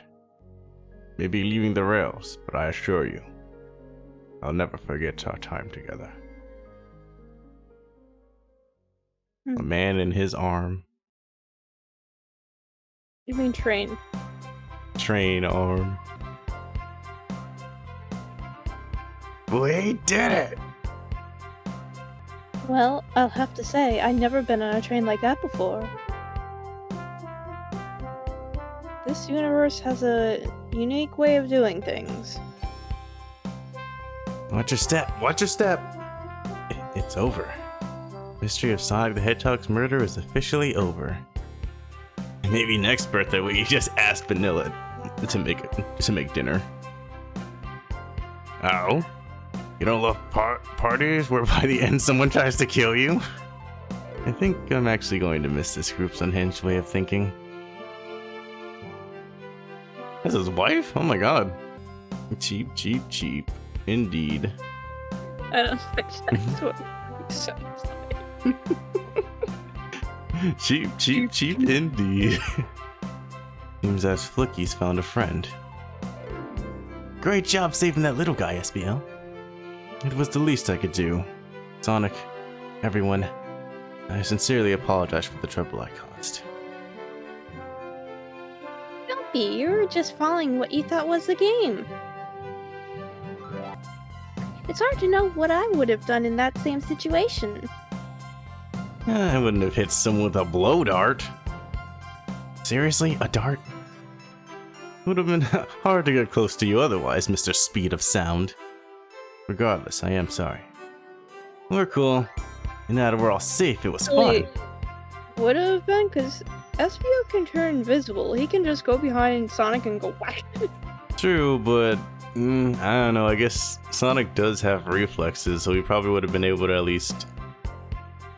Maybe leaving the rails, but I assure you, I'll never forget our time together. A man in his arm. You mean train? Train arm. We did it! Well, I'll have to say, I've never been on a train like that before. This universe has a unique way of doing things. Watch your step, watch your step! It's over. Mystery of Sonic the Hedgehog's murder is officially over. Maybe next birthday we just ask Vanilla to make dinner. Oh? You don't love parties where by the end someone tries to kill you? I think I'm actually going to miss this group's unhinged way of thinking. That's his wife? Oh my god. Cheap, cheap, cheap. Indeed. I don't think that's what he sounds like. Cheap, cheap, cheap indeed. Seems as Flicky's found a friend. Great job saving that little guy, SBL. It was the least I could do. Sonic, everyone, I sincerely apologize for the trouble I caused. Don't be, you were just following what you thought was the game. It's hard to know what I would have done in that same situation. I wouldn't have hit someone with a blow dart. Seriously, a dart? Would have been hard to get close to you otherwise, Mr. Speed of Sound. Regardless, I am sorry. We're cool. And now that we're all safe, it was fun. Would have been, because SBO can turn invisible. He can just go behind Sonic and go whack. True, but I don't know. I guess Sonic does have reflexes, so he probably would have been able to at least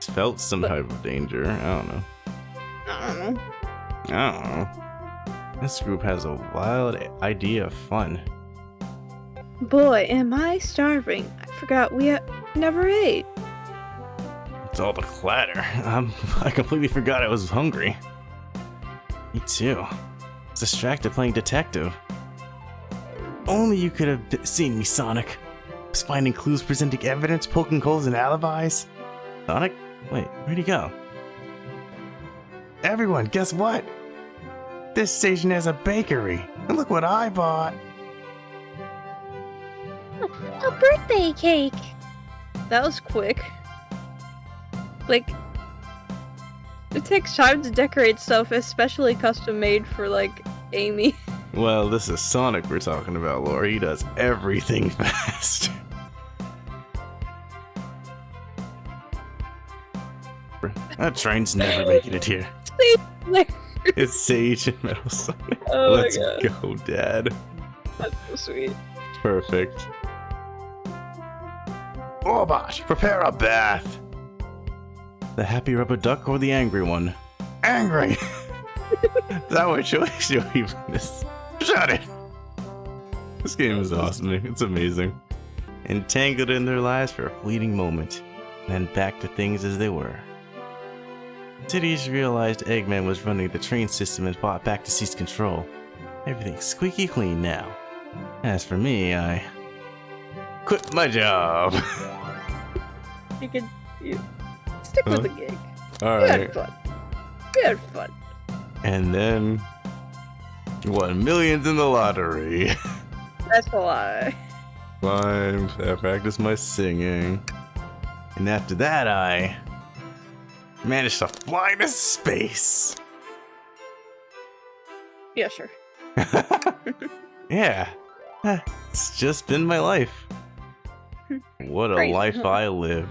felt some type of danger. I don't know. I don't know. This group has a wild idea of fun. Boy, am I starving. I forgot we never ate. It's all the clatter. I completely forgot I was hungry. Me too. I was distracted playing detective. Only you could have seen me, Sonic. I was finding clues, presenting evidence, poking holes in alibis. Sonic? Wait, where'd he go? Everyone, guess what? This station has a bakery. And look what I bought. A birthday cake! That was quick. Like, it takes time to decorate stuff, especially custom made for, like, Amy. Well, this is Sonic we're talking about, Laura. He does everything fast. That train's never making it here. It's Sage and Metal Sonic. Oh Let's my god. go, Dad. That's so sweet. Perfect. Orbot, prepare a bath. The happy rubber duck or the angry one? Angry! Is that what choice you even miss? Shut it! This game is awesome. It's amazing. Entangled in their lives for a fleeting moment, then back to things as they were. Cities realized Eggman was running the train system and fought back to seize control. Everything's squeaky clean now. As for me, I quit my job. You stick with the gig. Alright. fun. We had fun. And then won millions in the lottery. That's a lie. Fine, I practiced my singing. And after that, I managed to fly to space. Yeah, sure. Yeah, it's just been my life. What a Crazy, life huh? I lived.